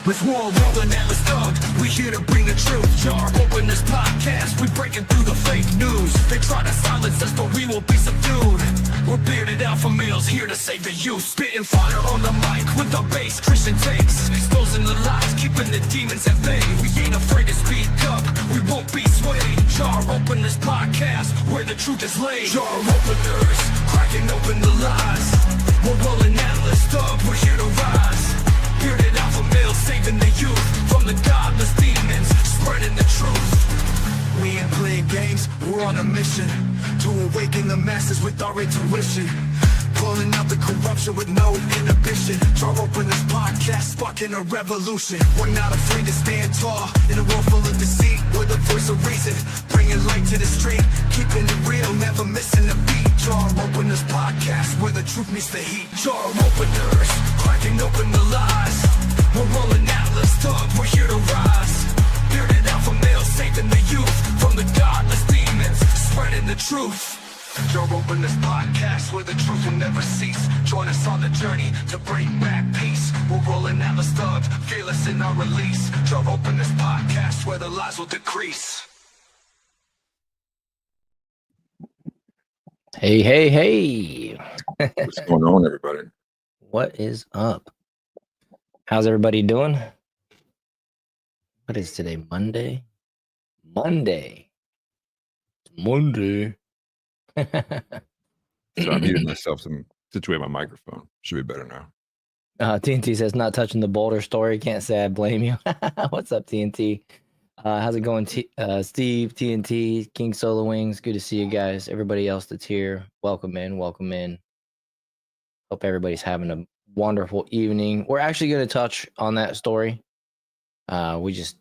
With war, world, and Atlas Thug, we here to bring the truth. Jar open this podcast, we breaking through the fake news. They try to silence us, but we will be subdued. We're bearded alpha males here to save the youth. Spitting fire on the mic with the bass Christian takes. Exposing the lies, keeping the demons at bay. We ain't afraid to speak up, we won't be swayed. Jar open this podcast, where the truth is laid. Jar openers, cracking open the lies. We're rolling Atlas Thug, we're here to rise. Bearded alpha males saving the youth from the godless demons, spreading the truth. We ain't playing games, we're on a mission to awaken the masses with our intuition. Pulling out the corruption with no inhibition. Jar open this podcast, sparking a revolution. We're not afraid to stand tall in a world full of deceit. We're the voice of reason, bringing light to the street. Keeping it real, never missing a beat. Jar open this podcast, where the truth meets the heat. Jar openers, cracking open the lies. We're rolling Atlas Thug, we're here to rise. Bearded alpha males saving the youth from the godless demons, spreading the truth. Jar open this podcast, where the truth will never cease. Join us on the journey to bring back peace. We're rolling Atlas Thug, fearless in our release. Jar open this podcast, where the lies will decrease. Hey, hey, hey. What's going on, everybody? What is up? How's everybody doing? What is today? Monday? Monday. It's Monday. So I muted myself to situate my microphone. Should be better now. TNT says, not touching the Boulder story. Can't say I blame you. What's up, TNT? How's it going, Steve, TNT, King Solo Wings? Good to see you guys. Everybody else that's here, welcome in, welcome in. Hope everybody's having a wonderful evening. We're actually going to touch on that story. We just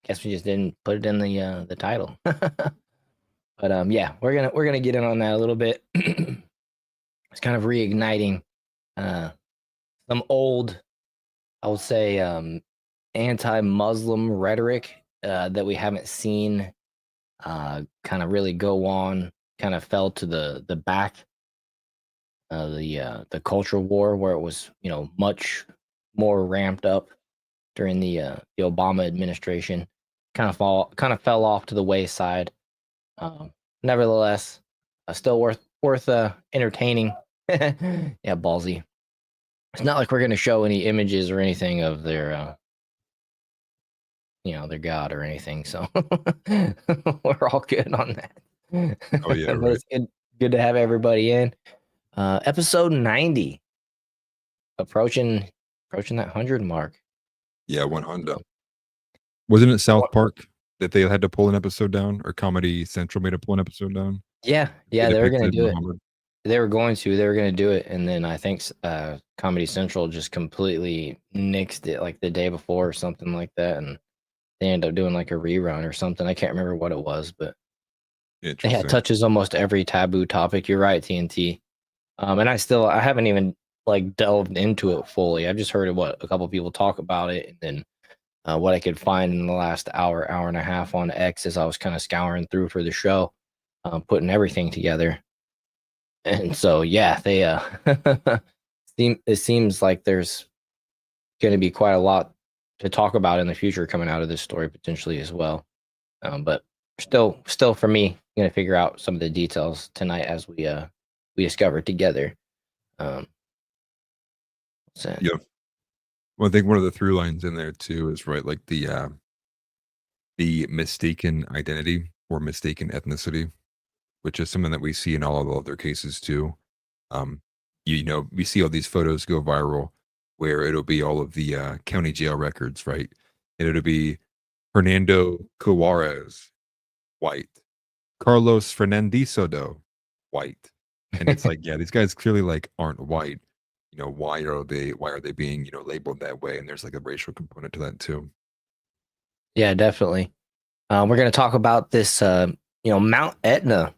didn't put it in the title. But yeah, we're gonna get in on that a little bit. It's kind of reigniting some old, I would say, anti-Muslim rhetoric that we haven't seen kind of really go on. Kind of fell to the back of the culture war, where it was much more ramped up during the Obama administration. Kind of fell off to the wayside. Nevertheless, still worth entertaining. Yeah, ballsy. It's not like we're going to show any images or anything of their their god or anything, so we're all good on that. Oh yeah, right. It's good to have everybody in. Episode 90, approaching that 100 mark. Yeah, 100. Wasn't it South Park that they had to pull an episode down, or Comedy Central made to pull an episode down? Yeah, they were going to do it. Muhammad. They were going to do it, and then I think Comedy Central just completely nixed it like the day before or something like that, and they ended up doing like a rerun or something. I can't remember what it was, but it touches almost every taboo topic. You're right, TNT. And I haven't even like delved into it fully. I've just heard a couple people talk about it, and then what I could find in the last hour and a half on X as I was kind of scouring through for the show, putting everything together. And so, yeah, they it seems like there's going to be quite a lot to talk about in the future coming out of this story potentially as well. But still for me, I'm going to figure out some of the details tonight as we discover together. Yeah. Well, I think one of the through lines in there too is right, like the mistaken identity or mistaken ethnicity, which is something that we see in all of the other cases too. We see all these photos go viral where it'll be all of the county jail records, right? And it'll be Hernando Juarez, white. Carlos Fernandisodo, white. And it's like, yeah, these guys clearly like aren't white. Why are they being, labeled that way? And there's like a racial component to that too. Yeah, definitely. We're going to talk about this, Mount Etna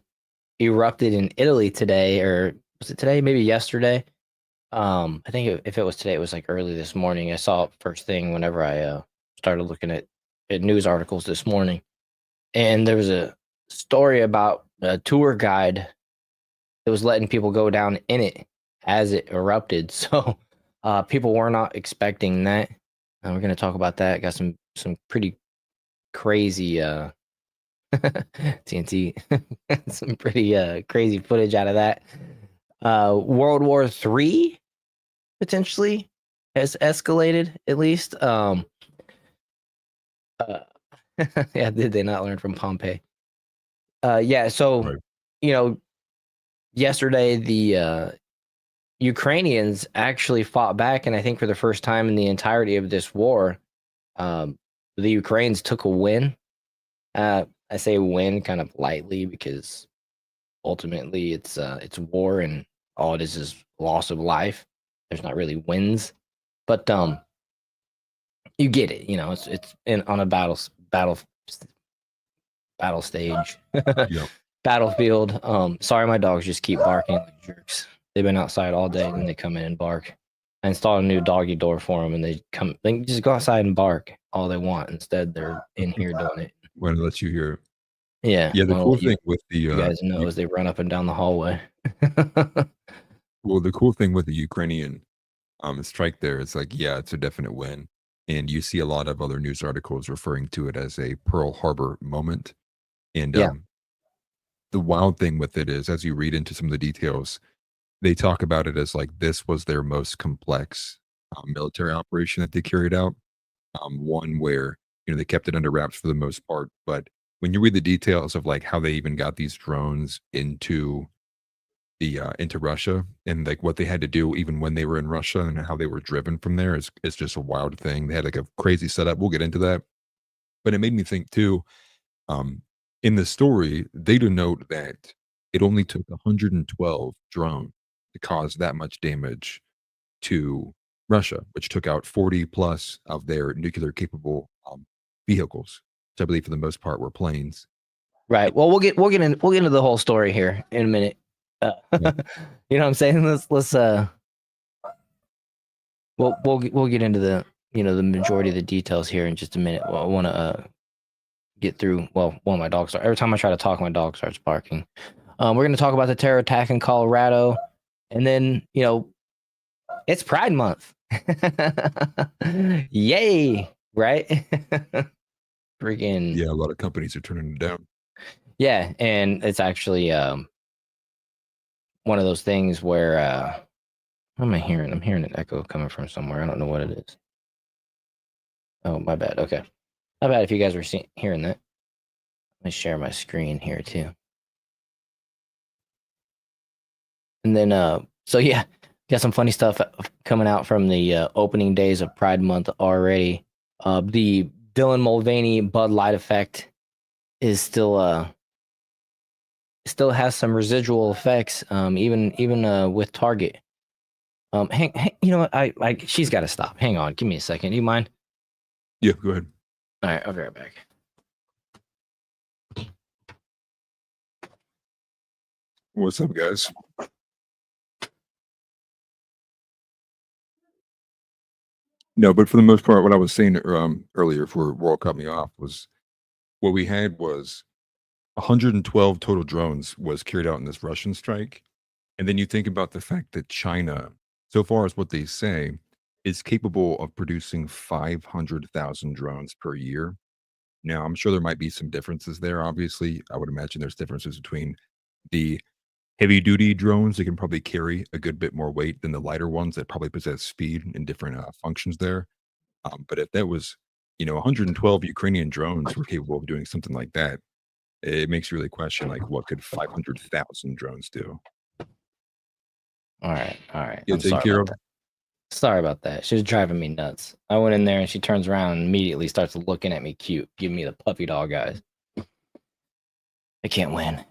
erupted in Italy today, or was it today? Maybe yesterday. I think if it was today, it was like early this morning. I saw it first thing whenever I started looking at news articles this morning. And there was a story about a tour guide that was letting people go down in it as it erupted. So people were not expecting that. we're gonna talk about that. Got some pretty crazy TNT, some pretty crazy footage out of that. World War III potentially has escalated at least. Yeah, did they not learn from Pompeii? Yeah, so Right. you know, yesterday the Ukrainians actually fought back, and I think for the first time in the entirety of this war, the Ukrainians took a win. I say win kind of lightly because ultimately it's war, and all it is loss of life. There's not really wins, but you get it. You know, it's on a battle stage, Yep. battlefield. Sorry, my dogs just keep barking like jerks. They've been outside all day, and they come in and bark. I installed a new doggy door for them, and they come. They can just go outside and bark all they want. Instead, they're in here doing it. Want to let you hear. Yeah, Yeah, the well, cool thing with the you guys know as they run up and down the hallway. well, the cool thing with the Ukrainian strike there is like, yeah, it's a definite win. And you see a lot of other news articles referring to it as a Pearl Harbor moment. And Yeah. the wild thing with it is, as you read into some of the details, they talk about it as like this was their most complex military operation that they carried out. One where they kept it under wraps for the most part, but when you read the details of like how they even got these drones into Russia and like what they had to do even when they were in Russia and how they were driven from there is just a wild thing. They had like a crazy setup. We'll get into that, but it made me think too. Um, in the story, they denote that it only took 112 drones to cause that much damage to Russia, which took out 40 plus of their nuclear capable vehicles, which I believe for the most part were planes. Right. Well, we'll get into the whole story here in a minute. Yeah. You know what I'm saying? Let's we'll get into the majority of the details here in just a minute. Well, I want to get through. Well, one of my dogs. Every time I try to talk, my dog starts barking. We're going to talk about the terror attack in Colorado, and then it's Pride Month. Yay! Right? Freaking Yeah, a lot of companies are turning it down. yeah, and it's actually one of those things where what am I hearing? I'm hearing an echo coming from somewhere. I don't know what it is. Oh, my bad. Okay. My bad if you guys were hearing that. Let me share my screen here too. And then, so yeah, got some funny stuff coming out from the opening days of Pride Month already. The Dylan Mulvaney Bud Light effect is still has some residual effects, even with Target. You know what? I she's got to stop. Hang on, give me a second. Do you mind? Yeah, go ahead. All right, I'll be right back. What's up, guys? No, but for the most part, what I was saying earlier for World cut me off was what we had was 112 total drones was carried out in this Russian strike. And then you think about the fact that China, so far as what they say, is capable of producing 500,000 drones per year. Now, I'm sure there might be some differences there. Obviously, I would imagine there's differences between the heavy duty drones that can probably carry a good bit more weight than the lighter ones that probably possess speed and different functions there. But if that was, 112 Ukrainian drones were capable of doing something like that, it makes you really question, like, what could 500,000 drones do? All right, all right. Yeah, I'm taken sorry care about of. that. Sorry about that. She was driving me nuts. I went in there and she turns around and immediately starts looking at me cute, giving me the puppy dog eyes. I can't win.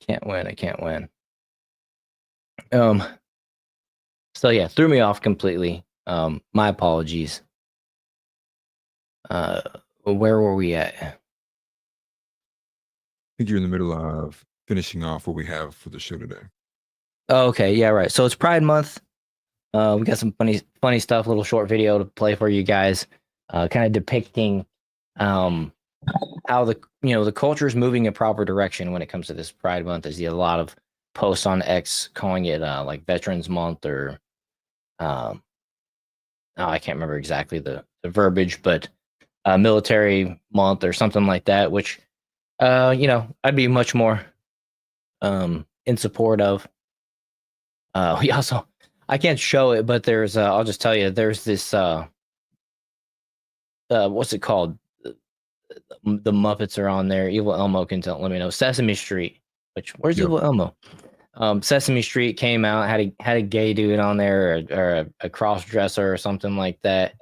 Can't win. I can't win. So yeah, threw me off completely. My apologies. Where were we at? I think you're in the middle of finishing off what we have for the show today. Oh, okay, yeah, right. So it's Pride Month. We got some funny stuff, little short video to play for you guys, kind of depicting how the culture is moving in proper direction when it comes to this Pride Month. I see a lot of posts on X calling it like Veterans Month or um, oh, I can't remember exactly the verbiage, but military month or something like that, which I'd be much more in support of. We also, I can't show it, but there's I'll just tell you, there's this what's it called? The Muppets are on there. Evil Elmo can let me know. Sesame Street. Which where's Yep. Evil Elmo? Sesame Street came out, had a gay dude on there, or a cross dresser or something like that.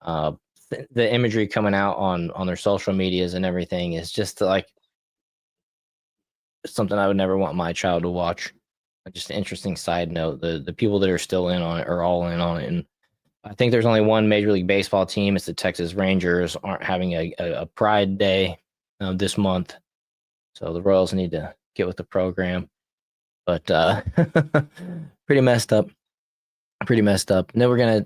The imagery coming out on their social medias and everything is just like something I would never want my child to watch. Just an interesting side note: the people that are still in on it are all in on it, and I think there's only one Major League Baseball team. It's the Texas Rangers. Aren't having a Pride Day this month, so the Royals need to get with the program. But pretty messed up. Pretty messed up. And then we're gonna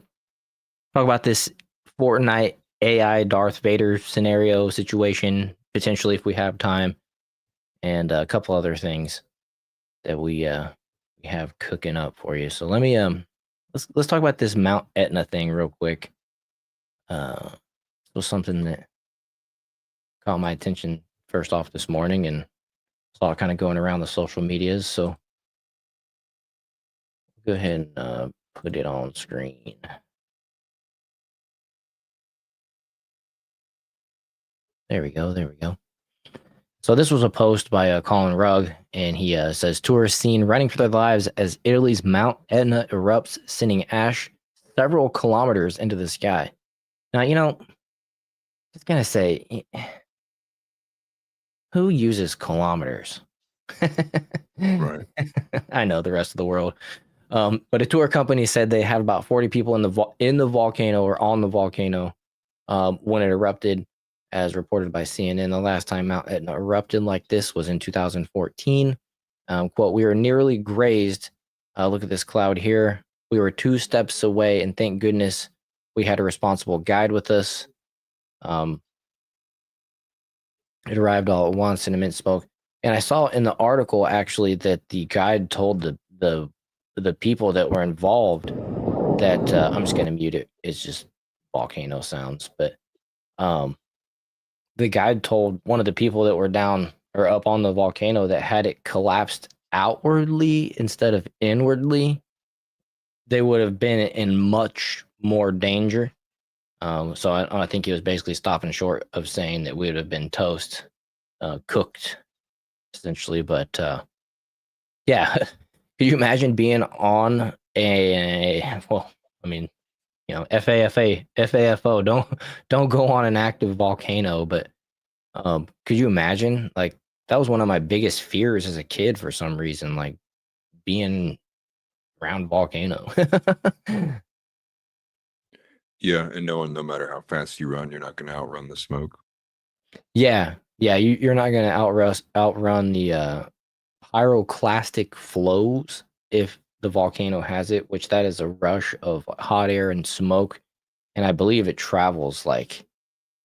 talk about this Fortnite AI Darth Vader scenario situation, potentially if we have time, and a couple other things that we have cooking up for you. So let me let's talk about this Mount Etna thing real quick. It was something that caught my attention first off this morning, and saw it kind of going around the social medias. So go ahead and put it on screen. There we go. There we go. So this was a post by Colin Rugg, and he says tourists seen running for their lives as Italy's Mount Etna erupts, sending ash several kilometers into the sky. Now, just gonna say, who uses kilometers? Right. I know the rest of the world, but a tour company said they had about 40 people in the volcano or on the volcano when it erupted, as reported by CNN. The last time Mount Etna erupted like this was in 2014. Quote, "We were nearly grazed. Look at this cloud here. We were 2 steps away, and thank goodness we had a responsible guide with us. It arrived all at once in immense smoke." And I saw in the article actually that the guide told the people that were involved that I'm just gonna mute it. It's just volcano sounds, but the guide told one of the people that were down or up on the volcano that had it collapsed outwardly instead of inwardly, they would have been in much more danger. So I think he was basically stopping short of saying that we would have been toast, cooked, essentially. But yeah, could you imagine being on well, I mean, FAFO, don't go on an active volcano, but could you imagine, like, that was one of my biggest fears as a kid for some reason, like being around volcano. Yeah, and knowing no matter how fast you run, you're not going to outrun the smoke. Yeah, you're not gonna outrun the pyroclastic flows if the volcano has it, which that is a rush of hot air and smoke, and I believe it travels like,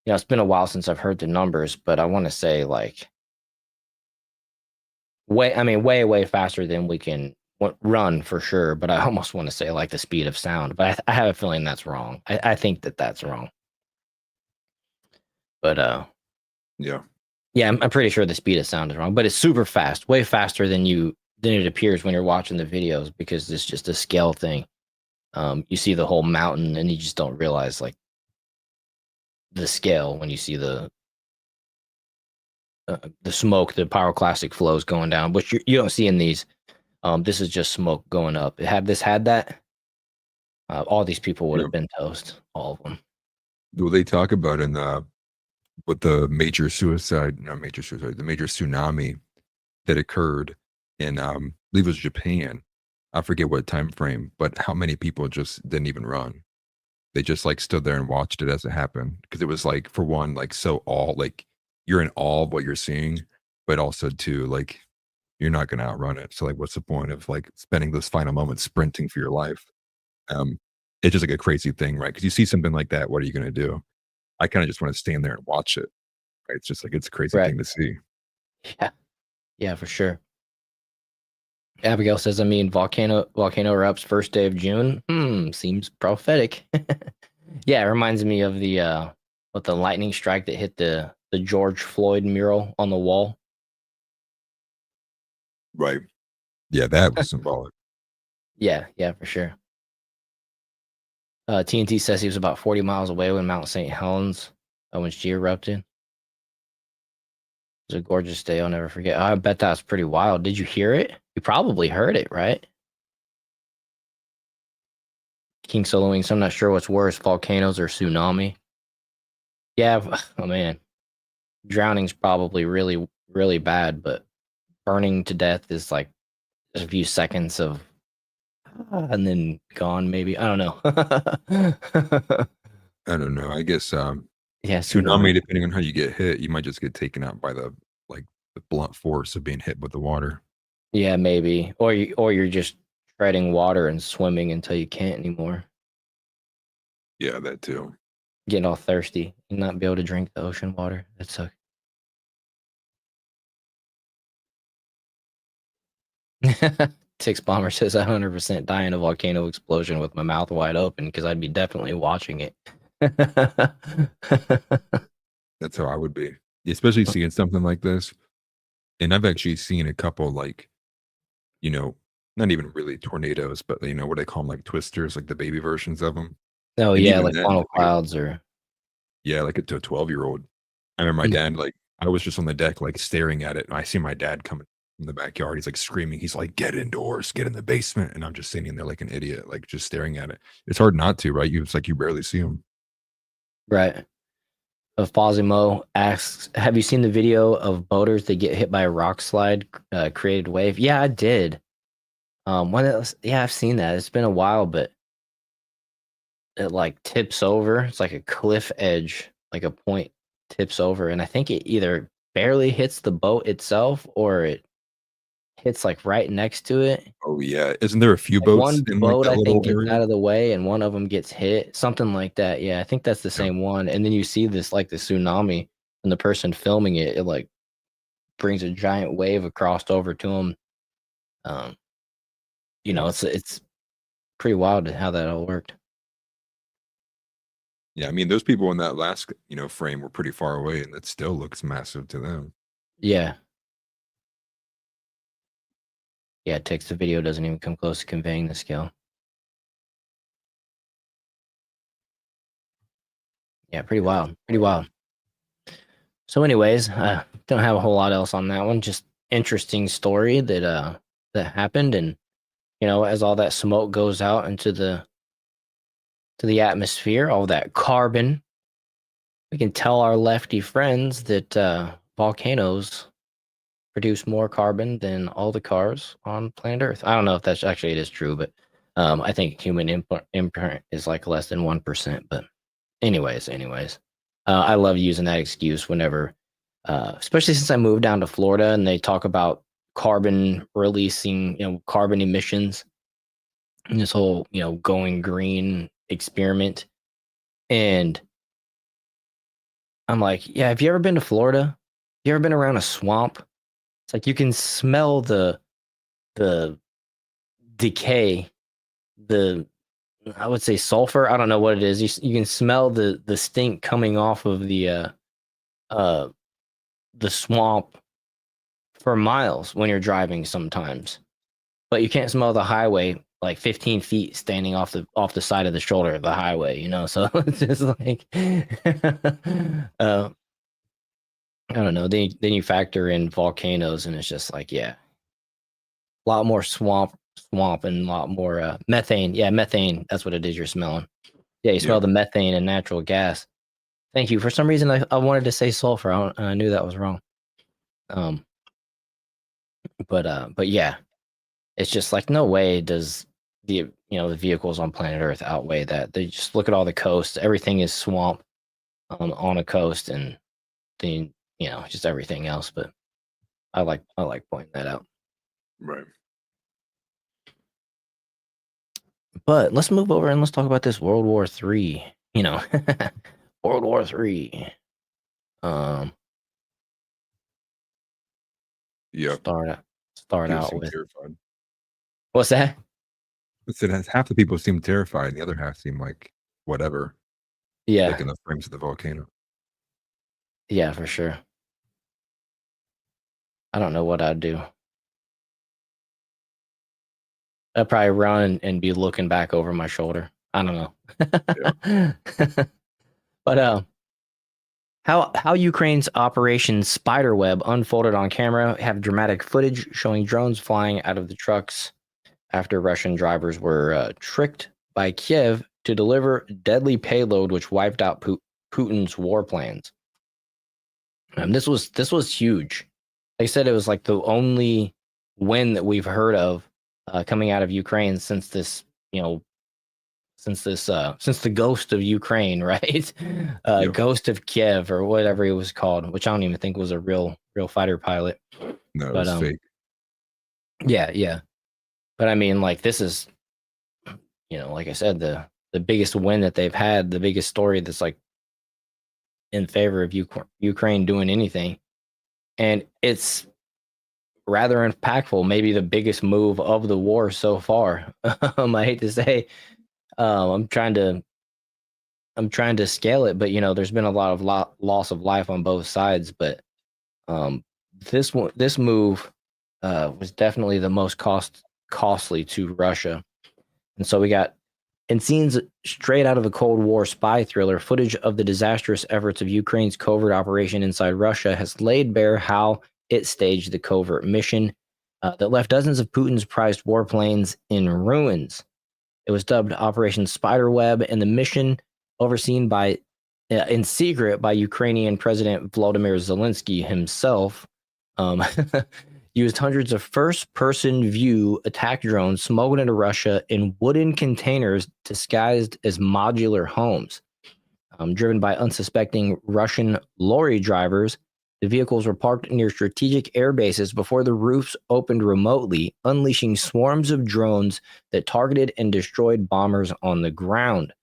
it's been a while since I've heard the numbers, but I want to say like way faster than we can run for sure. But I almost want to say like the speed of sound, but I have a feeling that's wrong. I think that's wrong. But Yeah. yeah, I'm pretty sure the speed of sound is wrong, but it's super fast, way faster than it appears when you're watching the videos, because it's just a scale thing. You see the whole mountain and you just don't realize like the scale when you see the smoke, the pyroclastic flows going down, which you don't see in these. This is just smoke going up. Had that, all these people would have been toast, all of them. Well, they talk about in with the major the major tsunami that occurred in I believe it was Japan. I forget what time frame, but how many people just didn't even run. They just like stood there and watched it as it happened, because it was like, for one, like like you're in awe of what you're seeing, but also too, like, you're not going to outrun it. So like, what's the point of like spending those final moments sprinting for your life? Um, it's just like a crazy thing, right? Because you see something like that, what are you going to do? I kind of just want to stand there and watch it. Right? It's just like, it's a crazy Right. thing to see. Yeah, for sure. Abigail says, I mean, volcano erupts first day of June. Seems prophetic. Yeah, it reminds me of the what the lightning strike that hit the George Floyd mural on the wall. Right. Yeah, that was symbolic. Yeah, yeah, for sure. TNT says he was about 40 miles away when Mount St. Helens, when she erupted. It was a gorgeous day. I'll never forget. I bet that was pretty wild. Did you hear it? You probably heard it, right? King Solo Wings, I'm not sure what's worse, volcanoes or tsunami. Yeah, oh man. Drowning's probably really, really bad, but burning to death is like just a few seconds of and then gone maybe. I don't know. I don't know. I guess Yeah, tsunami, tsunami. depending on how you get hit, you might just get taken out by the like the blunt force of being hit with the water. Yeah, maybe. Or you're just treading water and swimming until you can't anymore. Yeah, that too. Getting all thirsty and not be able to drink the ocean water. That sucks. Six Bomber says 100% die in a volcano explosion with my mouth wide open because I'd be definitely watching it. That's how I would be, especially seeing something like this. And I've actually seen a couple like, you know, not even really tornadoes, but what they call them, like twisters, like the baby versions of them. Oh And yeah, even like then, funnel clouds or yeah, like to a 12-year-old. I remember my dad, like, I was just on the deck, like staring at it, and I see my dad coming from the backyard. He's like screaming. He's like, "Get indoors, get in the basement." And I'm just sitting there like an idiot, like just staring at it. It's hard not to, right? It's like you barely see them. right. Fozimo asks, "Have you seen the video of boaters that get hit by a rock slide created wave?" Yeah, I did. Yeah, I've seen that. It's been a while, but it like tips over. It's like a cliff edge, like a point tips over, and I think it either barely hits the boat itself or it hits like right next to it. Oh yeah, isn't there a few Like boats one in like boat, that I think, little gets area? out of the way, and one of them gets hit, something like that. Yeah, I think that's the Yeah, same one. And then you see this like the tsunami, and the person filming it, it like brings a giant wave across over to them. Um, yeah, it's pretty wild how that all worked. yeah. I mean, those people in that last frame were pretty far away, and it still looks massive to them. Yeah, yeah. Text to video doesn't even come close to conveying the scale. Yeah, pretty Yeah, wild. Pretty wild. So, anyways, don't have a whole lot else on that one. Just interesting story that happened, and as all that smoke goes out into the atmosphere, all that carbon, we can tell our lefty friends that volcanoes produce more carbon than all the cars on planet Earth. I don't know if that's actually it is true, but I think human imprint is like less than 1%. But anyways, I love using that excuse whenever, especially since I moved down to Florida and they talk about carbon releasing, carbon emissions, and this whole, going green experiment. And I'm like, yeah, have you ever been to Florida? You ever been around a swamp? It's like you can smell the decay, the I would say sulfur. I don't know what it is. You can smell the stink coming off of uh the swamp for miles when you're driving sometimes. But you can't smell the highway like 15 feet standing off the side of the shoulder of the highway. So it's just like I don't know. Then you factor in volcanoes, and it's just like, yeah, a lot more swamp, and a lot more methane. Yeah, methane. That's what it is. You're smelling. Yeah, you yeah, smell the methane and natural gas. Thank you. For some reason, I wanted to say sulfur. I knew that was wrong. Um, but yeah, it's just like no way does the vehicles on planet Earth outweigh that. They just look at all the coasts. Everything is swamp on a coast, and then just everything else. But I like pointing that out. right. But let's move over and let's talk about this World War III. World War III. Um, Yeah, start out start people out seem with terrified. What's that? It said half the people seem terrified, and the other half seem like whatever, like Yeah, in the flames of the volcano. yeah, for sure. I don't know what I'd do. I'd probably run and be looking back over my shoulder. I don't know. But how Ukraine's Operation Spiderweb unfolded on camera have dramatic footage showing drones flying out of the trucks after Russian drivers were tricked by Kiev to deliver deadly payload, which wiped out Putin's war plans. This was huge. They said it was like the only win that we've heard of coming out of Ukraine since this, since the ghost of Ukraine, right? Yeah. Ghost of Kiev or whatever it was called, which I don't even think was a real fighter pilot. No, it But was fake. yeah. But I mean, like this is, like I said, the biggest win that they've had, the biggest story that's like in favor of Ukraine doing anything, and it's rather impactful. Maybe the biggest move of the war so far. I hate to say, I'm trying to scale it, but there's been a lot of loss of life on both sides. But this move was definitely the most costly to Russia. And so we got, in scenes straight out of a Cold War spy thriller, footage of the disastrous efforts of Ukraine's covert operation inside Russia has laid bare how it staged the covert mission that left dozens of Putin's prized warplanes in ruins. It was dubbed Operation Spiderweb, and the mission, overseen in secret by Ukrainian President Volodymyr Zelensky himself, used hundreds of first-person view attack drones smuggled into Russia in wooden containers disguised as modular homes. Driven by unsuspecting Russian lorry drivers, the vehicles were parked near strategic air bases before the roofs opened remotely, unleashing swarms of drones that targeted and destroyed bombers on the ground.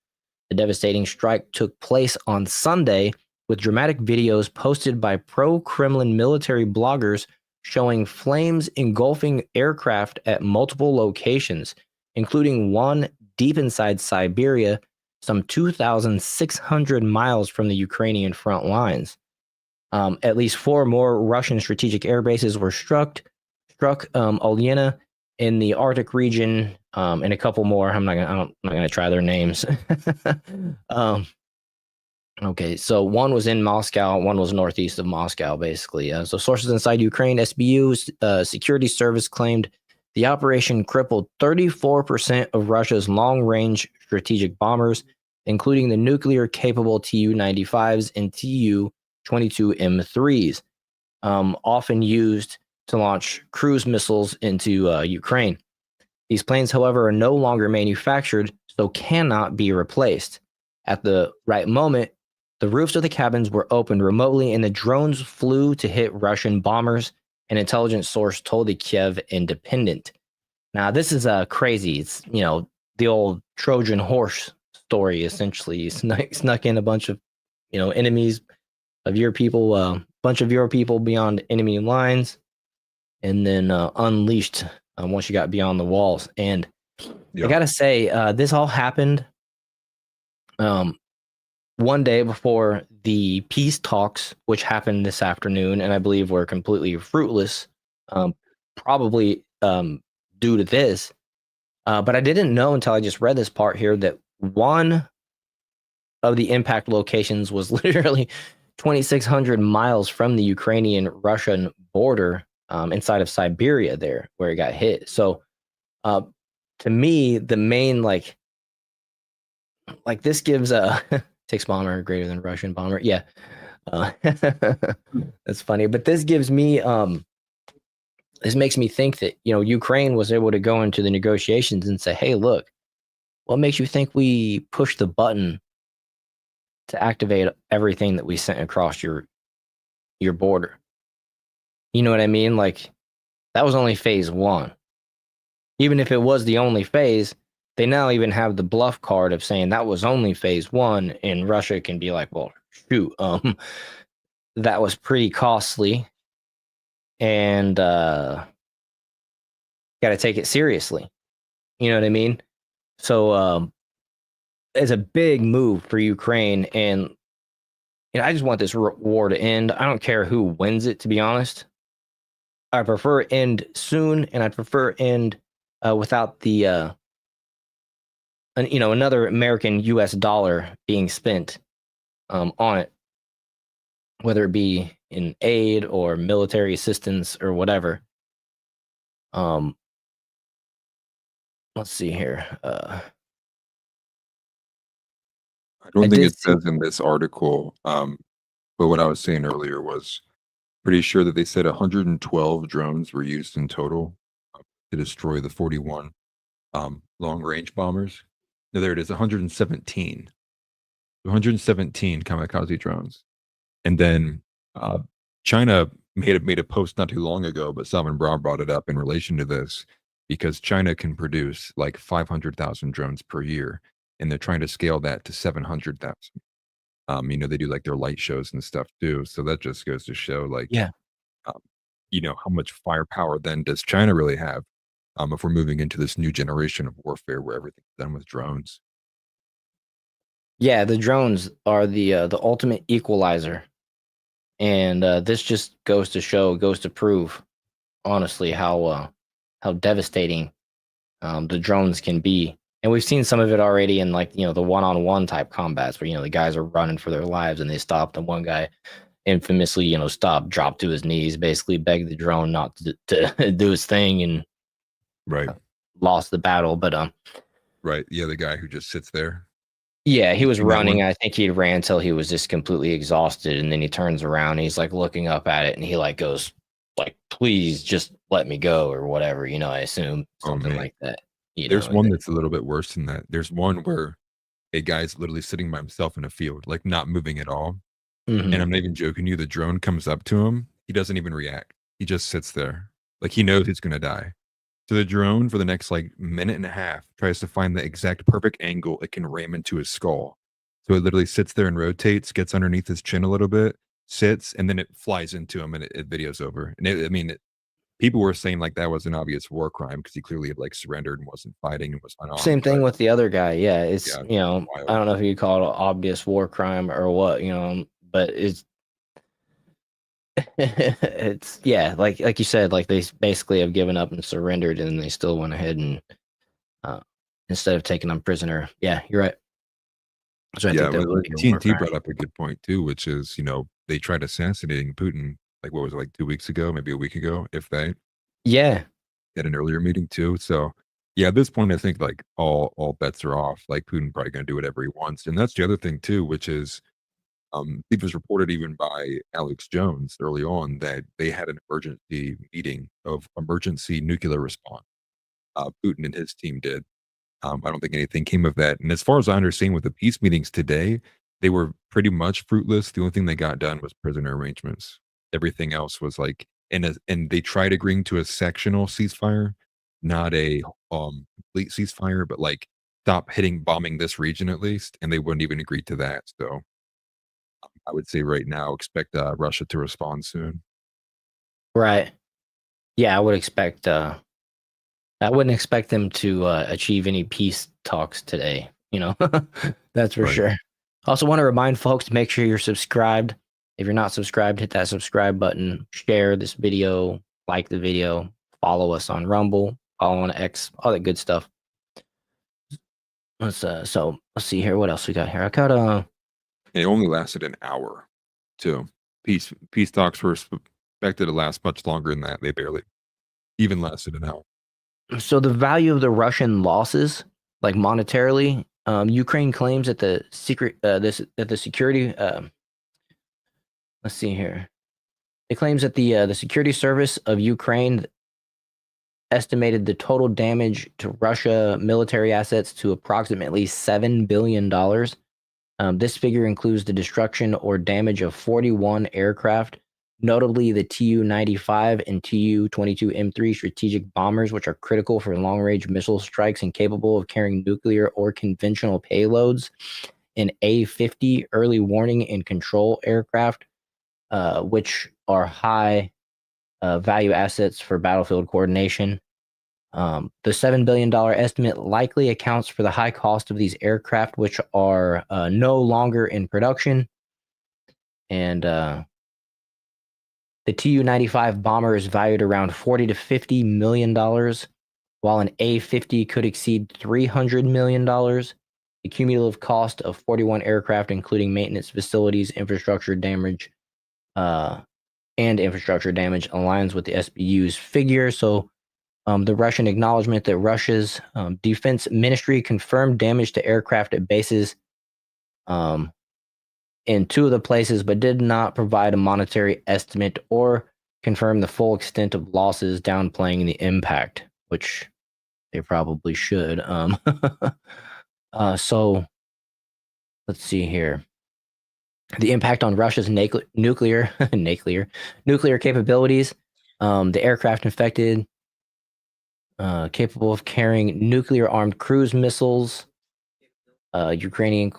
The devastating strike took place on Sunday, with dramatic videos posted by pro-Kremlin military bloggers showing flames engulfing aircraft at multiple locations, including one deep inside Siberia, some 2,600 miles from the Ukrainian front lines. At least 4 more Russian strategic air bases were struck Olyena in the Arctic region, and a couple more. I'm not gonna try their names. Okay, so one was in Moscow, one was northeast of Moscow, basically. So sources inside Ukraine, SBU's security service claimed the operation crippled 34% of Russia's long-range strategic bombers, including the nuclear-capable Tu-95s and Tu-22M3s, often used to launch cruise missiles into Ukraine. These planes, however, are no longer manufactured, so cannot be replaced. At the right moment, the roofs of the cabins were opened remotely and the drones flew to hit Russian bombers, an intelligence source told the Kiev Independent. Now, this is crazy. It's, the old Trojan horse story, essentially. You snuck in a bunch of, enemies of your people, bunch of your people beyond enemy lines, and then unleashed once you got beyond the walls. And I got to say, this all happened one day before the peace talks, which happened this afternoon, and I believe were completely fruitless, probably due to this. But I didn't know until I just read this part here that one of the impact locations was literally 2,600 miles from the Ukrainian-Russian border, inside of Siberia there, where it got hit. So to me, the main, like this gives a takes bomber greater than Russian bomber. Yeah. That's funny. But this gives me, this makes me think that, Ukraine was able to go into the negotiations and say, hey, look, what makes you think we pushed the button to activate everything that we sent across your border? You know what I mean? Like, that was only phase 1. Even if it was the only phase, they now even have the bluff card of saying that was only phase 1, and Russia can be like, well, shoot, that was pretty costly, and got to take it seriously. You know what I mean? So it's a big move for Ukraine, and I just want this war to end. I don't care who wins it, to be honest. I prefer it end soon, and I prefer it end without the another American U.S. dollar being spent on it, whether it be in aid or military assistance or whatever. Let's see here. I don't I think did it see. says in this article, but what I was saying earlier was pretty sure that they said 112 drones were used in total to destroy the 41 long range bombers. No, there it is, 117. 117 kamikaze drones. And then China made a post not too long ago, but Salman Brown brought it up in relation to this because China can produce like 500,000 drones per year, and they're trying to scale that to 700,000. They do like their light shows and stuff too. So that just goes to show, like, Yeah. um, how much firepower then does China really have? If we're moving into this new generation of warfare where everything's done with drones. Yeah, the drones are the ultimate equalizer, and this just goes to prove, honestly, how devastating the drones can be. And we've seen some of it already in, like, the one-on-one type combats where the guys are running for their lives and they stop. And one guy infamously, stopped, dropped to his knees, basically begged the drone not to do his thing, and Right. lost the battle. But Right. Yeah, the guy who just sits there. yeah, he You was seen that running. one? I think he ran till he was just completely exhausted, and then he turns around. And he's like looking up at it, and he like goes like, "Please, just let me go," or whatever. I assume Oh something man. like that. There's one that's a little bit worse than that. There's one where a guy's literally sitting by himself in a field, like not moving at all. And Mhm. I'm not even joking you, the drone comes up to him. He doesn't even react. He just sits there. Like he knows he's gonna die. So the drone for the next like minute and a half tries to find the exact perfect angle it can ram into his skull. So it literally sits there and rotates, gets underneath his chin a little bit, sits, and then it flies into him and it video's over. And people were saying like that was an obvious war crime because he clearly had like surrendered and wasn't fighting and was unarmed. Same thing But with the other guy. Yeah, it's yeah, I wild. don't know if you call it an obvious war crime or what, but it's it's yeah, like you said, like basically have given up and surrendered, and they still went ahead and uh, instead of taking them prisoner. Yeah, you're right. So I Yeah, think that would be a war TNT crime. brought up a good point too, which is, they tried assassinating Putin, like what was it, like 2 weeks ago, maybe a week ago, if they Yeah, at an earlier meeting too. So yeah, at this point, I think like all bets are off. Like Putin probably gonna do whatever he wants. And that's the other thing too, which is it was reported even by Alex Jones early on that they had an emergency meeting of emergency nuclear response. Putin and his team did. I don't think anything came of that. And as far as I understand with the peace meetings today, they were pretty much fruitless. The only thing they got done was prisoner arrangements. Everything else was like, and they tried agreeing to a sectional ceasefire, not a complete ceasefire, but like stop bombing this region at least. And they wouldn't even agree to that. So I would say right now, expect Russia to respond soon. right. Yeah, I wouldn't expect them to achieve any peace talks today. That's for Right. sure. Also, want to remind folks to make sure you're subscribed. If you're not subscribed, hit that subscribe button, share this video, like the video, follow us on Rumble, follow on X, all that good stuff. Let's see here. What else we got here? I got It only lasted an hour too. Peace talks were expected to last much longer than that. They barely even lasted an hour. so the value of the Russian losses, like monetarily, Ukraine claims that the secret that the security let's see here. It claims that the security service of Ukraine estimated the total damage to Russia military assets to approximately $7 billion. This figure includes the destruction or damage of 41 aircraft, notably the Tu-95 and Tu-22M3 strategic bombers, which are critical for long-range missile strikes and capable of carrying nuclear or conventional payloads, and A-50 early warning and control aircraft, which are high value assets for battlefield coordination. The $7 billion estimate likely accounts for the high cost of these aircraft, which are no longer in production. And the Tu-95 bomber is valued around $40 to $50 million, while an A-50 could exceed $300 million. The cumulative cost of 41 aircraft, including maintenance facilities, infrastructure damage, and infrastructure damage, aligns with the SBU's figure. So the Russian acknowledgement that Russia's defense ministry confirmed damage to aircraft at bases in 2 of the places, but did not provide a monetary estimate or confirm the full extent of losses, downplaying the impact, which they probably should. So let's see here. The impact on Russia's nuclear capabilities. The aircraft infected, capable of carrying nuclear-armed cruise missiles. Ukrainian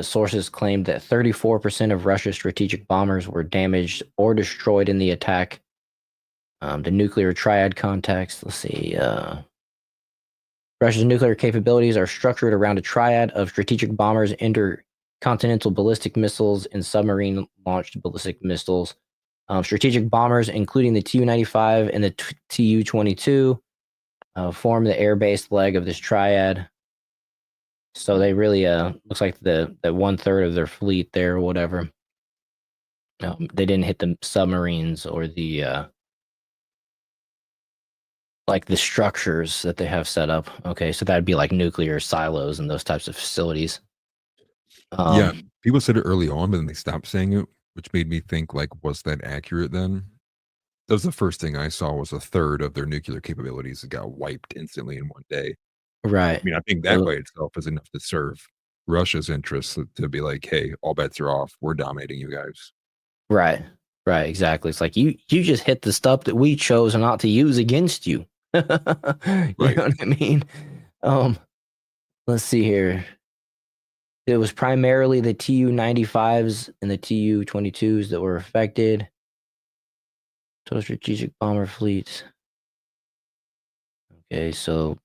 sources claimed that 34% of Russia's strategic bombers were damaged or destroyed in the attack. The nuclear triad context. Let's see. Russia's nuclear capabilities are structured around a triad of strategic bombers, intercontinental ballistic missiles, and submarine-launched ballistic missiles. Strategic bombers, including the Tu-95 and the Tu-22, form the air-based leg of this triad. So they really looks like the 1/3 of their fleet there or whatever. They didn't hit the submarines or the like the structures that they have set up. Okay, so that'd be like nuclear silos and those types of facilities. Yeah, people said it early on, but then they stopped saying it, which made me think, like, was that accurate then? That was the first thing I saw was 1/3 of their nuclear capabilities that got wiped instantly in one day. Right. I mean, I think that by itself is enough to serve Russia's interests to be like, "Hey, all bets are off. We're dominating you guys." Right. Right. Exactly. It's like you just hit the stuff that we chose not to use against you. You Right. know what I mean? Let's see here. It was primarily the Tu-95s and the Tu-22s that were affected. Total strategic bomber fleets. Okay, so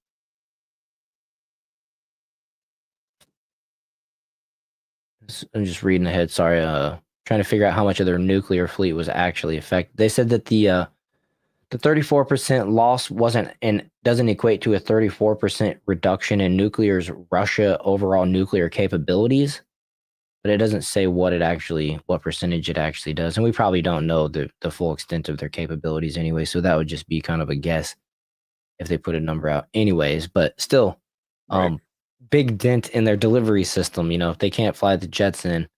I'm just reading ahead. Sorry, trying to figure out how much of their nuclear fleet was actually affected. They said that the 34% loss wasn't and doesn't equate to a 34% reduction in nuclear's Russia overall nuclear capabilities, but it doesn't say what percentage it actually does. And we probably don't know the full extent of their capabilities anyway, so that would just be kind of a guess if they put a number out anyways, but still, Right. big dent in their delivery system, if they can't fly the jets in.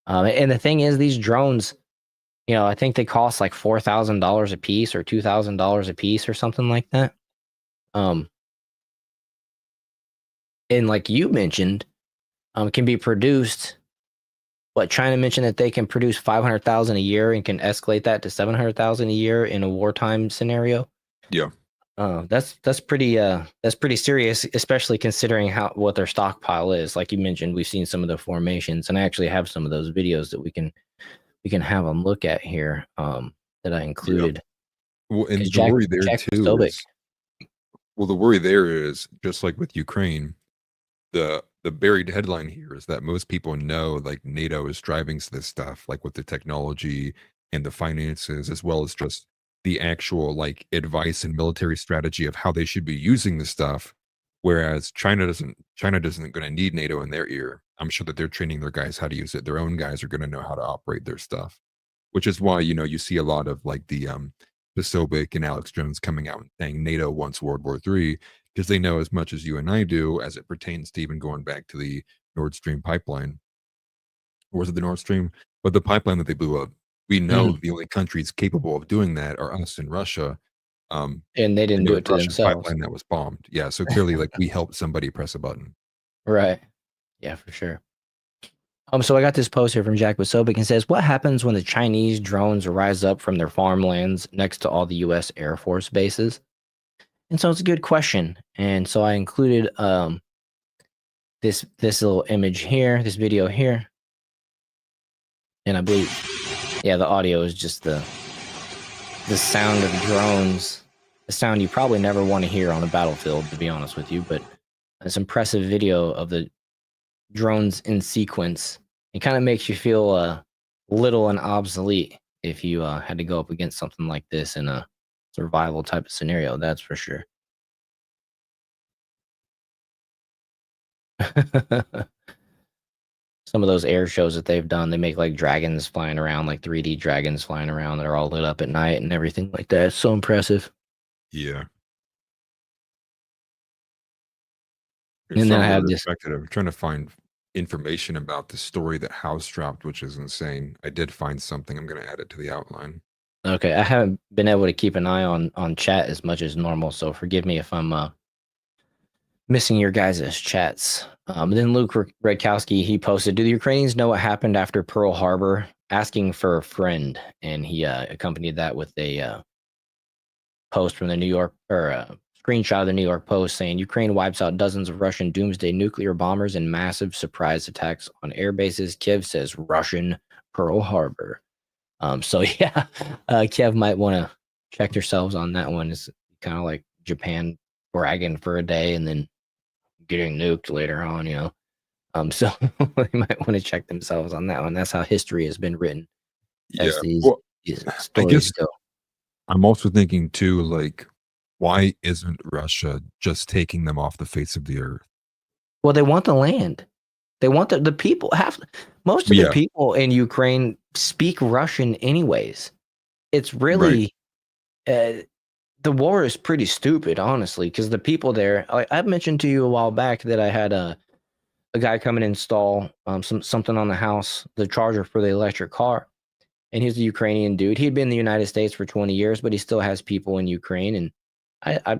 And the thing is, these drones, I think they cost like $4,000 a piece or $2,000 a piece or something like that. And like you mentioned, can be produced. What China mentioned that they can produce 500,000 a year and can escalate that to 700,000 a year in a wartime scenario. Yeah. That's pretty serious, especially considering what their stockpile is. Like you mentioned, we've seen some of the formations, and I actually have some of those videos that we can have them look at here. That I included. Well, and the Jack worry there too Posobiec. is the worry there is just like with Ukraine, the buried headline here is that most people know like NATO is driving this stuff, like with the technology and the finances, as well as just the actual like advice and military strategy of how they should be using the stuff. Whereas China doesn't going to need NATO in their ear. I'm sure that they're training their guys how to use it. Their own guys are going to know how to operate their stuff, which is why you see a lot of like the Posobiec and Alex Jones coming out and saying NATO wants World War III because they know as much as you and I do as it pertains to even going back to the Nord Stream pipeline. Or was it the Nord Stream? But the pipeline that they blew up, we know the only countries capable of doing that are us and Russia. And they didn't do it to Russian themselves. pipeline that was bombed. Yeah, so clearly, like we helped somebody press a button. Right. Yeah, for sure. So I got this post here from Jack Posobiec and says, "What happens when the Chinese drones rise up from their farmlands next to all the U.S. Air Force bases?" And so it's a good question. And so I included this little image here, this video here, and I believe, yeah, the audio is just the sound of drones a sound you probably never want to hear on a battlefield, to be honest with you, but this impressive video of the drones in sequence. It kind of makes you feel little and obsolete if you had to go up against something like this in a survival type of scenario. That's for sure. Some of those air shows that they've done, they make like dragons flying around, like 3D dragons flying around that are all lit up at night and everything like that. It's so impressive. Yeah. And then I have this. I'm trying to find information about the story that House dropped, which is insane. I did find something. I'm going to add it to the outline. Okay, I haven't been able to keep an eye on chat as much as normal, so forgive me if I'm missing your guys' chats. Then Luke Redkowski, he posted, "Do the Ukrainians know what happened after Pearl Harbor?" Asking for a friend, and he accompanied that with a post from the New York, or a screenshot of the New York Post saying, "Ukraine wipes out dozens of Russian doomsday nuclear bombers in massive surprise attacks on air bases. Kiev says Russian Pearl Harbor." So yeah, Kiev might want to check themselves on that one. It's kind of like Japan bragging for a day and then getting nuked later on, you know. So they might want to check themselves on that one. That's how history has been written, as these I stories guess go. I'm also thinking too, like, why isn't Russia just taking them off the face of the earth? Well, they want the land. They want the people. Most of the Yeah, people in Ukraine speak Russian, anyways. It's right. really the war is pretty stupid, honestly, because the people there. I mentioned to you a while back that I had a guy come and install something on the house, the charger for the electric car, and he's a Ukrainian dude. He'd been in the United States for 20 years, but he still has people in Ukraine. And I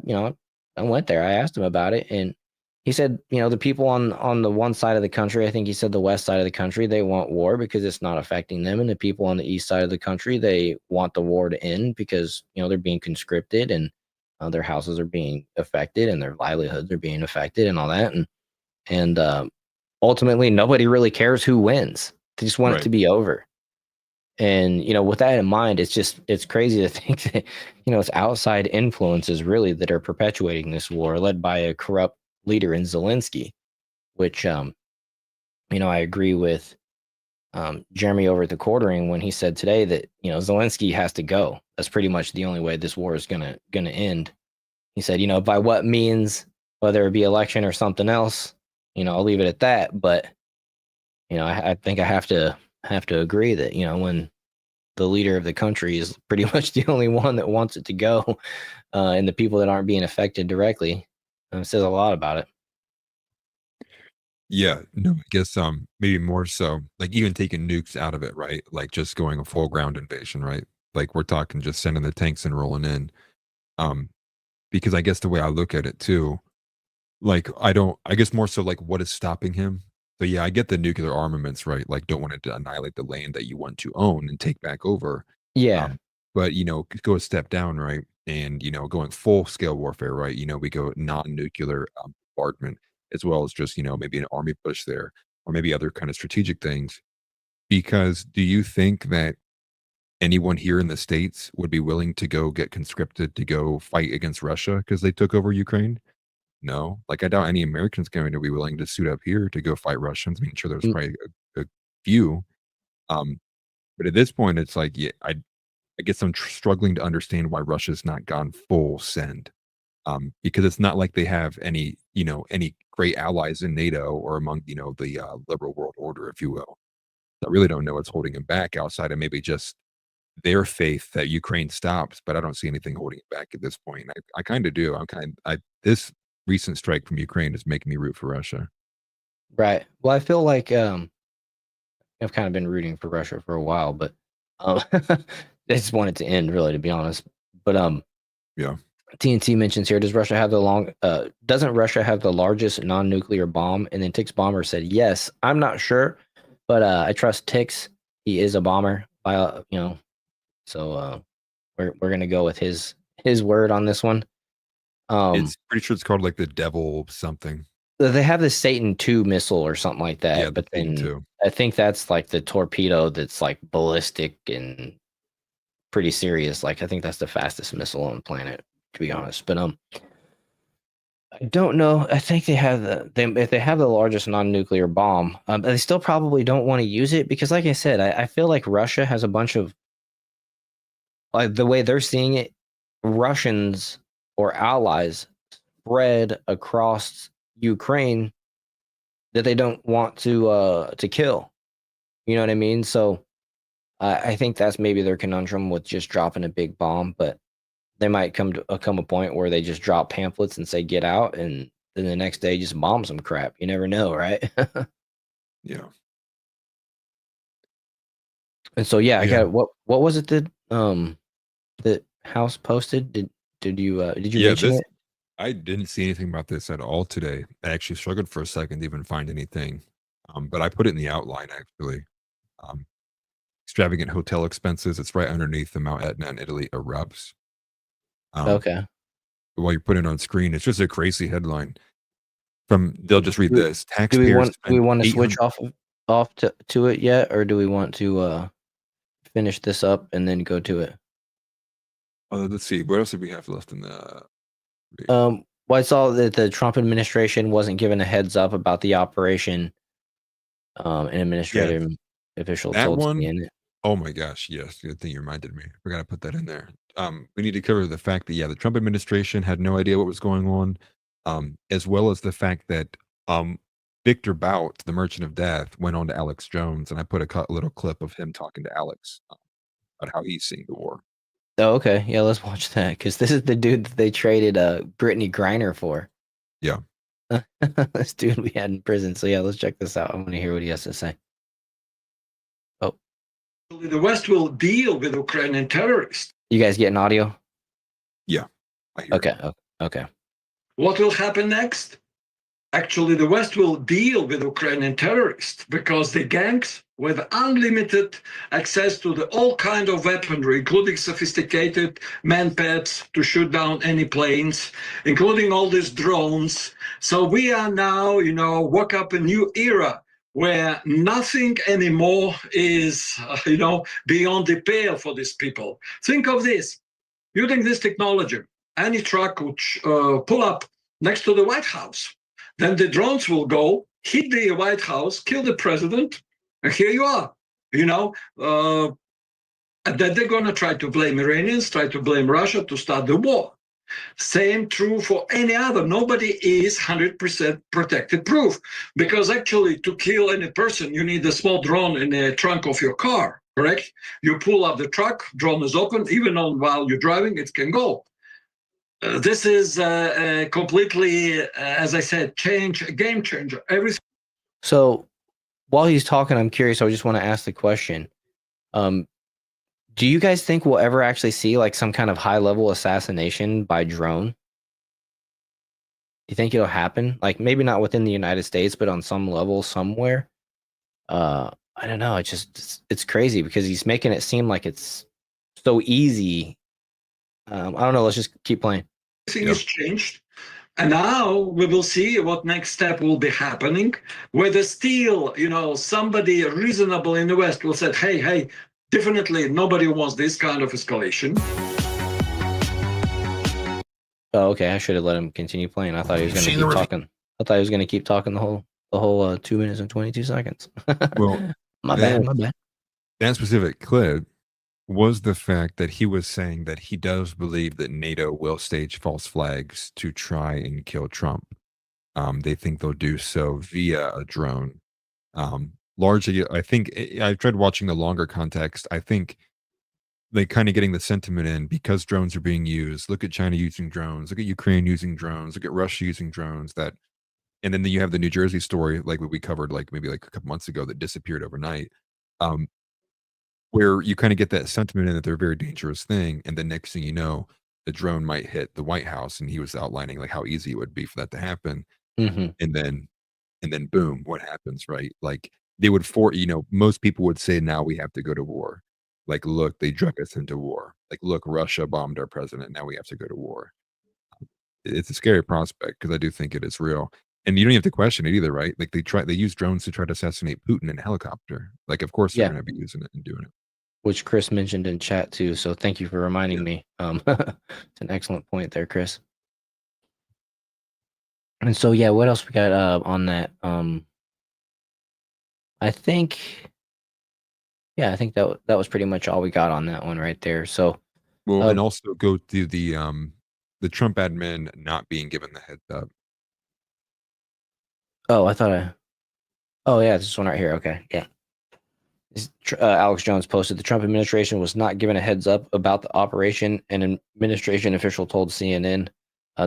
went there. I asked him about it, and he said, the people on the one side of the country, I think he said the west side of the country, they want war because it's not affecting them, and the people on the east side of the country, they want the war to end because they're being conscripted and their houses are being affected and their livelihoods are being affected and all that, and ultimately nobody really cares who wins. They just want it Right. to be over. And with that in mind, it's crazy to think that it's outside influences really that are perpetuating this war, led by a corrupt leader in Zelensky, which I agree with Jeremy over at the Quartering when he said today that Zelensky has to go. That's pretty much the only way this war is gonna end. He said, by what means, whether it be election or something else, I'll leave it at that. But I think I have to agree that when the leader of the country is pretty much the only one that wants it to go, and the people that aren't being affected directly, says a lot about it. Yeah, no, I guess maybe more so, like even taking nukes out of it, right? Like just going a full ground invasion, right? Like we're talking just sending the tanks and rolling in. Um, because I guess the way I look at it too, like I guess more so like what is stopping him? So yeah, I get the nuclear armaments, right? Like don't want it to annihilate the land that you want to own and take back over. Yeah, Um, but go a step down, right? And going full scale warfare, right? We go non-nuclear bombardment, as well as just maybe an army push there, or maybe other kind of strategic things. Because do you think that anyone here in the states would be willing to go get conscripted to go fight against Russia because they took over Ukraine? No, like I doubt any Americans going to be willing to suit up here to go fight Russians. I mean, sure, there's mm, probably a few, um, but at this point, it's like, yeah, I guess I'm struggling to understand why Russia's not gone full send, because it's not like they have any great allies in NATO or among the liberal world order, if you will. I really don't know what's holding him back outside of maybe just their faith that Ukraine stops, but I don't see anything holding it back at this point. I kind of do. I this recent strike from Ukraine is making me root for Russia. right. Well, I feel like I've kind of been rooting for Russia for a while, but I just want it to end, really, to be honest. But Yeah. TNT mentions here, doesn't Russia have the largest non-nuclear bomb? And then Tix Bomber said, yes. I'm not sure, but I trust Tix. He is a bomber, so we're gonna go with his word on this one. It's pretty sure it's called like the devil something. They have the Satan 2 missile or something like Yeah, that, the but thing then too. I think that's like the torpedo that's like ballistic and pretty serious. Like I think that's the fastest missile on the planet. to be honest. But I don't know. I think they have if they have the largest non-nuclear bomb, they still probably don't want to use it because, like I said, I feel like Russia has a bunch of, like, the way they're seeing it, Russians or allies spread across Ukraine that they don't want to kill. You know what I mean? So I think that's maybe their conundrum with just dropping a big bomb, but they might come a point where they just drop pamphlets and say get out, and then the next day just bomb some crap. You never know, right? Yeah. And so yeah, I Yeah. got what was it that House posted? Did you mention it? I didn't see anything about this at all today. I actually struggled for a second to even find anything. But I put it in the outline actually. Um, extravagant hotel expenses. It's right underneath the Mount Etna in Italy erupts. Um, Okay. while you put it on screen, it's just a crazy headline. They'll just read Do, this. do we Taxpayers spend want to switch 800. off to it yet, or do we want to finish this up and then go to it? Let's see. What else do we have left in the? Well, I saw that the Trump administration wasn't given a heads up about the operation. An Yeah, administrative official that told one. CNN. Oh my gosh, yes. Good thing you reminded me. I forgot to put that in there. We need to cover the fact that, yeah, the Trump administration had no idea what was going on, as well as the fact that Victor Bout, the Merchant of Death, went on to Alex Jones, and I put a little clip of him talking to Alex about how he's seeing the war. Oh, okay. Yeah, let's watch that because this is the dude that they traded Brittany Griner for. Yeah. This dude we had in prison. So yeah, let's check this out. I want to hear what he has to say. Oh, The West will deal with Ukrainian terrorists. you guys getting audio? Yeah. I hear Okay. it. Okay. What will happen next? Actually, the West will deal with Ukrainian terrorists because the gangs with unlimited access to all kind of weaponry, including sophisticated manpads to shoot down any planes, including all these drones. So we are now, woke up a new era where nothing anymore is, beyond the pale for these people. Think of this. Using this technology, any truck would pull up next to the White House. Then the drones will go, hit the White House, kill the president, and here you are. And then they're going to try to blame Iranians, try to blame Russia to start the war. Same true for any other. Nobody is 100% protected proof, because actually to kill any person, you need a small drone in the trunk of your car, correct? You pull up the truck, drone is open, even while you're driving, it can go. This is completely, as I said, a game changer. Everything. So while he's talking, I'm curious. I just want to ask the question. Do you guys think we'll ever actually see like some kind of high level assassination by drone? Do you think it'll happen? Like maybe not within the United States, but on some level somewhere. I don't know. It's crazy because he's making it seem like it's so easy. I don't know. Let's just keep playing. Everything is changed. And now we will see what next step will be happening, whether still, somebody reasonable in the West will say, hey, definitely nobody wants this kind of escalation. Oh, okay. I should have let him continue playing. I thought he was going to keep talking. I thought he was going to keep talking the whole 2 minutes and 22 seconds. Well, my bad. That specific clip was the fact that he was saying that he does believe that NATO will stage false flags to try and kill Trump. They think they'll do so via a drone. Largely, I think I tried watching the longer context. I think they kind of getting the sentiment in because drones are being used. Look at China using drones. Look at Ukraine using drones. Look at Russia using drones. And then you have the New Jersey story, like what we covered, maybe a couple months ago, that disappeared overnight. Where you kind of get that sentiment in that they're a very dangerous thing, and the next thing you know, the drone might hit the White House, and he was outlining like how easy it would be for that to happen, and then boom, what happens, right? Like they would most people would say now we have to go to war. Like, look, they drug us into war. Like, look, Russia bombed our president. Now we have to go to war. It's a scary prospect because I do think it is real. And you don't have to question it either, right? Like they use drones to try to assassinate Putin in a helicopter. Like, of course they're going to be using it and doing it. which Chris mentioned in chat too. So thank you for reminding me. It's an excellent point there, Chris. And so yeah, what else we got on that? I think that was pretty much all we got on that one right there. So Well, and also go to the Trump admin not being given the heads up. oh, oh yeah, this one right here. Okay, yeah. Alex Jones posted the Trump administration was not given a heads up about the operation. An administration official told CNN,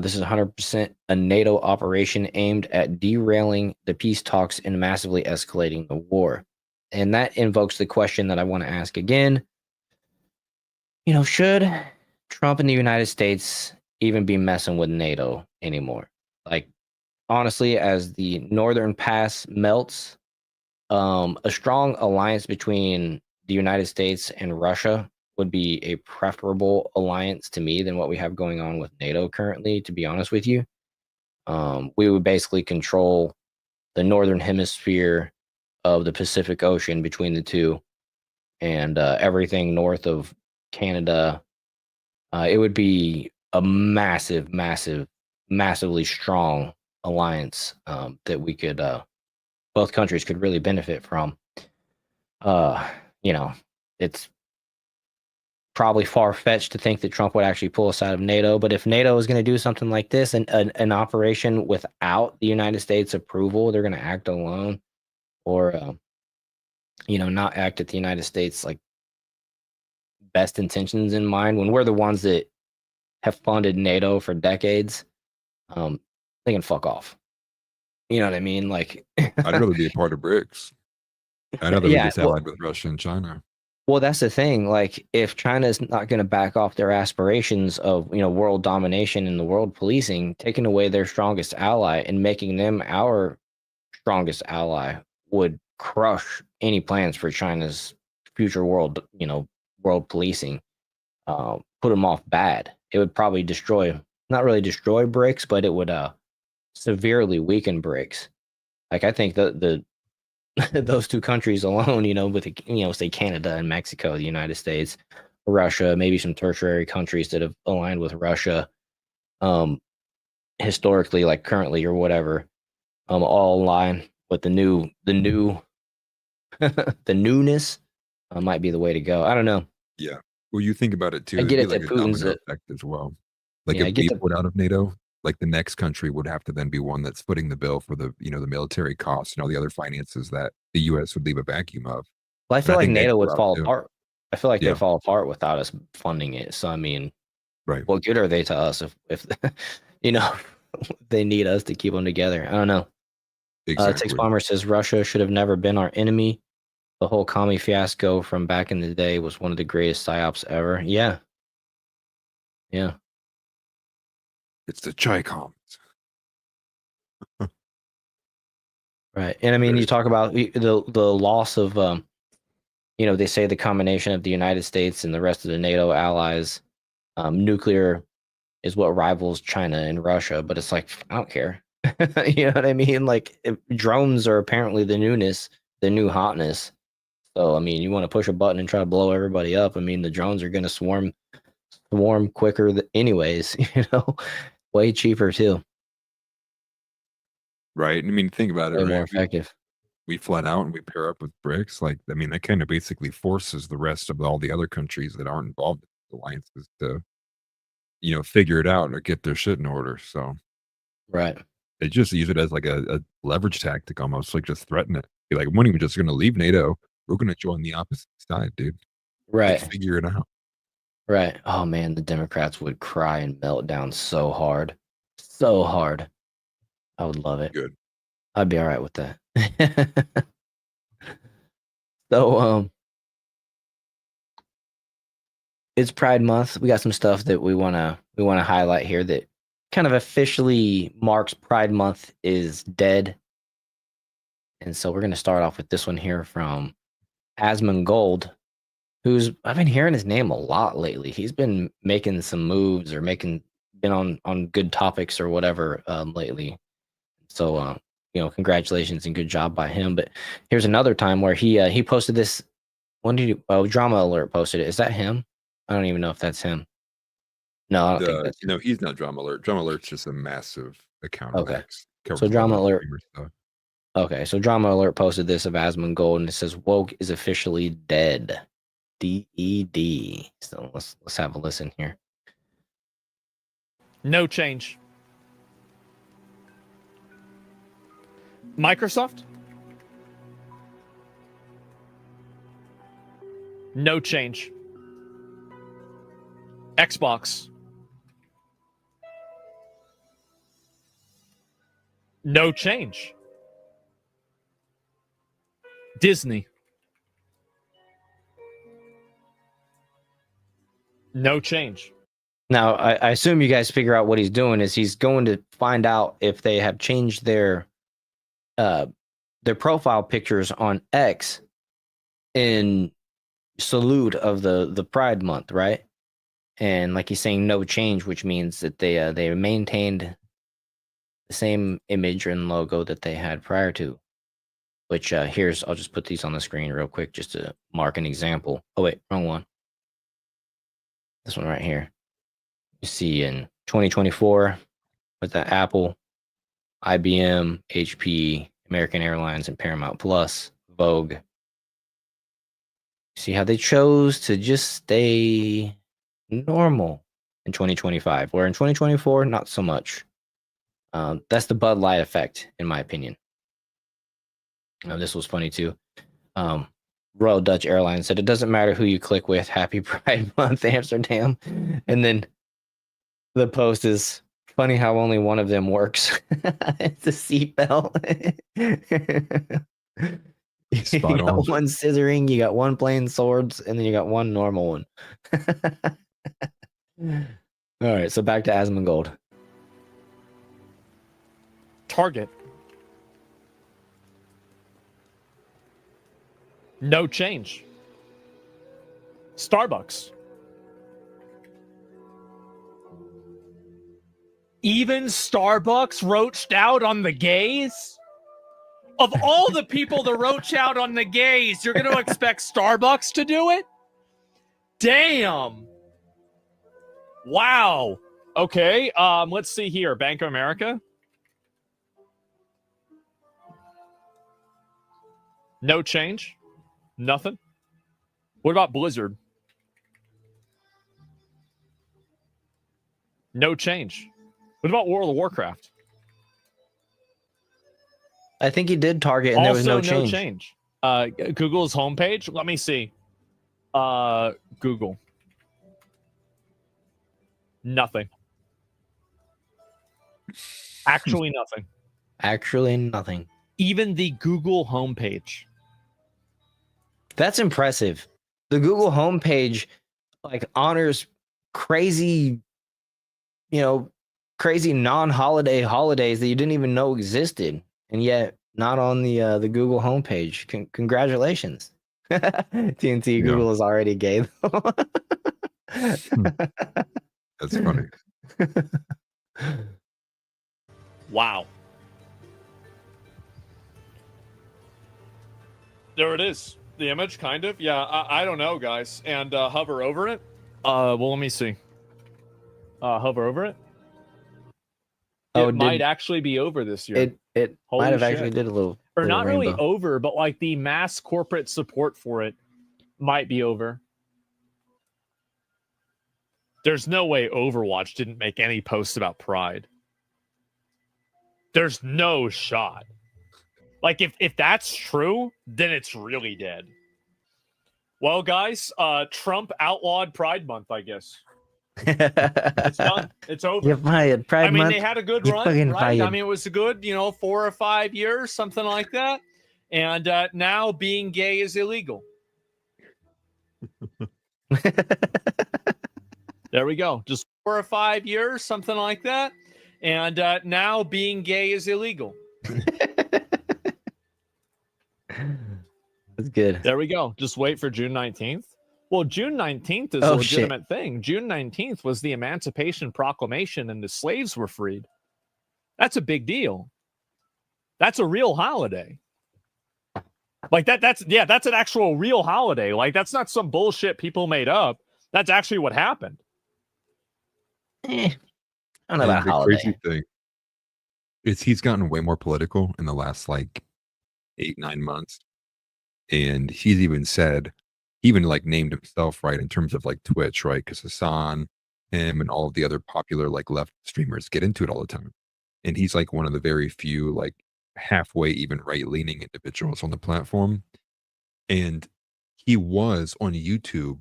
this is 100% a NATO operation aimed at derailing the peace talks and massively escalating the war. And that invokes the question that I want to ask again. Should Trump and the United States even be messing with NATO anymore? Like, honestly, as the northern pass melts, a strong alliance between the United States and Russia would be a preferable alliance to me than what we have going on with NATO currently, to be honest with you. We would basically control the northern hemisphere of the Pacific Ocean between the two, and everything north of Canada. It would be a massively strong alliance that we could both countries could really benefit from. It's probably far-fetched to think that Trump would actually pull us out of NATO, but if NATO is going to do something like this, an operation without the United States approval, they're going to act alone, or not act at the United States like best intentions in mind, when we're the ones that have funded NATO for decades. They can fuck off. You know what I mean? Like, I'd rather be a part of BRICS. I'd rather be yeah, just allied with Russia and China. well, that's the thing. Like, if China is not going to back off their aspirations of world domination and the world policing, taking away their strongest ally and making them our strongest ally would crush any plans for China's future world policing. Put them off bad. It would probably not really destroy BRICS, but it would severely weaken BRICS. Like, I think the those two countries alone, with say Canada and Mexico, the United States, Russia, maybe some tertiary countries that have aligned with Russia, historically, like currently or whatever, all align with the new the newness, might be the way to go. I don't know. Yeah. Well, you think about it too. I It'd get be it like that a Putin's domino effect as well. Like yeah, I if get we the pulled out of NATO, like the next country would have to then be one that's footing the bill for the the military costs and all the other finances that the U.S. would leave a vacuum of. well, I And feel I like think they'd NATO pull would out fall too. apart. I feel like Yeah. they'd fall apart without us funding it. So I mean, Right. what good are they to us if they need us to keep them together? I don't know. Tix Exactly. Bomber says Russia should have never been our enemy. The whole commie fiasco from back in the day was one of the greatest psyops ever. Yeah. Yeah. It's the Chi-Coms. Right. And I mean, Very you talk about the loss of, they say the combination of the United States and the rest of the NATO allies, nuclear is what rivals China and Russia, but it's like, I don't care. You know what I mean? Like, drones are apparently the newness, the new hotness. So, I mean, you want to push a button and try to blow everybody up. I mean, the drones are going to swarm quicker anyways, way cheaper too, Right. I mean, think about it, way more right? effective. We flat out and we pair up with BRICS. Like, I mean, that kind of basically forces the rest of all the other countries that aren't involved in the alliances to, figure it out or get their shit in order. So Right. they just use it as like a leverage tactic almost, like just threaten it. Be like, when are we just going to leave NATO? We're going to join the opposite side, dude. Like, Right. figure it out. Right. Oh man, the Democrats would cry and melt down so hard. So hard. I would love it. Good. I'd be all right with that. So it's Pride Month. We got some stuff that we wanna highlight here that kind of officially marks Pride Month is dead. And so we're gonna start off with this one here from Asmongold, I've been hearing his name a lot lately. He's been making some moves or been on good topics or whatever lately. So congratulations and good job by him. But here's another time where he posted this When did you? Oh, Drama Alert posted it. Is that him? I don't even know if that's him. No, I don't think that's him. No, he's not Drama Alert. Drama Alert's just a massive account on Okay. X. Covers So a lot Drama of Alert. streamer stuff. Okay, so Drama Alert posted this of Asmongold, and it says woke is officially dead. DED. So let's have a listen here. No change. Microsoft? No change. Xbox? No change. Disney? No change. Now, I assume you guys figure out what he's doing is he's going to find out if they have changed their profile pictures on X in salute of the Pride Month, right? And like he's saying, no change, which means that they maintained the same image and logo that they had prior to. Which I'll just put these on the screen real quick just to mark an example. Oh wait, wrong one. This one right here. You see in 2024 with the Apple, IBM, HP, American Airlines, and Paramount Plus, Vogue. See how they chose to just stay normal in 2025, where in 2024, not so much. That's the Bud Light effect, in my opinion. This was funny too. Royal Dutch Airlines said it doesn't matter who you click with. Happy Pride Month, Amsterdam. And then the post is funny how only one of them works. It's a seatbelt. You got one scissoring, you got one playing swords, and then you got one normal one. All right, so back to Asmongold. Target. No change. Starbucks. Even Starbucks roached out on the gays? Of all the people to roach out on the gays, you're going to expect Starbucks to do it? Damn. Wow. Okay, let's see here. Bank of America. No change. Nothing. What about Blizzard? No change. What about World of Warcraft? I think he did Target, and also, there was no change. Google's homepage. Let me see. Google. Nothing. Actually, nothing. Actually, nothing. Even the Google homepage. That's impressive. The Google homepage like honors crazy, crazy non-holiday holidays that you didn't even know existed, and yet not on the Google homepage. Congratulations. TNT, Google is already gay though. That's funny. Wow. There it is. The image, kind of. Yeah, I don't know, guys. And hover over it. Well, let me see. Hover over it. It might actually be over this year. It might have actually did a little. Or not rainbow. really over, but like the mass corporate support for it might be over. There's no way Overwatch didn't make any posts about Pride. There's no shot. Like, if that's true, then it's really dead. Well, guys, Trump outlawed Pride Month, I guess. It's done. It's over. You're fired. Pride Month. They had a good run, right? I mean, it was a good, 4 or 5 years, something like that. And now being gay is illegal. There we go. Just 4 or 5 years, something like that. And now being gay is illegal. That's good. There we go. Just wait for June 19th. Well, June 19th is a legitimate thing. June 19th was the Emancipation Proclamation and the slaves were freed. That's a big deal. That's a real holiday. Like that's an actual real holiday. Like that's not some bullshit people made up. That's actually what happened. I don't know And about the holiday. crazy thing is he's gotten way more political in the last like 8-9 months. And he's even said, he even like named himself, right, in terms of like Twitch, right? Because Hassan, him, and all of the other popular like left streamers get into it all the time. And he's like one of the very few like halfway even right leaning individuals on the platform. And he was on YouTube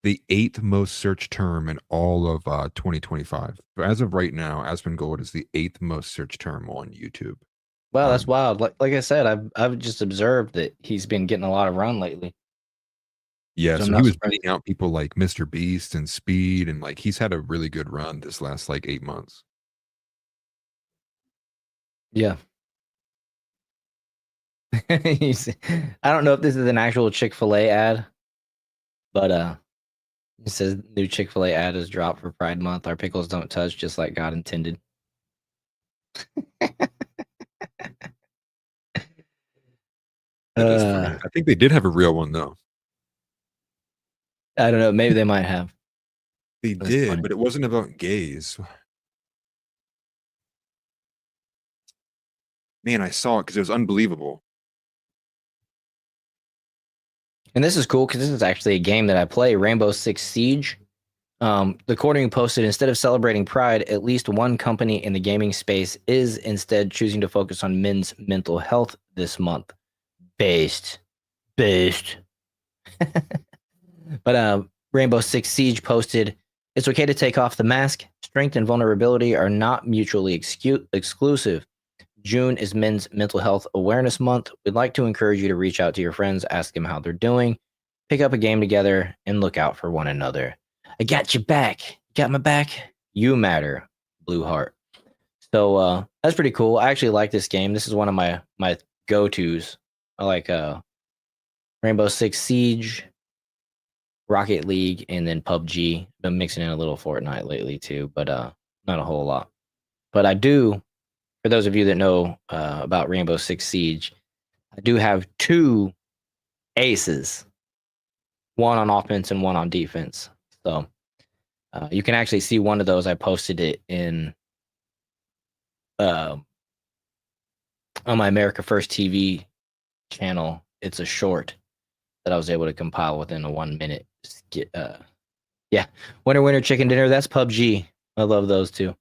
the 8th most searched term in all of 2025. So as of right now, Asmongold is the 8th most searched term on YouTube. Wow, that's Um, wild. Like I said, I've just observed that he's been getting a lot of run lately. Yeah, So I'm so he not was surprised. beating out people like Mr. Beast and Speed, and like he's had a really good run this last like 8 months. Yeah. I don't know if this is an actual Chick-fil-A ad, but it says new Chick-fil-A ad is dropped for Pride Month. Our pickles don't touch, just like God intended. That is funny. I think they did have a real one though. I don't know. Maybe they might have. They That's did, funny. but it wasn't about gays. Man, I saw it because it was unbelievable. And this is cool because this is actually a game that I play, Rainbow Six Siege. The coordinating posted, instead of celebrating Pride, at least one company in the gaming space is instead choosing to focus on men's mental health this month. Based. But Rainbow Six Siege posted, it's okay to take off the mask. Strength and vulnerability are not mutually exclusive. June is Men's Mental Health Awareness Month. We'd like to encourage you to reach out to your friends, ask them how they're doing, pick up a game together, and look out for one another. I got your back. Got my back? You matter, Blue Heart. So that's pretty cool. I actually like this game. This is one of my go-tos. I like Rainbow Six Siege, Rocket League, and then PUBG. Been mixing in a little Fortnite lately too, but not a whole lot. But I do, for those of you that know about Rainbow Six Siege, I do have 2 aces, one on offense and one on defense. So you can actually see one of those. I posted it in on my America First TV channel. It's a short that I was able to compile within a 1 minute. Yeah, winner chicken dinner. That's PUBG. I love those too.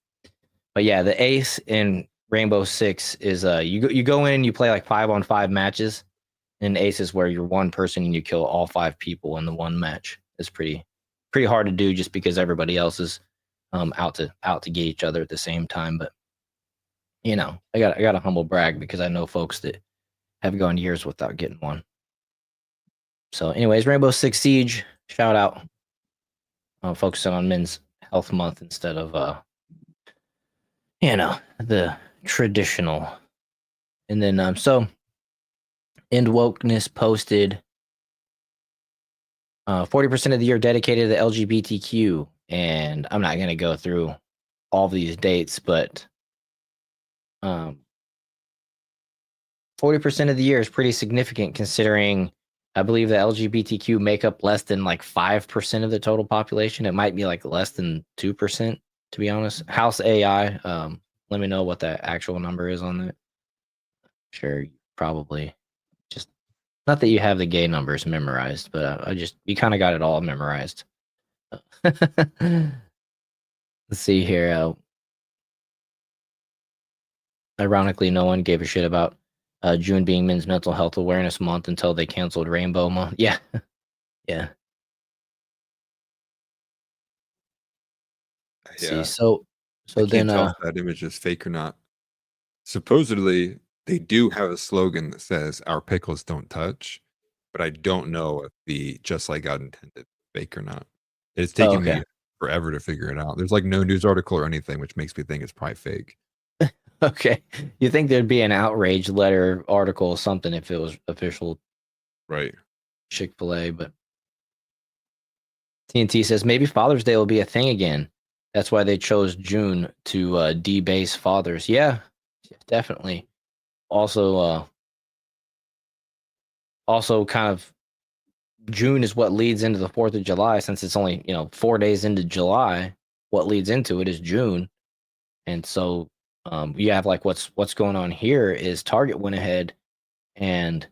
But yeah, the ace in Rainbow Six is you go in and you play like 5-on-5 matches, and ace is where you're one person and you kill all 5 people in the one match. It's pretty hard to do just because everybody else is out to get each other at the same time. But you know, I got a humble brag because I know folks that have gone years without getting one. So, anyways, Rainbow Six Siege, shout out. Focusing on Men's Health Month instead of the traditional. And then so End Wokeness posted 40% of the year dedicated to LGBTQ. And I'm not gonna go through all these dates, but 40% of the year is pretty significant considering I believe the LGBTQ make up less than like 5% of the total population. It might be like less than 2%, to be honest. House AI, let me know what the actual number is on that. Sure, probably just not that you have the gay numbers memorized, but you kind of got it all memorized. Let's see here. Ironically, no one gave a shit about June being Men's Mental Health Awareness Month until they canceled Rainbow Month. Yeah. Yeah. Yeah. See, so I then can't tell if that image is fake or not. Supposedly, they do have a slogan that says "Our pickles don't touch," but I don't know if the "Just like God intended" is fake or not. It's taken okay. me forever to figure it out. There's like no news article or anything, which makes me think it's probably fake. Okay. You think there'd be an outrage letter, article, something if it was official Right. Chick-fil-A, but TNT says maybe Father's Day will be a thing again. That's why they chose June to debase fathers. Yeah, definitely. Also, also kind of June is what leads into the 4th of July, since it's only 4 days into July. What leads into it is June, and so you have like what's going on here is Target went ahead and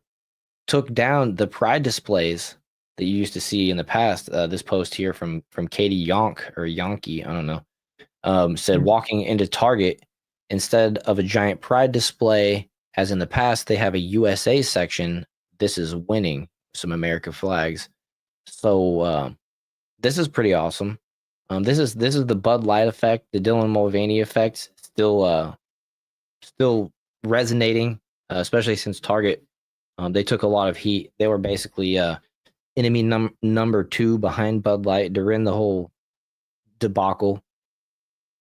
took down the pride displays that you used to see in the past. This post here from Katie Yonke, I don't know, said walking into Target, instead of a giant pride display as in the past, they have a USA section. This is winning, some American flags. So this is pretty awesome. This is the Bud Light effect, the Dylan Mulvaney effect, still resonating, especially since Target, they took a lot of heat. They were basically enemy number 2 behind Bud Light during the whole debacle,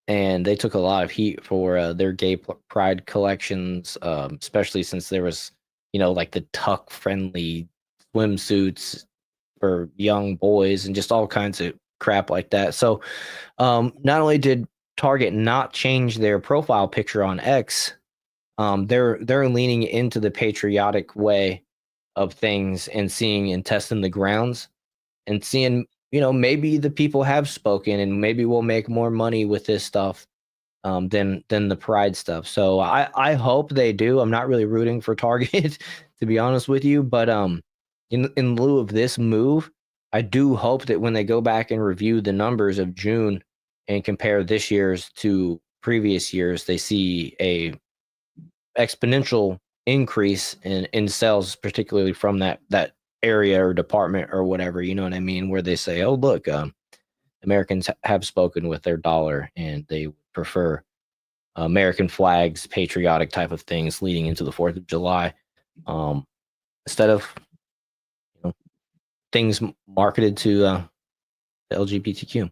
and they took a lot of heat for their gay pride collections, especially since there was like the tuck friendly swimsuits for young boys and just all kinds of crap like that. So not only did Target not change their profile picture on X, they're leaning into the patriotic way of things and seeing and testing the grounds and seeing, maybe the people have spoken and maybe we'll make more money with this stuff than the pride stuff. So I hope they do. I'm not really rooting for Target to be honest with you, but in lieu of this move, I do hope that when they go back and review the numbers of June and compare this year's to previous years, they see a exponential increase in sales, particularly from that area or department or whatever, you know what I mean, where they say, oh look, Americans have spoken with their dollar and they prefer American flags, patriotic type of things leading into the 4th of July, instead of things marketed to the LGBTQ.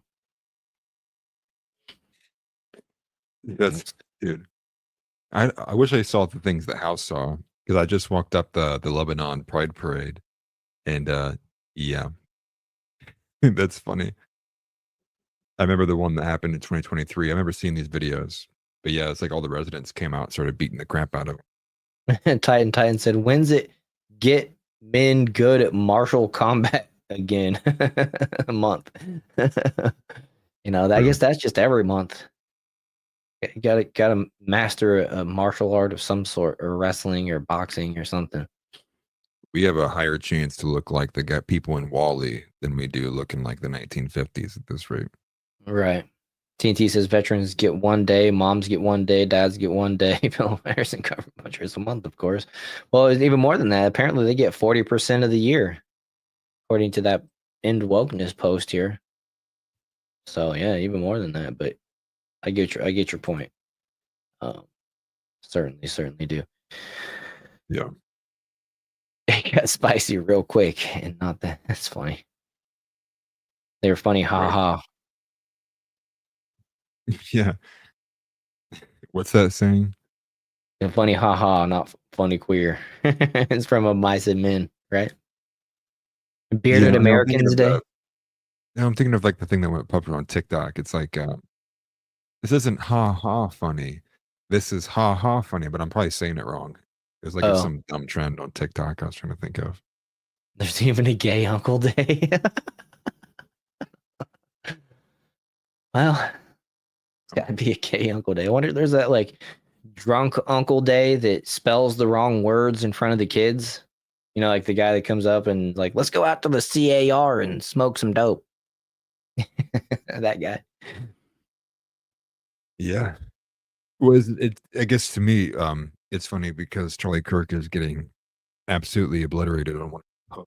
That's, dude. I wish I saw the things that House saw, because I just walked up the Lebanon Pride Parade, and yeah, that's funny. I remember the one that happened in 2023. I remember seeing these videos, but yeah, it's like all the residents came out and started beating the crap out of them. Titan said, "When's it get men good at martial combat again?" A month. I guess that's just every month. You gotta master a martial art of some sort, or wrestling or boxing or something. We have a higher chance to look like the people in Wall-E than we do looking like the 1950s at this rate. Right. TNT says veterans get 1 day, moms get 1 day, dads get 1 day, Bill Harrison cover punchers a month, of course. Well, it's even more than that. Apparently, they get 40% of the year, according to that End Wokeness post here. So yeah, even more than that. But I get your point. Certainly do. Yeah. It got spicy real quick, and not that. That's funny. They were funny, ha. Yeah. What's that saying? Funny, ha, not funny queer. It's from a Mice and Men, right? Bearded Americans Day. I'm thinking of like the thing that went popular on TikTok. It's like, this isn't ha funny. This is ha funny, but I'm probably saying it wrong. It's like some dumb trend on TikTok I was trying to think of. There's even a gay Uncle Day. Well, it's got to be a gay Uncle Day. I wonder if there's that like drunk Uncle Day that spells the wrong words in front of the kids. Like the guy that comes up and like, let's go out to the CAR and smoke some dope. That guy. Yeah. Was it? I guess to me, it's funny because Charlie Kirk is getting absolutely obliterated on one post.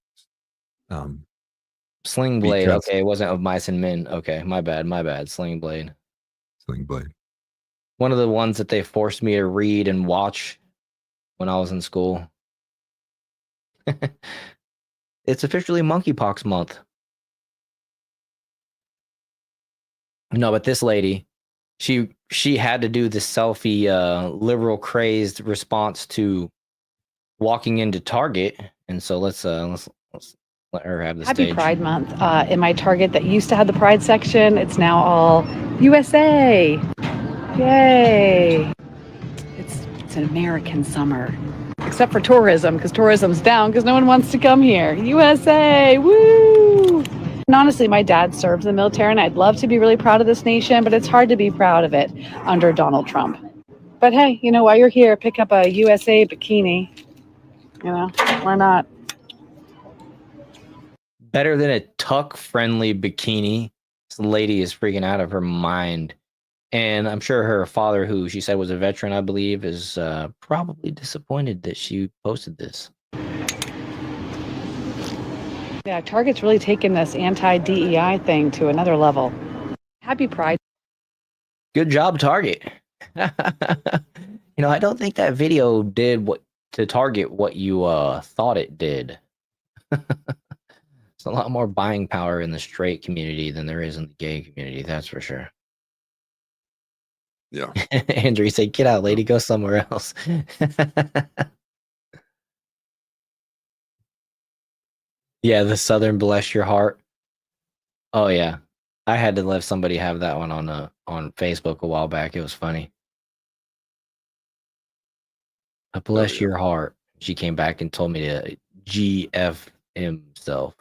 Sling Blade. Okay, it wasn't of Mice and Men. Okay, my bad. Sling Blade. One of the ones that they forced me to read and watch when I was in school. It's officially monkeypox month. No, but this lady, she had to do the selfie liberal crazed response to walking into Target, and so let's let her have the stage. Happy Pride Month. In my Target that used to have the Pride section, it's now all USA. Yay! It's an American summer. except for tourism, because tourism's down because no one wants to come here. USA, woo! And honestly, my dad serves in the military, and I'd love to be really proud of this nation, but it's hard to be proud of it under Donald Trump. But hey, you know, while you're here, pick up a USA bikini. You know, why not? Better than a tuck-friendly bikini. This lady is freaking out of her mind. And I'm sure her father, who she said was a veteran, I believe, is probably disappointed that she posted this. Yeah, Target's really taken this anti-DEI thing to another level. Happy Pride. Good job, Target. You know, I don't think that video did what to Target what you thought it did. It's a lot more buying power in the straight community than there is in the gay community, that's for sure. Yeah. Andrew said, "Get out, lady, go somewhere else." Yeah, the Southern bless your heart. Oh yeah, I had to let somebody have that one on Facebook a while back. It was funny. Bless yeah. your heart. She came back and told me to GF himself.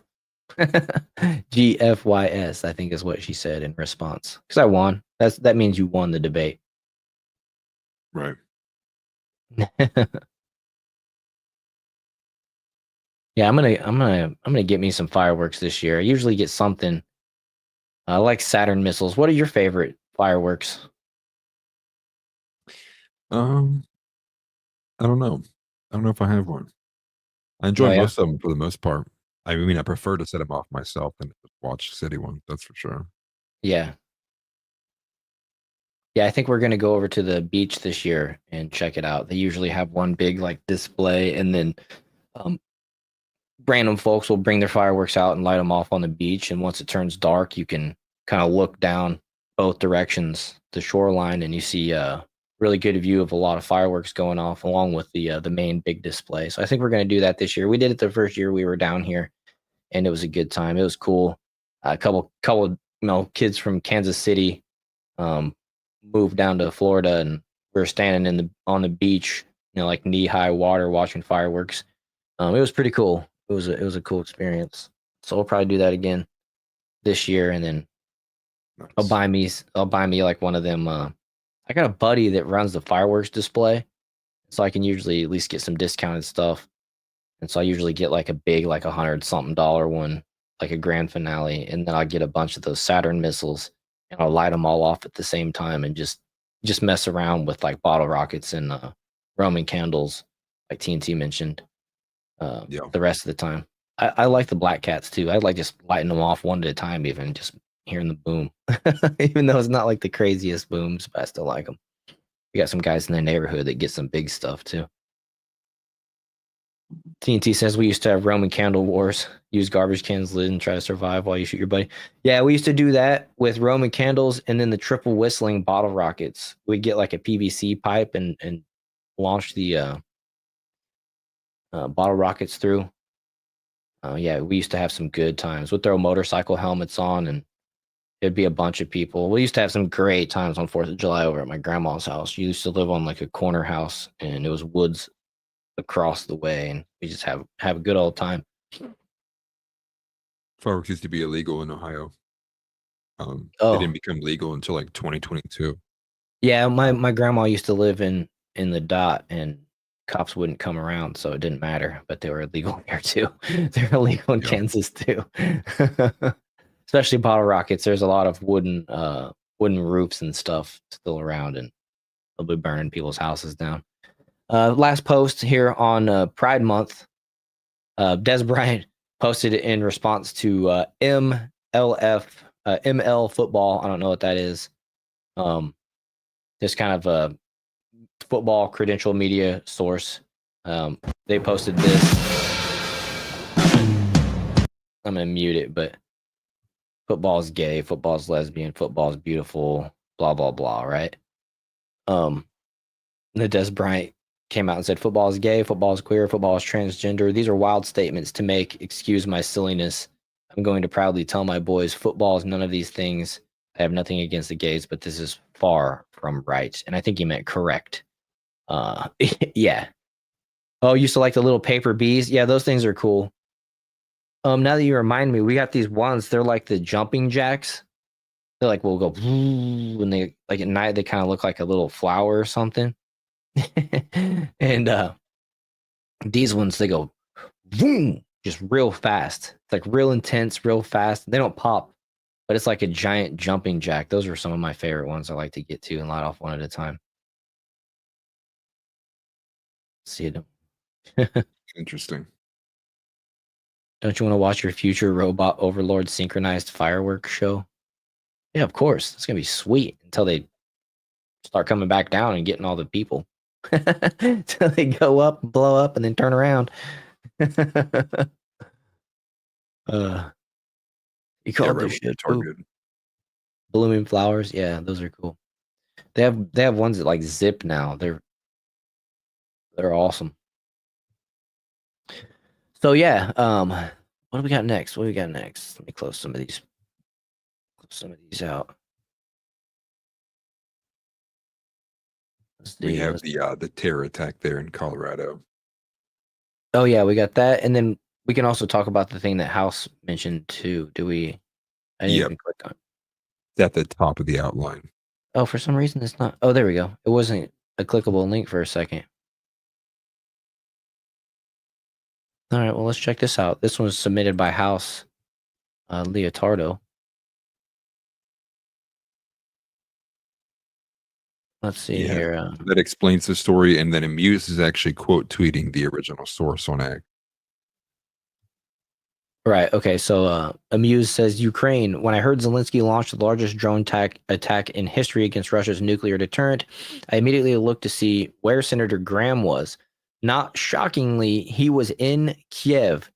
GFYS, I think is what she said in response. Because I won. That means you won the debate. Right. Yeah, I'm gonna get me some fireworks this year. I usually get something. I like Saturn missiles. What are your favorite fireworks? I don't know. I don't know if I have one. I enjoy Oh yeah, most of them for the most part. I mean, I prefer to set them off myself than to watch city ones. That's for sure. yeah, yeah. I think we're gonna go over to the beach this year and check it out. They usually have one big like display, and then um, random folks will bring their fireworks out and light them off on the beach. And once it turns dark, you can kind of look down both directions, the shoreline, and you see a really good view of a lot of fireworks going off, along with the main big display. So I think we're going to do that this year. We did it the first year we were down here, and it was a good time. It was cool. A couple kids from Kansas City um, moved down to Florida, and we were standing on the beach, like knee high water, watching fireworks. It was pretty cool. It was a cool experience. So we'll probably do that again this year, and then I'll Nice. buy me like one of them. I got a buddy that runs the fireworks display, so I can usually at least get some discounted stuff. And so I usually get like a big, like $100-something one, like a grand finale, and then I'll get a bunch of those Saturn missiles, and I'll light them all off at the same time, and just mess around with like bottle rockets and Roman candles, like TNT mentioned. Yeah. The rest of the time, I like the black cats too. I like just lighting them off one at a time, even just hearing the boom, even though it's not like the craziest booms, but I still like them. We got some guys in the neighborhood that get some big stuff too. TNT says we used to have Roman candle wars. Use garbage cans lid and try to survive while you shoot your buddy. Yeah, we used to do that with Roman candles and then the triple whistling bottle rockets. We'd get like a PVC pipe and launch the bottle rockets through. Yeah, we used to have some good times. We'd throw motorcycle helmets on, and it'd be a bunch of people. We used to have some great times on 4th of July over at my grandma's house. She used to live on like a corner house, and it was woods across the way, and we just have a good old time. Fireworks used to be illegal in Ohio. They Oh, didn't become legal until like 2022. yeah, my grandma used to live in the dot, and cops wouldn't come around, so it didn't matter. But they were illegal here too. They're illegal in Yeah. Kansas too. Especially bottle rockets. There's a lot of wooden roofs and stuff still around, and they'll be burning people's houses down. Last post here on Pride Month. Des Bryant posted it in response to ML football. I don't know what that is. This kind of a football credential media source. They posted this. I'm gonna mute it, but football's gay, football's lesbian, football's beautiful, blah blah blah, right? The Des Bryant came out and said football is gay, football is queer, football is transgender. These are wild statements to make. Excuse my silliness. I'm going to proudly tell my boys football is none of these things. I have nothing against the gays, but this is far from right. And I think he meant correct. Yeah. Oh, you used to like the little paper bees? Yeah, those things are cool. Now that you remind me, we got these ones. They're like the jumping jacks. They're like we'll go when they like at night. They kind of look like a little flower or something. And these ones they go boom, just real fast. It's like real intense, real fast. They don't pop, but it's like a giant jumping jack. Those are some of my favorite ones I like to get to and light off one at a time. See them. Interesting. Don't you want to watch your future robot overlord synchronized fireworks show? Yeah, of course. It's gonna be sweet until they start coming back down and getting all the people. Until they go up, blow up, and then turn around. You call this shit targeted. blooming flowers? Yeah, those are cool. They have ones that like zip now. They're awesome. So yeah, what do we got next? What do we got next? Let me close some of these. Close some of these out. Let's We see, have let's- the terror attack there in Colorado. Oh yeah, we got that, and then we can also talk about the thing that House mentioned too. Do we? I didn't Yep. even click on. It's at the top of the outline. Oh, for some reason it's not. Oh, there we go. It wasn't a clickable link for a second. All right, well, let's check this out. This one was submitted by House Leotardo. Let's see Yeah. here. That explains the story, and then Amuse is actually quote tweeting the original source on X. Right. Okay. So Amuse says Ukraine. When I heard Zelensky launched the largest drone attack in history against Russia's nuclear deterrent, I immediately looked to see where Senator Graham was. Not shockingly, he was in Kiev.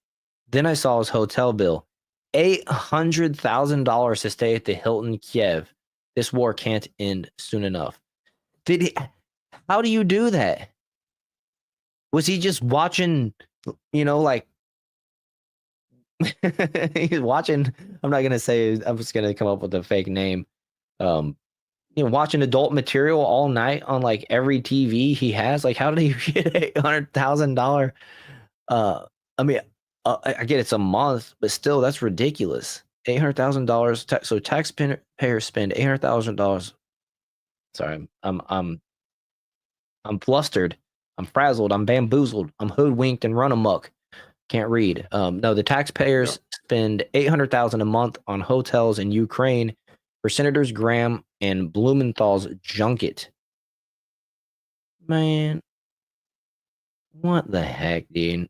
Then I saw his hotel bill, $800,000 to stay at the Hilton Kiev. This war can't end soon enough. Did he? How do you do that? Was he just watching? Like. He's watching. I'm not gonna say. I'm just gonna come up with a fake name. Watching adult material all night on like every TV he has. Like, how did he get $800,000? I mean, I get it's a month, but still, that's ridiculous. $800,000. So taxpayers spend $800,000. Sorry, I'm flustered. I'm frazzled. I'm bamboozled. I'm hoodwinked and run amok. Can't read. No, the taxpayers spend $800,000 a month on hotels in Ukraine for Senators Graham and Blumenthal's junket. Man, what the heck, dude?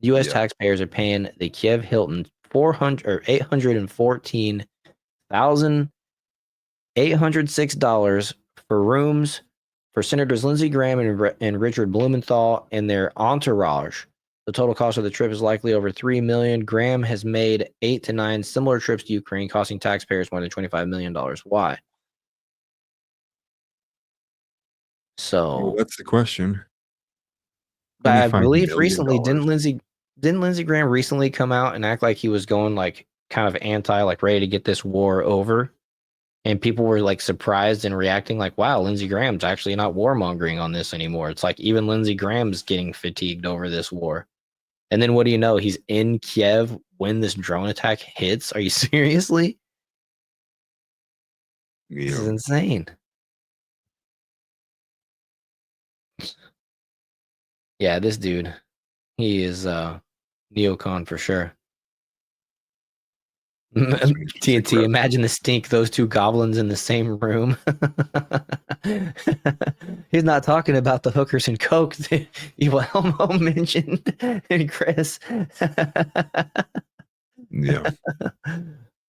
U.S. taxpayers are paying the Kiev Hilton $414,806 for rooms for Senators Lindsey Graham and Richard Blumenthal and their entourage. The total cost of the trip is likely over $3 million. Graham has made 8 to 9 similar trips to Ukraine, costing taxpayers more than $25 million. Why? So Well, that's the question. I $25 believe million. recently didn't Lindsey Graham recently come out and act like he was going like kind of anti, like ready to get this war over, and people were like surprised and reacting like, wow, Lindsey Graham's actually not warmongering on this anymore. It's like even Lindsey Graham's getting fatigued over this war. And then what do you know? He's in Kiev when this drone attack hits. Are you seriously? This is insane. Yeah, this dude, he is neocon for sure. TNT, imagine the stink, those two goblins in the same room. He's not talking about the hookers and coke that Evil Elmo mentioned and Chris. Yeah.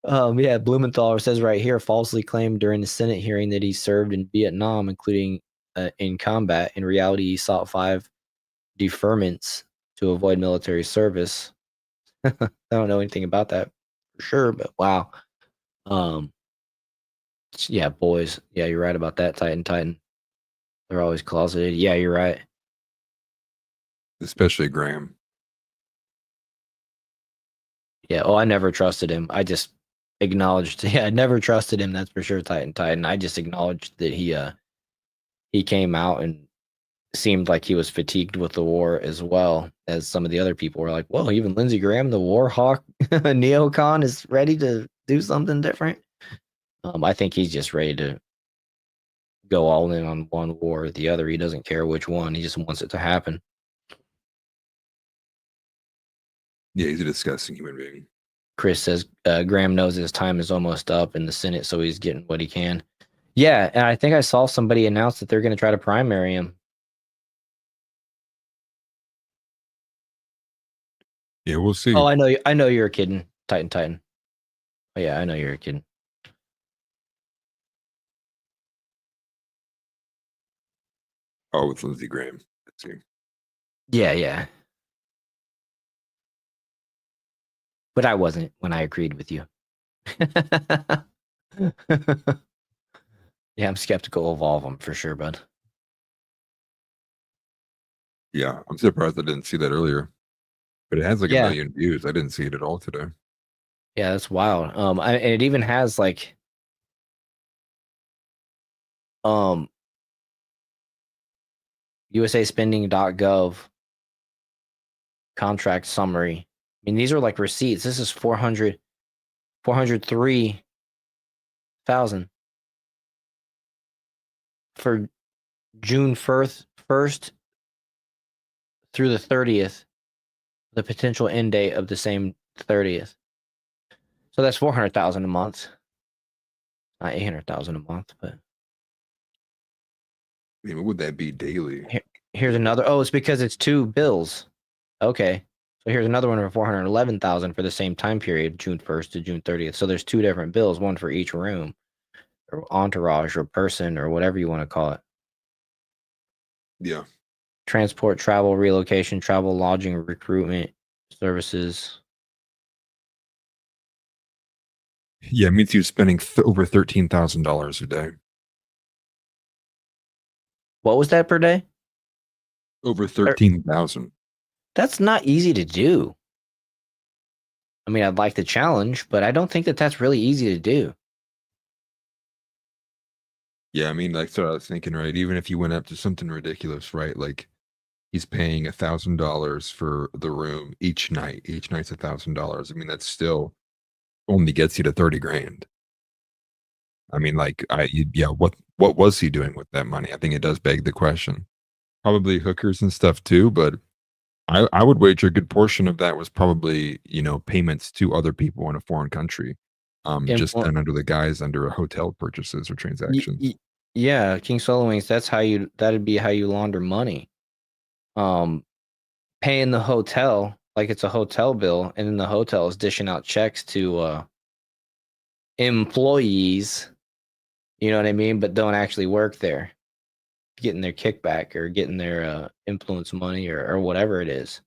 Yeah, Blumenthal says right here, falsely claimed during the Senate hearing that he served in Vietnam, including in combat. In reality, he sought 5 deferments to avoid military service. I don't know anything about that for sure, but wow. Yeah, boys. Yeah, you're right about that, Titan. They're always closeted. Yeah, you're right. Especially Graham. Yeah, I never trusted him. I just acknowledged. Yeah, I never trusted him, that's for sure, Titan. I just acknowledged that he came out and seemed like he was fatigued with the war as well as some of the other people were like, "Whoa, even Lindsey Graham, the war hawk neocon, is ready to do something different." I think he's just ready to go all in on one war or the other. He doesn't care which one. He just wants it to happen. Yeah, he's a disgusting human being. Chris says Graham knows his time is almost up in the Senate, so he's getting what he can. Yeah, and I think I saw somebody announce that they're going to try to primary him. Yeah, we'll see. Oh, I know you're kidding, Titan. Oh yeah, I know you're kidding. Oh, with Lindsey Graham. Let's see. Yeah. But I wasn't when I agreed with you. Yeah, I'm skeptical of all of them for sure, bud. Yeah, I'm surprised I didn't see that earlier. But it has like Yeah. 1 million views. I didn't see it at all today. Yeah, that's wild. And it even has like USAspending.gov contract summary. I mean, these are like receipts. This is 403,000 for June 1st through the 30th, the potential end date of the same 30th. So that's 400,000 a month. Not 800,000 a month, but I mean, what would that be daily? here's another. Oh, it's because it's two bills. Okay. So here's another one for 411,000 for the same time period, June 1st to June 30th. So there's two different bills, one for each room or entourage or person or whatever you want to call it. Yeah. Transport, travel, relocation, travel, lodging, recruitment, services. Yeah, it means he was spending over $13,000 a day. What was that per day? Over 13,000. That's not easy to do. I mean, I'd like the challenge, but I don't think that that's really easy to do. Yeah, I mean, like, so I was thinking, right? Even if you went up to something ridiculous, right? Like, he's paying $1,000 for the room each night. Each night's $1,000. I mean, that's still only gets you to 30 grand. I mean, like, what was he doing with that money? I think it does beg the question. Probably hookers and stuff too, but I would wager a good portion of that was probably, payments to other people in a foreign country, just Influ- done under the guise under a hotel purchases or transactions. Yeah, King Solo Wings, that'd be how you launder money. Paying the hotel like it's a hotel bill, and then the hotel is dishing out checks to employees, you know what I mean, but don't actually work there, getting their kickback or getting their influence money or whatever it is.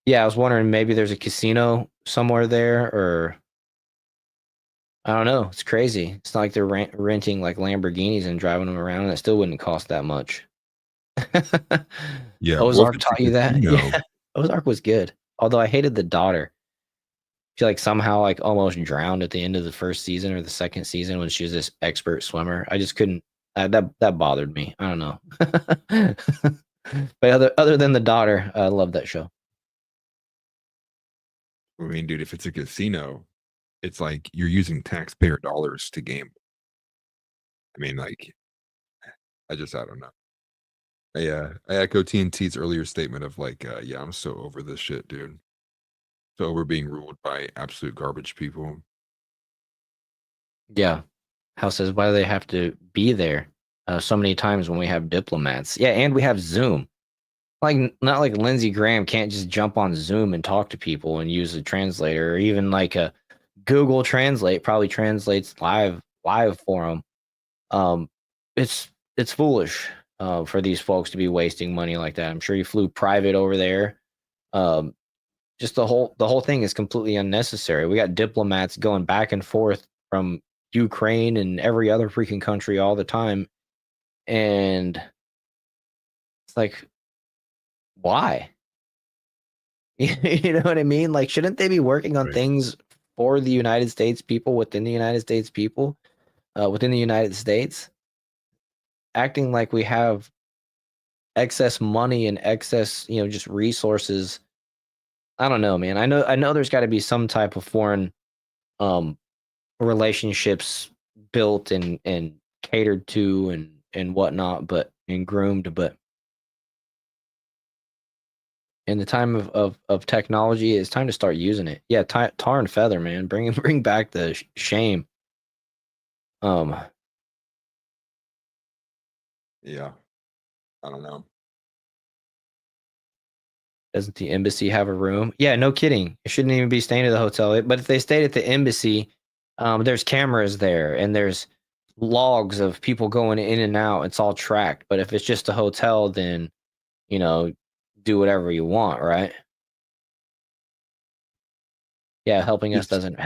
Yeah, I was wondering maybe there's a casino somewhere there, or I don't know. It's crazy. It's not like they're renting like Lamborghinis and driving them around, and it still wouldn't cost that much. Yeah, Ozark taught you that. No, Yeah, Ozark was good. Although I hated the daughter. She like somehow like almost drowned at the end of the first season or the second season when she was this expert swimmer. I just couldn't. That bothered me. I don't know. But other than the daughter, I love that show. I mean, dude, if it's a casino, it's like you're using taxpayer dollars to gamble. I mean, like, I don't know. I echo TNT's earlier statement of like, yeah, I'm so over this shit, dude. So we're being ruled by absolute garbage people. Yeah. House says, why do they have to be there so many times when we have diplomats? Yeah, and we have Zoom. Like, not like Lindsey Graham can't just jump on Zoom and talk to people and use a translator, or even like a Google Translate probably translates live for him. It's foolish for these folks to be wasting money like that. I'm sure he flew private over there. Just the whole thing is completely unnecessary. We got diplomats going back and forth from Ukraine and every other freaking country all the time, and it's like, why? You know what I mean? Like, shouldn't they be working on Right. things for the United States people within the United States people, within the United States? acting like we have excess money and excess, just resources. I don't know, man. I know there's got to be some type of foreign relationships built and catered to and whatnot, and groomed, but in the time of technology, it's time to start using it. Yeah, tar and feather, man. Bring back the shame. Yeah. I don't know. Doesn't the embassy have a room? Yeah, no kidding. It shouldn't even be staying at the hotel. But if they stayed at the embassy, there's cameras there and there's logs of people going in and out. It's all tracked. But if it's just a hotel, then do whatever you want, right? Yeah, helping us doesn't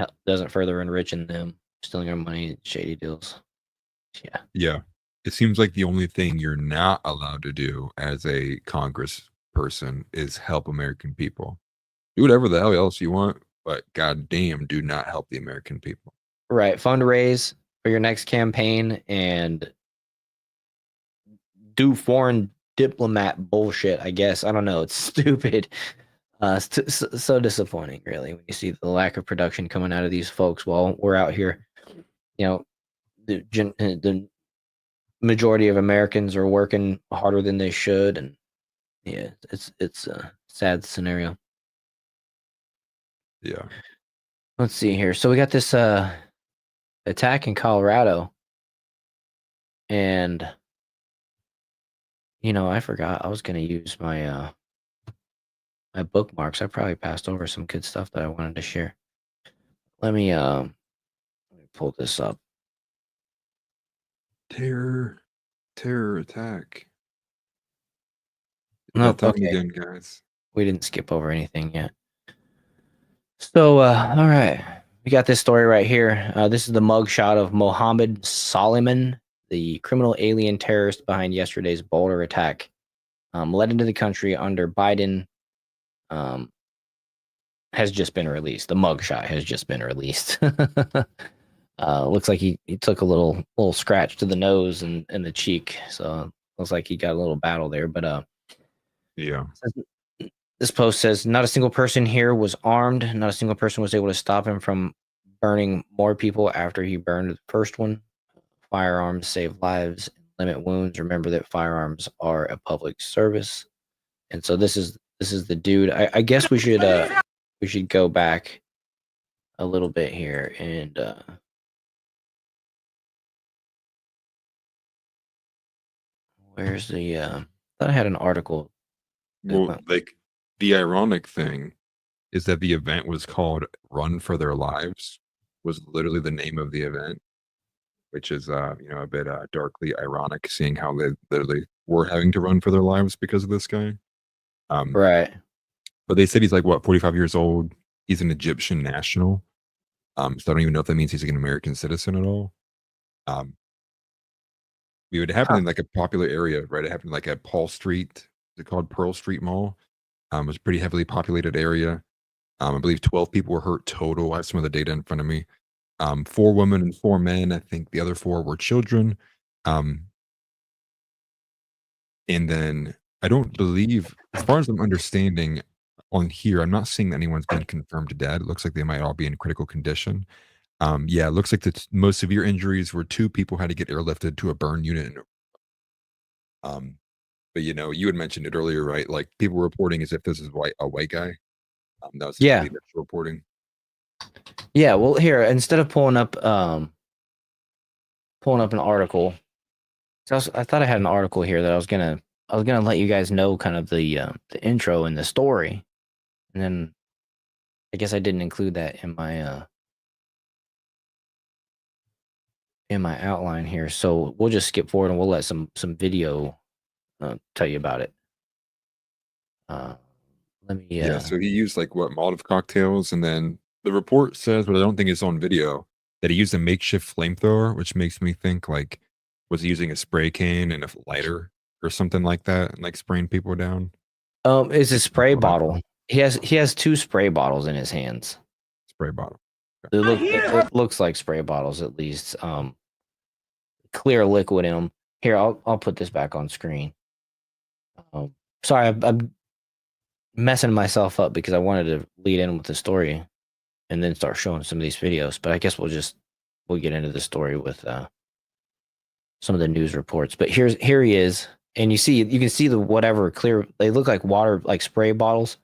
further enriching them, stealing our money, shady deals. Yeah. Yeah. It seems like the only thing you're not allowed to do as a Congress person is help American people. Do whatever the hell else you want, but goddamn, do not help the American people. Right. Fundraise for your next campaign and do foreign diplomat bullshit, I guess. I don't know. It's stupid. So disappointing, really, when you see the lack of production coming out of these folks while we're out here. The majority of Americans are working harder than they should, and yeah, it's a sad scenario. Yeah. Let's see here. So we got this attack in Colorado, and I forgot I was gonna use my my bookmarks. I probably passed over some good stuff that I wanted to share. Let me pull this up. Terror attack. Nope, Tell me okay. again, guys. We didn't skip over anything yet. So, all right. We got this story right here. This is the mugshot of Mohammed Soliman, the criminal alien terrorist behind yesterday's Boulder attack. Led into the country under Biden, has just been released. The mugshot has just been released. Looks like he took a little scratch to the nose and the cheek. So looks like he got a little battle there. But Yeah. this post says, not a single person here was armed. Not a single person was able to stop him from burning more people after he burned the first one. Firearms save lives, limit wounds. Remember that firearms are a public service. And so this is the dude. I guess we should go back a little bit here and where's the I thought I had an article. Well, like the ironic thing is that the event was called Run for Their Lives, was literally the name of the event, which is a bit darkly ironic, seeing how they literally were having to run for their lives because of this guy. Right. But they said he's like 45 years old. He's an Egyptian national. So I don't even know if that means he's like an American citizen at all. It would happen in like a popular area, right? It happened like at Paul Street. Is it called Pearl Street Mall? It was a pretty heavily populated area. I believe 12 people were hurt total. I have some of the data in front of me. 4 women and 4 men. I think the other 4 were children. And then I don't believe, as far as I'm understanding on here, I'm not seeing that anyone's been confirmed dead. It looks like they might all be in critical condition. Yeah, it looks like the most severe injuries were 2 people had to get airlifted to a burn unit. But you had mentioned it earlier, right? Like people reporting as if this is a white guy. That was the initial reporting. Yeah, well, here, instead of pulling up an article, so I thought I had an article here that I was gonna let you guys know kind of the intro and the story, and then I guess I didn't include that in my outline here. So we'll just skip forward and we'll let some video tell you about it. Let me. Yeah, so he used like Molotov cocktails, and then the report says, but I don't think it's on video, that he used a makeshift flamethrower, which makes me think like, was he using a spray can and a lighter or something like that, and like spraying people down? It's a spray bottle. He has 2 spray bottles in his hands. Spray bottle. Okay. It looks like spray bottles, at least. Clear liquid in them. Here, I'll put this back on screen. Sorry, I'm messing myself up because I wanted to lead in with the story and then start showing some of these videos. But I guess we'll get into the story with some of the news reports. But here he is, and you can see the whatever clear. They look like water, like spray bottles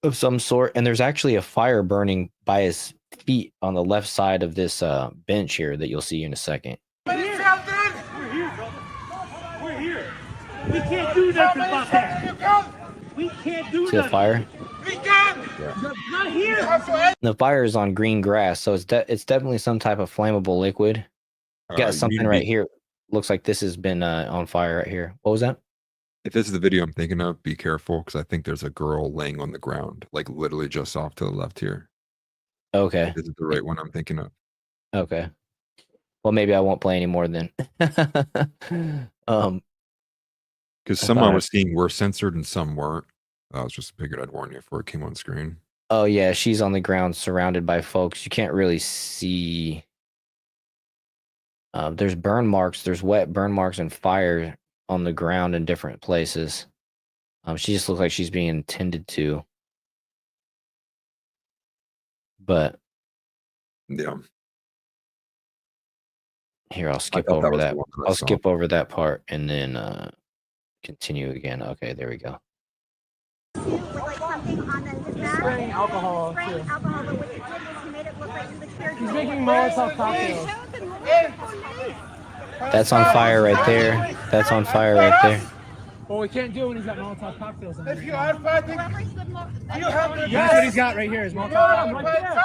of some sort. And there's actually a fire burning by his feet on the left side of this bench here that you'll see in a second. We're here. We can't do nothing about that. We can't do See the nothing. fire? Not here. The fire is on green grass, so it's definitely some type of flammable liquid. You got something right here. Looks like this has been on fire right here. What was that? If this is the video I'm thinking of, be careful because I think there's a girl laying on the ground, like literally just off to the left here. Okay. If this is the right one I'm thinking of. Okay. Well, maybe I won't play anymore then. Because some I was seeing were censored and some weren't. I was just figured I'd warn you before it came on screen. Oh yeah, she's on the ground surrounded by folks. You can't really see. There's burn marks. There's wet burn marks and fire on the ground in different places. She just looks like she's being tended to. But yeah. Here, I'll skip over that. I'll skip over that part and then continue again. Okay, there we go. Spraying alcohol. Spraying alcohol, but what he did was he made it look like he was here. He's making Molotov cocktails. That's on fire right there. That's on fire right there. Well, we can't do it when he's got Molotov cocktails on. If you are fighting, you have to. That's what he's got right here. Is Molotov cocktails. Right there.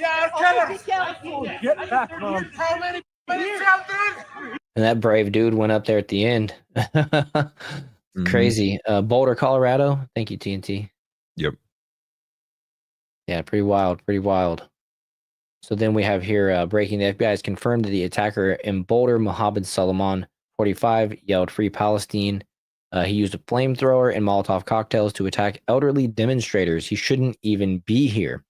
Alcohol. Yeah, Get back, Mom. how many And that brave dude went up there at the end. Crazy. Boulder, Colorado. Thank you, TNT. Yep. Yeah, pretty wild. Pretty wild. So then we have here breaking. The FBI has confirmed that the attacker in Boulder, Mohammed Salman, 45, yelled "Free Palestine." He used a flamethrower and Molotov cocktails to attack elderly demonstrators. He shouldn't even be here.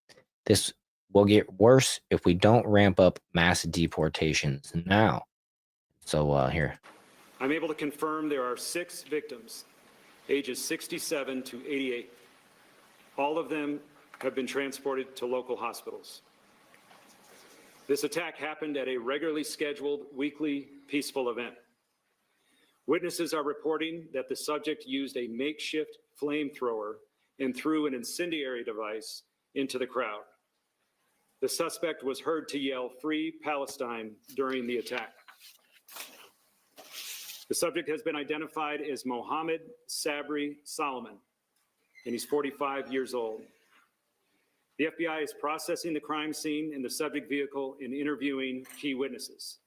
This will get worse if we don't ramp up mass deportations now. So here. I'm able to confirm there are 6 victims, ages 67 to 88. All of them have been transported to local hospitals. This attack happened at a regularly scheduled weekly peaceful event. Witnesses are reporting that the subject used a makeshift flamethrower and threw an incendiary device into the crowd. The suspect was heard to yell "Free Palestine" during the attack. The subject has been identified as Mohammed Sabri Solomon, and he's 45 years old. The FBI is processing the crime scene in the subject vehicle and interviewing key witnesses.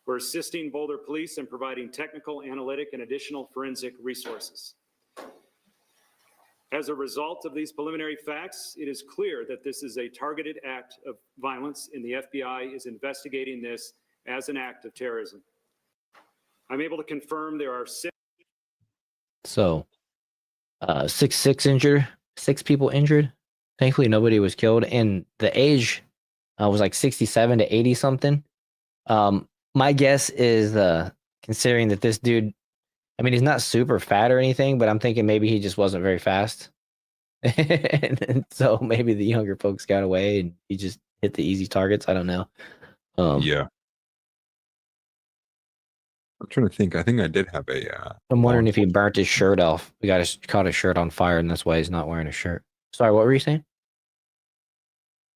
We're assisting Boulder Police in providing technical, analytic, and additional forensic resources. As a result of these preliminary facts, it is clear that this is a targeted act of violence, and the FBI is investigating this as an act of terrorism. I'm able to confirm there are 6. So, 6 injured, 6 people injured. Thankfully, nobody was killed, and the age was like 67 to 80 something. My guess is, considering that this dude, I mean, he's not super fat or anything, but I'm thinking maybe he just wasn't very fast. and so maybe the younger folks got away and he just hit the easy targets. I don't know. Yeah. I'm trying to think. I think I did have a. I'm wondering if he burnt his shirt off. Caught his shirt on fire, and that's why he's not wearing a shirt. Sorry, what were you saying?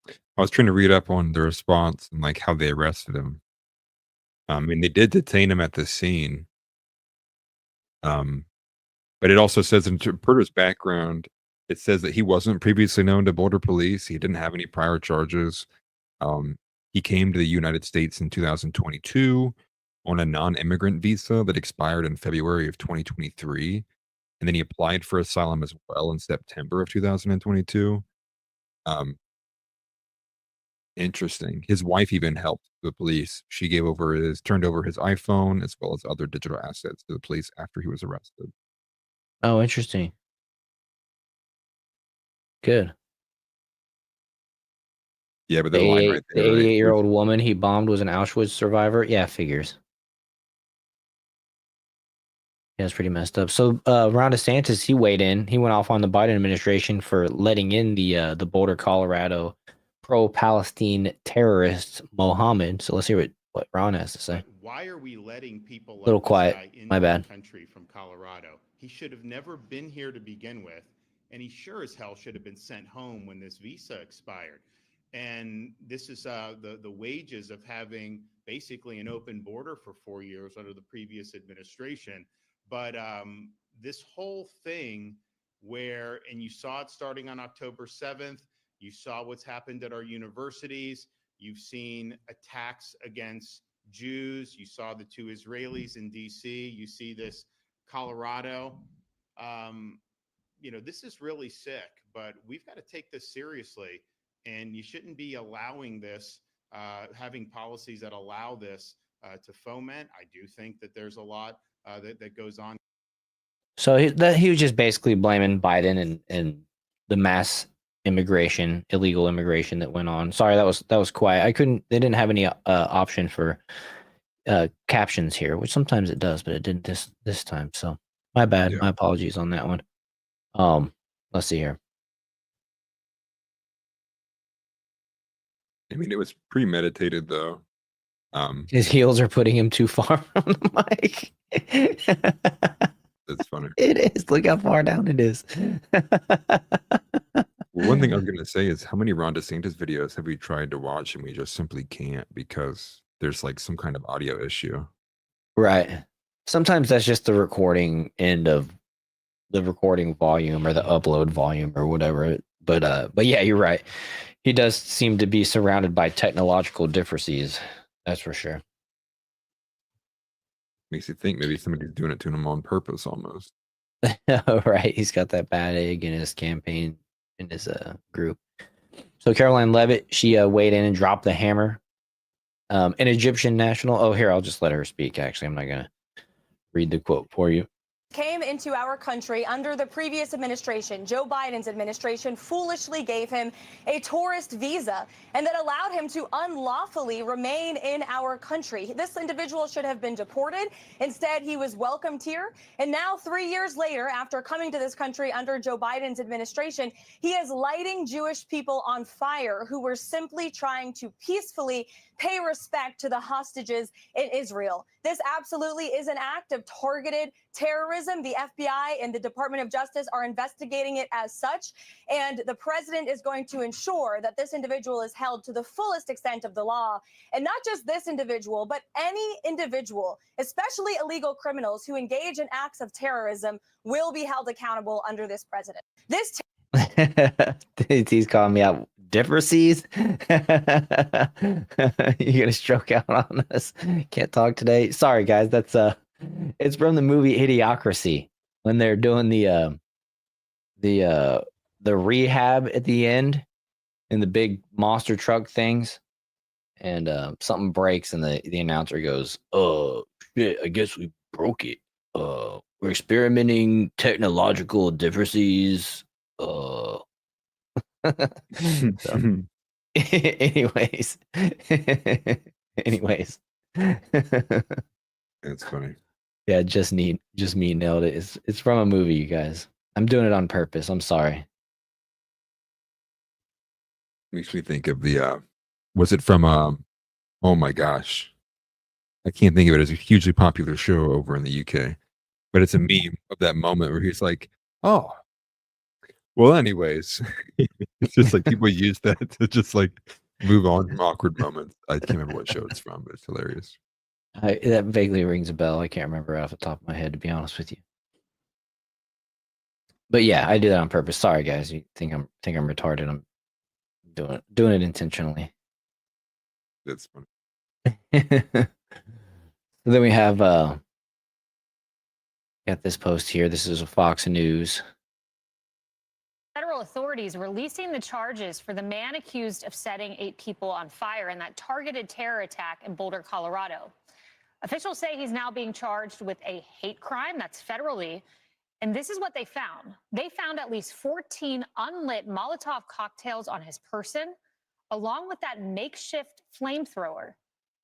I was trying to read up on the response and like how they arrested him. And they did detain him at the scene. But it also says in Perter's background, it says that he wasn't previously known to Boulder police. He didn't have any prior charges. He came to the United States in 2022 on a non-immigrant visa that expired in February of 2023. And then he applied for asylum as well in September of 2022. Interesting. His wife even helped the police. She turned over his iPhone as well as other digital assets to the police after he was arrested. Oh, interesting. Good. Yeah, but the line right The there, right? 88-year-old woman he bombed was an Auschwitz survivor. Yeah, figures. Yeah, it's pretty messed up. So Ron DeSantis, he weighed in. He went off on the Biden administration for letting in the Boulder, Colorado pro-Palestine terrorist Mohammed. So let's hear what Ron has to say. Why are we letting people like Little this quiet. guy into My bad. the country from Colorado? He should have never been here to begin with, and he sure as hell should have been sent home when this visa expired. And this is the wages of having basically an open border for 4 years under the previous administration. But this whole thing where, and you saw it starting on October 7th, you saw what's happened at our universities, you've seen attacks against Jews, you saw the 2 Israelis in DC, you see this Colorado. You know, this is really sick, but we've got to take this seriously, and you shouldn't be allowing this, having policies that allow this to foment. I do think that there's a lot that goes on. So he was just basically blaming Biden and the mass immigration, illegal immigration that went on. Sorry, that was quiet. They didn't have any option for captions here, which sometimes it does, but it didn't this time. So my bad. Yeah. My apologies on that one. Let's see here. I mean, it was premeditated though. His heels are putting him too far from the mic. That's funny. It is. Look how far down it is. Well, one thing I was going to say is, how many Ron DeSantis videos have we tried to watch and we just simply can't because there's like some kind of audio issue? Right. Sometimes that's just the recording end of the recording volume or the upload volume or whatever. But yeah, you're right. He does seem to be surrounded by technological differences. That's for sure. Makes you think maybe somebody's doing it to him on purpose almost. Right. He's got that bad egg in his campaign, in his group. So Caroline Leavitt, she weighed in and dropped the hammer. An Egyptian national. Oh, here, I'll just let her speak. Actually, I'm not going to read the quote for you. Came into our country under the previous administration. Joe Biden's administration foolishly gave him a tourist visa and that allowed him to unlawfully remain in our country. This individual should have been deported. Instead, he was welcomed here. And now, 3 years later, after coming to this country under Joe Biden's administration, he is lighting Jewish people on fire who were simply trying to peacefully pay respect to the hostages in Israel. This absolutely is an act of targeted terrorism. The FBI and the Department of Justice are investigating it as such, and the president is going to ensure that this individual is held to the fullest extent of the law. And not just this individual, but any individual, especially illegal criminals who engage in acts of terrorism, will be held accountable under this president. This He's calling me out. Differences. You're gonna stroke out on us. Can't talk today. Sorry, guys. That's it's from the movie Idiocracy when they're doing the rehab at the end in the big monster truck things, and something breaks, and the announcer goes, "Oh shit! I guess we broke it. We're experimenting technological differences. Anyways. It's funny. Yeah, just me nailed it. It's from a movie, you guys. I'm doing it on purpose. I'm sorry. Makes me think of the was it from oh my gosh, I can't think of it as a hugely popular show over in the UK, but it's a meme of that moment where he's like, oh well, anyways. It's just like people use that to just like move on from awkward moments. I can't remember what show it's from, but it's hilarious. That vaguely rings a bell. I can't remember off the top of my head, to be honest with you. But yeah, I do that on purpose. Sorry, guys. You think I'm retarded? I'm doing it intentionally. That's funny. Then we have got this post here. This is a Fox News. Federal authorities releasing the charges for the man accused of setting 8 people on fire in that targeted terror attack in Boulder, Colorado. Officials say he's now being charged with a hate crime. That's federally. And this is what they found. They found at least 14 unlit Molotov cocktails on his person, along with that makeshift flamethrower.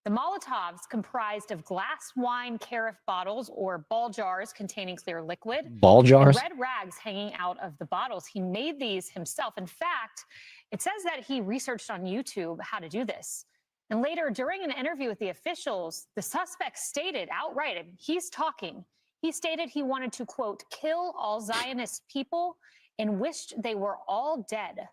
The Molotovs comprised of glass wine carafe bottles or ball jars containing clear liquid. Ball jars? And red rags hanging out of the bottles. He made these himself. In fact, it says that he researched on YouTube how to do this. And later, during an interview with the officials, the suspect stated outright, and he's talking, he stated he wanted to, quote, kill all Zionist people and wished they were all dead.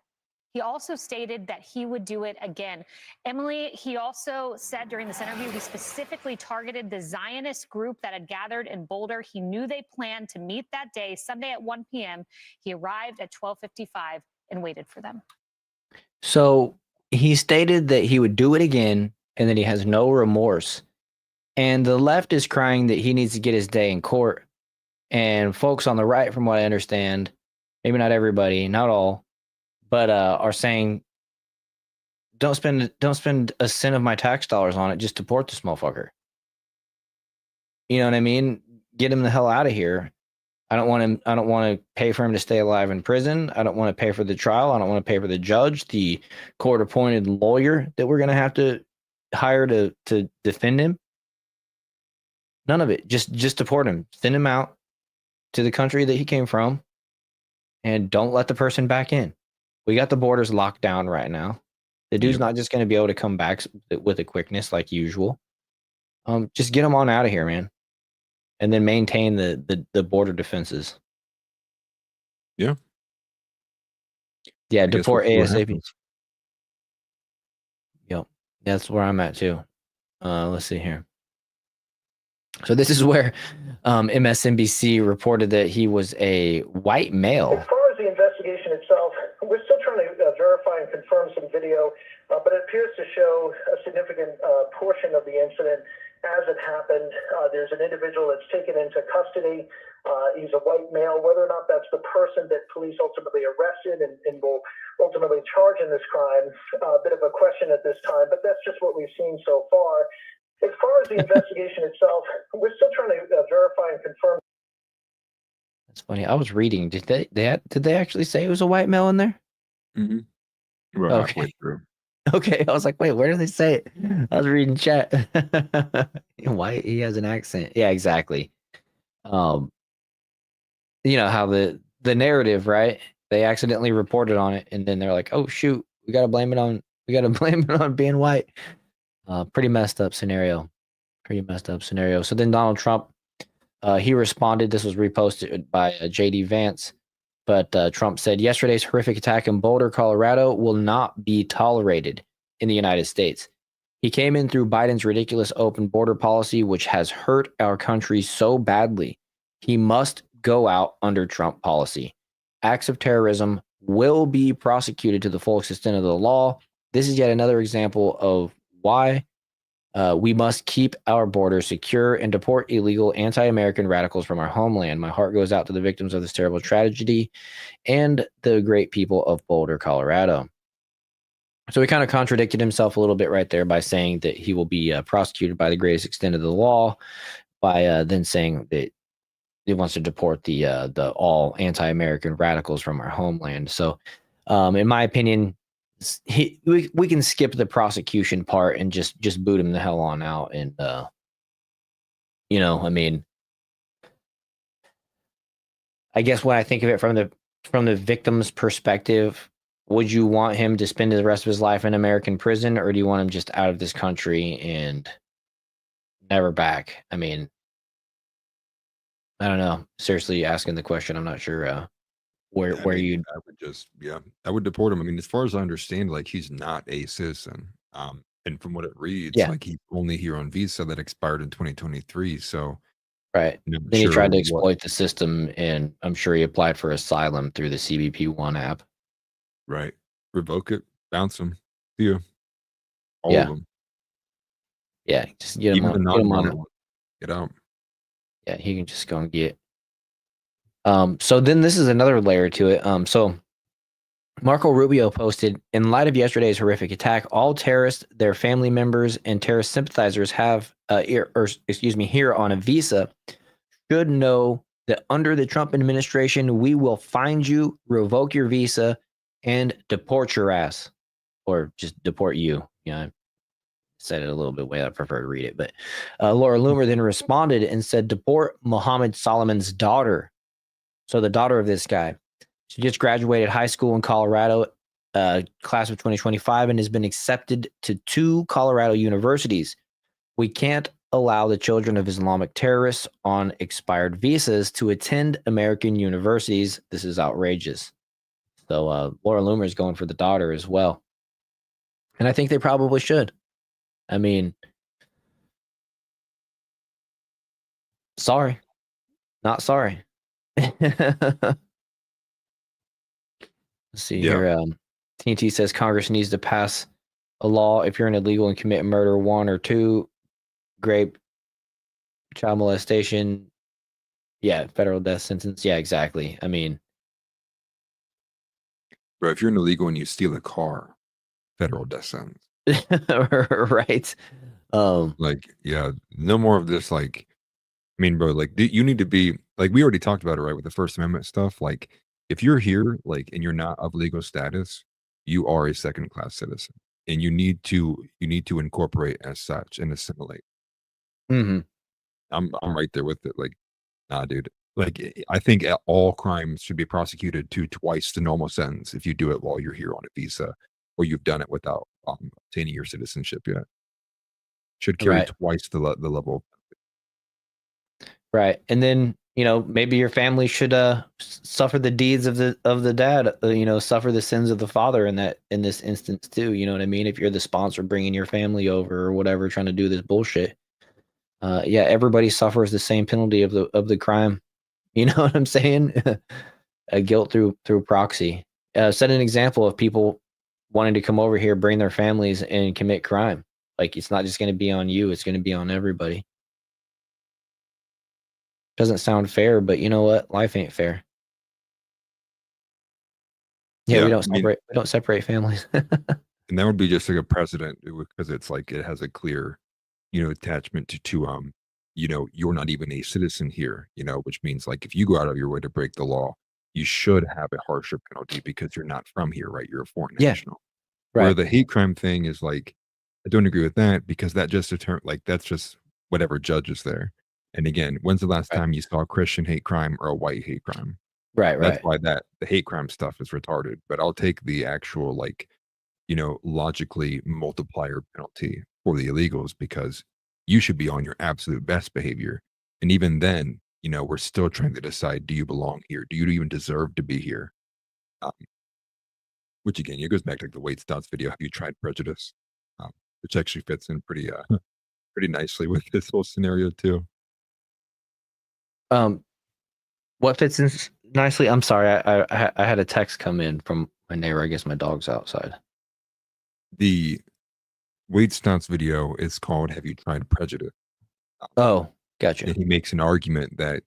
He also stated that he would do it again. Emily, he also said during this interview he specifically targeted the Zionist group that had gathered in Boulder. He knew they planned to meet that day, Sunday at 1 p.m. He arrived at 12:55 and waited for them. So he stated that he would do it again and that he has no remorse. And the left is crying that he needs to get his day in court. And folks on the right, from what I understand, maybe not everybody, not all, but are saying, don't spend a cent of my tax dollars on it. Just deport this motherfucker. You know what I mean? Get him the hell out of here. I don't want to pay for him to stay alive in prison. I don't want to pay for the trial. I don't want to pay for the judge, the court-appointed lawyer that we're going to have to hire to defend him. None of it. Just deport him. Send him out to the country that he came from, and don't let the person back in. We got the borders locked down right now. The dude's not just going to be able to come back with a quickness like usual. Just get him on out of here, man. And then maintain the border defenses. Yeah. Yeah, deport ASAP. Yep. That's where I'm at too. Let's see here. So this is where MSNBC reported that he was a white male. As far as the investigation itself, we're still trying to verify and confirm some video, but it appears to show a significant portion of the incident as it happened. There's an individual that's taken into custody. He's a white male. Whether or not that's the person that police ultimately arrested and will ultimately charge in this crime, a bit of a question at this time, but that's just what we've seen so far. As far as the investigation itself, we're still trying to verify and confirm. That's funny. I was reading. Did they actually say it was a white male in there? Mm-hmm. We're halfway through. Okay, I was like, wait, where did they say it? I was reading chat. White, he has an accent. Yeah, exactly. You know how the narrative, right? They accidentally reported on it, and then they're like, oh shoot, we gotta blame it on being white. Pretty messed up scenario. So then Donald Trump, he responded. This was reposted by JD Vance. But Trump said yesterday's horrific attack in Boulder, Colorado will not be tolerated in the United States. He came in through Biden's ridiculous open border policy, which has hurt our country so badly. He must go out under Trump policy. Acts of terrorism will be prosecuted to the full extent of the law. This is yet another example of why we must keep our borders secure and deport illegal anti-American radicals from our homeland. My heart goes out to the victims of this terrible tragedy and the great people of Boulder, Colorado. So he kind of contradicted himself a little bit right there by saying that he will be prosecuted by the greatest extent of the law, by then saying that he wants to deport the all anti-American radicals from our homeland. So in my opinion, we can skip the prosecution part and just boot him the hell on out. And you know, I mean, I guess when I think of it from the victim's perspective, would you want him to spend the rest of his life in American prison, or do you want him just out of this country and never back? I mean, I don't know. Seriously asking the question. I'm not sure where you. I would deport him. I mean, as far as I understand, like, he's not a citizen. And from what it reads, like, he's only here on visa that expired in 2023. So right. Then he tried to exploit the system, and I'm sure he applied for asylum through the CBP One app. Right. Revoke it. Bounce him. See you. All of them. Yeah. Just get him on. Get out. Yeah, he can just go and get. So then this is another layer to it. So Marco Rubio posted, in light of yesterday's horrific attack, all terrorists, their family members, and terrorist sympathizers have, here on a visa, should know that under the Trump administration, we will find you, revoke your visa, and deport your ass. or just deport you. You know, I said it a little bit way I prefer to read it, but Laura Loomer then responded and said, deport Mohammed Solomon's daughter. So the daughter of this guy, she just graduated high school in Colorado, class of 2025, and has been accepted to 2 Colorado universities. We can't allow the children of Islamic terrorists on expired visas to attend American universities. This is outrageous. So Laura Loomer is going for the daughter as well. And I think they probably should. I mean, sorry. Not sorry. Let's see here. TNT says Congress needs to pass a law if you're an illegal and commit murder 1 or 2, rape, child molestation. Yeah, federal death sentence. Yeah, exactly. I mean, Bro, if you're an illegal and you steal a car, federal death sentence. right. Like, yeah, no more of this. Like, I mean, bro, like, you need to be like, we already talked about it, right, with the First Amendment stuff. Like, if you're here, like, and you're not of legal status, you are a second-class citizen, and you need to incorporate as such and assimilate. Mm-hmm. I'm right there with it. Like, nah, dude. Like, I think all crimes should be prosecuted to twice the normal sentence if you do it while you're here on a visa, or you've done it without obtaining your citizenship yet. Should carry twice the level. Right. And then, you know, maybe your family should suffer the deeds of the dad, you know, suffer the sins of the father in this instance too. You know what I mean? If you're the sponsor bringing your family over or whatever, trying to do this bullshit. Yeah, everybody suffers the same penalty of the crime. You know what I'm saying? A guilt through proxy. Set an example of people wanting to come over here, bring their families and commit crime. Like, it's not just going to be on you, it's going to be on everybody. Doesn't sound fair, but you know what? Life ain't fair. Yeah, we don't separate families. And that would be just like a precedent, because it's like it has a clear, you know, attachment to you know, you're not even a citizen here, you know, which means like if you go out of your way to break the law, you should have a harsher penalty because you're not from here, right? You're a foreign national. Where Right. the hate crime thing is like, I don't agree with that, because that just like that's just whatever judge is there. And again, when's the last time you saw a Christian hate crime or a white hate crime? Right, That's right. why the hate crime stuff is retarded. But I'll take the actual, like, you know, logically multiplier penalty for the illegals, because you should be on your absolute best behavior. And even then, you know, we're still trying to decide, do you belong here? Do you even deserve to be here? Which again, it goes back to like the Wade Stouts video. Have you tried prejudice? Which actually fits in pretty pretty nicely with this whole scenario too. What fits in nicely? I'm sorry, I had a text come in from my neighbor. I guess my dog's outside. The Wade Stouts video is called "Have You Tried Prejudice?" Oh, gotcha. And he makes an argument that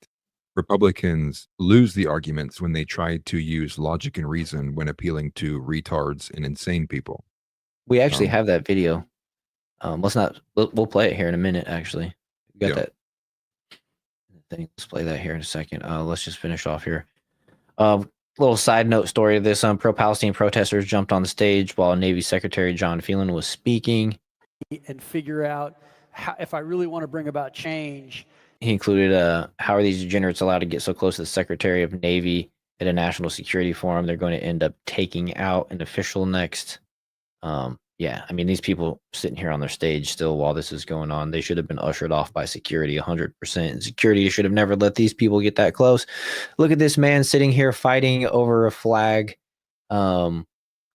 Republicans lose the arguments when they try to use logic and reason when appealing to retards and insane people. We actually have that video. We'll play it here in a minute, actually. We got that thing. Let's play that here in a second. Let's just finish off here. Little side note story of this. Pro-Palestine protesters jumped on the stage while Navy Secretary John Phelan was speaking. And figure out how, if I really want to bring about change. He included, how are these degenerates allowed to get so close to the Secretary of Navy at a national security forum? They're going to end up taking out an official next. Yeah, I mean, these people sitting here on their stage still while this is going on, they should have been ushered off by security 100%. And security should have never let these people get that close. Look at this man sitting here fighting over a flag. You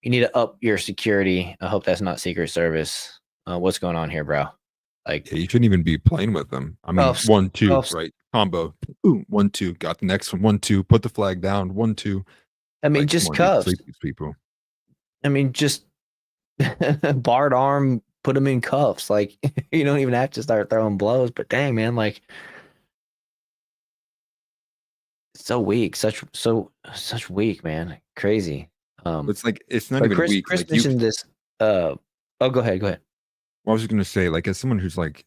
need to up your security. I hope that's not Secret Service. What's going on here, bro? Like, yeah, you shouldn't even be playing with them. I mean, 1, 2, right? Combo. Ooh, 1, 2. Got the next one. 1, 2. Put the flag down. 1, 2. I mean, like, just cuffs. These people. I mean, just barred arm, put them in cuffs. Like, you don't even have to start throwing blows. But dang, man, like, so weak, such weak, man, crazy. It's like it's not even weak. Chris like mentioned this. Oh, go ahead. Well, I was just gonna say, like, as someone who's like,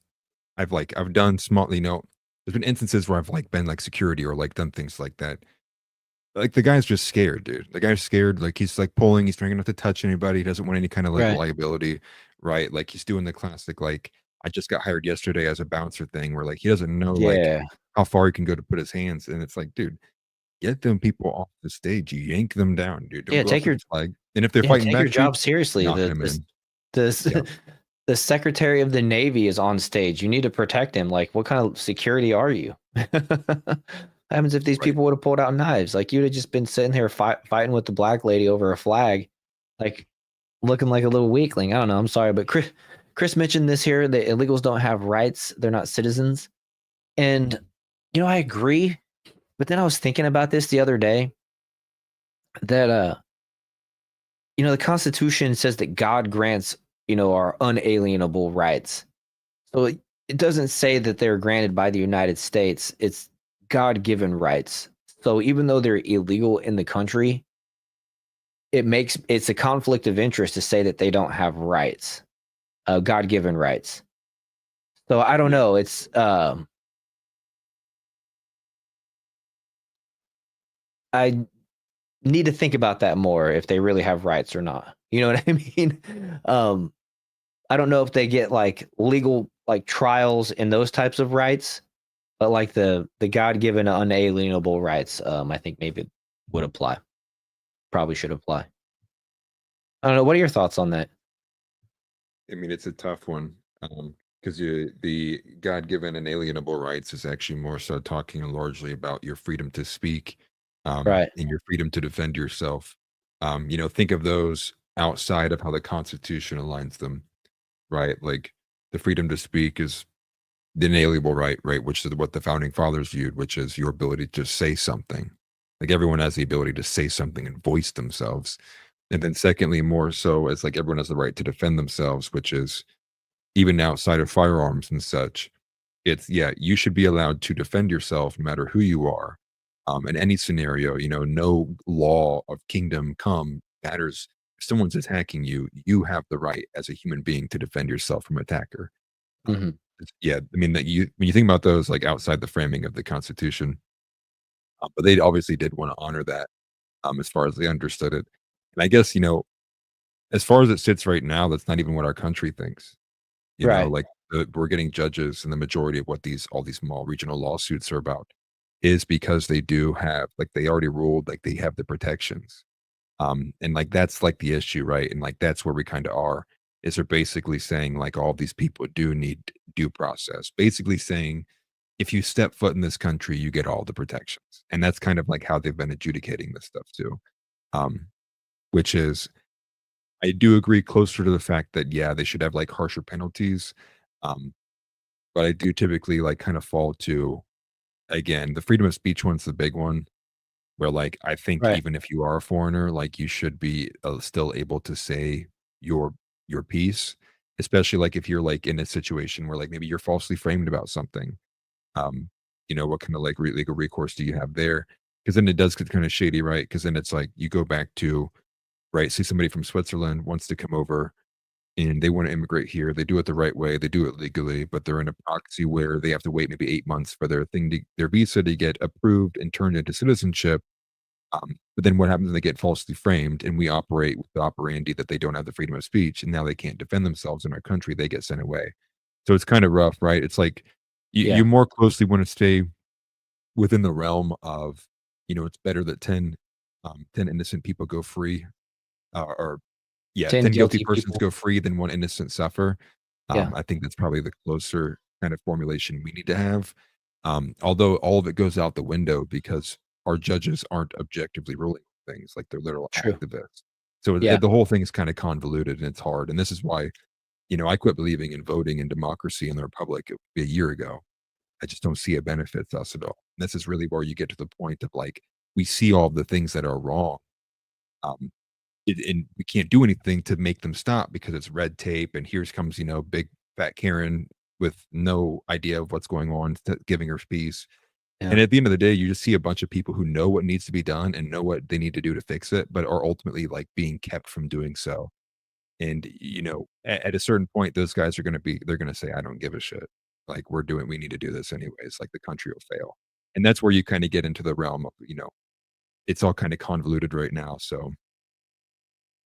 I've done small, you know, there's been instances where I've like been like security or like done things like that. like the guy's just scared, dude. The guy's scared. Like he's like pulling. He's trying not to touch anybody. He doesn't want any kind of like Right. liability, right? Like he's doing the classic like I just got hired yesterday as a bouncer thing, where like he doesn't know like Yeah. how far he can go to put his hands, and it's like, dude, get them people off the stage. You yank them down, dude. Don't Yeah, go take after your the flag. And if they're yeah, fighting take your back, dude, job seriously. knock them in. The Yep. the Secretary of the Navy is on stage. You need to protect him. Like, what kind of security are you? What happens if these Right. people would have pulled out knives? Like, you'd have just been sitting here fighting with the black lady over a flag, like looking like a little weakling. I don't know. I'm sorry, but Chris mentioned this here. The illegals don't have rights. They're not citizens. And, you know, I agree. But then I was thinking about this the other day that, you know, the Constitution says that God grants, you know, our unalienable rights. So it doesn't say that they're granted by the United States. It's God-given rights. So even though they're illegal in the country, it's a conflict of interest to say that they don't have rights, God-given rights. So I don't know. It's I need to think about that more if they really have rights or not. You know what I mean? I don't know if they get like legal like trials and those types of rights, but like the God-given unalienable rights, I think maybe would apply. Probably should apply. I don't know. What are your thoughts on that? I mean, it's a tough one because the God-given inalienable rights is actually more so talking largely about your freedom to speak, Right. and your freedom to defend yourself. You know, think of those outside of how the Constitution aligns them, right? Like the freedom to speak is the inalienable right, right? Which is what the founding fathers viewed, which is your ability to say something. Like everyone has the ability to say something and voice themselves. And then secondly, more so as like everyone has the right to defend themselves, which is even outside of firearms and such. It's yeah, you should be allowed to defend yourself no matter who you are. In any scenario, you know, no law of kingdom come matters. If someone's attacking you, you have the right as a human being to defend yourself from attacker. Mm-hmm. Yeah, I mean that you when you think about those like outside the framing of the Constitution, but they obviously did want to honor that as far as they understood it. And I guess you know, as far as it sits right now, that's not even what our country thinks. You know, Right. like we're getting judges, and the majority of what these all these small regional lawsuits are about is because they do have like they already ruled like they have the protections. And like that's like the issue, right? And like that's where we kind of are. Is they're basically saying like all these people do need due process. Basically saying if you step foot in this country, you get all the protections. And that's kind of like how they've been adjudicating this stuff too. Um, which is I do agree closer to the fact that yeah, they should have like harsher penalties. Um, but I do typically like kind of fall to again the freedom of speech one's the big one where like I think Right. even if you are a foreigner, like you should be still able to say your your piece, especially like if you're like in a situation where like maybe you're falsely framed about something. Um, you know, what kind of like legal recourse do you have there? Because then it does get kind of shady, right? Because then it's like you go back to right, see somebody from Switzerland wants to come over and they want to immigrate here. They do it the right way. They do it legally, but they're in a proxy where they have to wait maybe 8 months for their visa to get approved and turned into citizenship. But then what happens when they get falsely framed and we operate with the operandi that they don't have the freedom of speech and now they can't defend themselves in our country, they get sent away. So it's kind of rough, right? It's like Yeah. you more closely want to stay within the realm of, you know, it's better that 10 innocent people go free or yeah, 10 10 guilty guilty persons people. go free than one innocent suffer. Yeah. I think that's probably the closer kind of formulation we need to have. Although all of it goes out the window because our judges aren't objectively ruling things like they're literal True. activists. So Yeah. the whole thing is kind of convoluted and it's hard. And this is why, you know, I quit believing in voting and democracy in the republic a year ago. I just don't see it benefits us at all. This is really where you get to the point of like we see all the things that are wrong. Um, and we can't do anything to make them stop because it's red tape. And here's comes, you know, big fat Karen with no idea of what's going on, giving her piece. Yeah. And at the end of the day, you just see a bunch of people who know what needs to be done and know what they need to do to fix it, but are ultimately like being kept from doing so. And you know, at a certain point, those guys are they're gonna say, I don't give a shit. Like we need to do this anyways. Like the country will fail. And that's where you kind of get into the realm of, you know, it's all kind of convoluted right now. So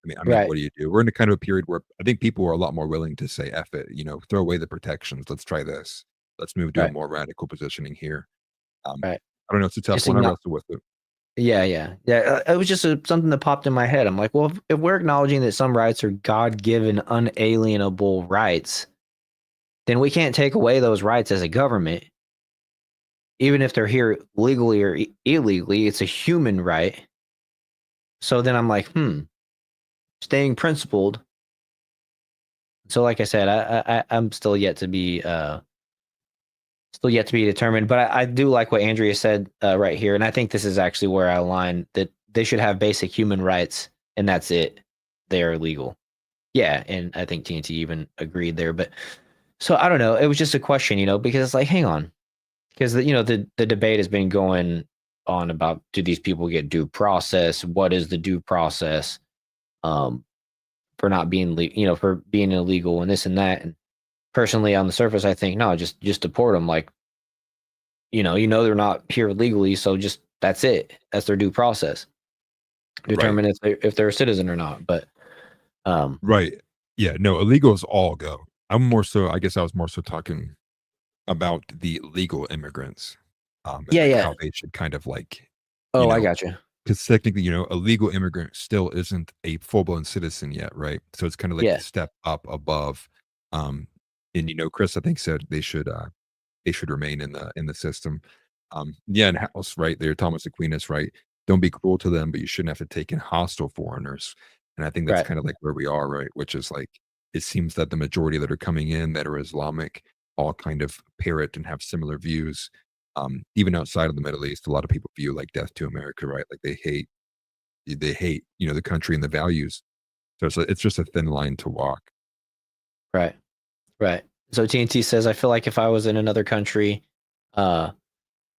I mean, Right. what do you do? We're in a kind of a period where I think people are a lot more willing to say, "F it," throw away the protections. Let's try this. Let's move to a Right. more radical positioning here. Right. I don't know. It's a tough Just one. I igno wrestle with it. Yeah. It was just something that popped in my head. I'm like, well, if we're acknowledging that some rights are God-given, unalienable rights, then we can't take away those rights as a government, even if they're here legally or illegally. It's a human right. So then I'm like, staying principled. So, like I said, I'm still yet to be determined. But I do like what Andrea said right here, and I think this is actually where I align that they should have basic human rights, and that's it. They are legal. Yeah, and I think TNT even agreed there. But so I don't know. It was just a question, because it's like, hang on, because the debate has been going on about, do these people get due process? What is the due process? For not being for being illegal and this and that. And personally, on the surface, I think no, just deport them. Like, they're not here legally, so just that's it. That's their due process. Determine if they're a citizen or not. But Right. Yeah. No, illegals all go. I guess I was more so talking about the legal immigrants, and like yeah. how they should kind of like, you Oh, I know, got you. because technically, a legal immigrant still isn't a full blown citizen yet, right? So it's kind of like Yeah. the step up above. And Chris, I think said they should remain in the system. Yeah, and House right there, Thomas Aquinas, right? Don't be cruel to them, but you shouldn't have to take in hostile foreigners. And I think that's Right. kind of like where we are, right? Which is like it seems that the majority that are coming in that are Islamic all kind of parrot and have similar views. Even outside of the Middle East, a lot of people view like death to America, right? Like they hate the country and the values. So it's just a thin line to walk. Right. Right. So TNT says, I feel like if I was in another country, uh,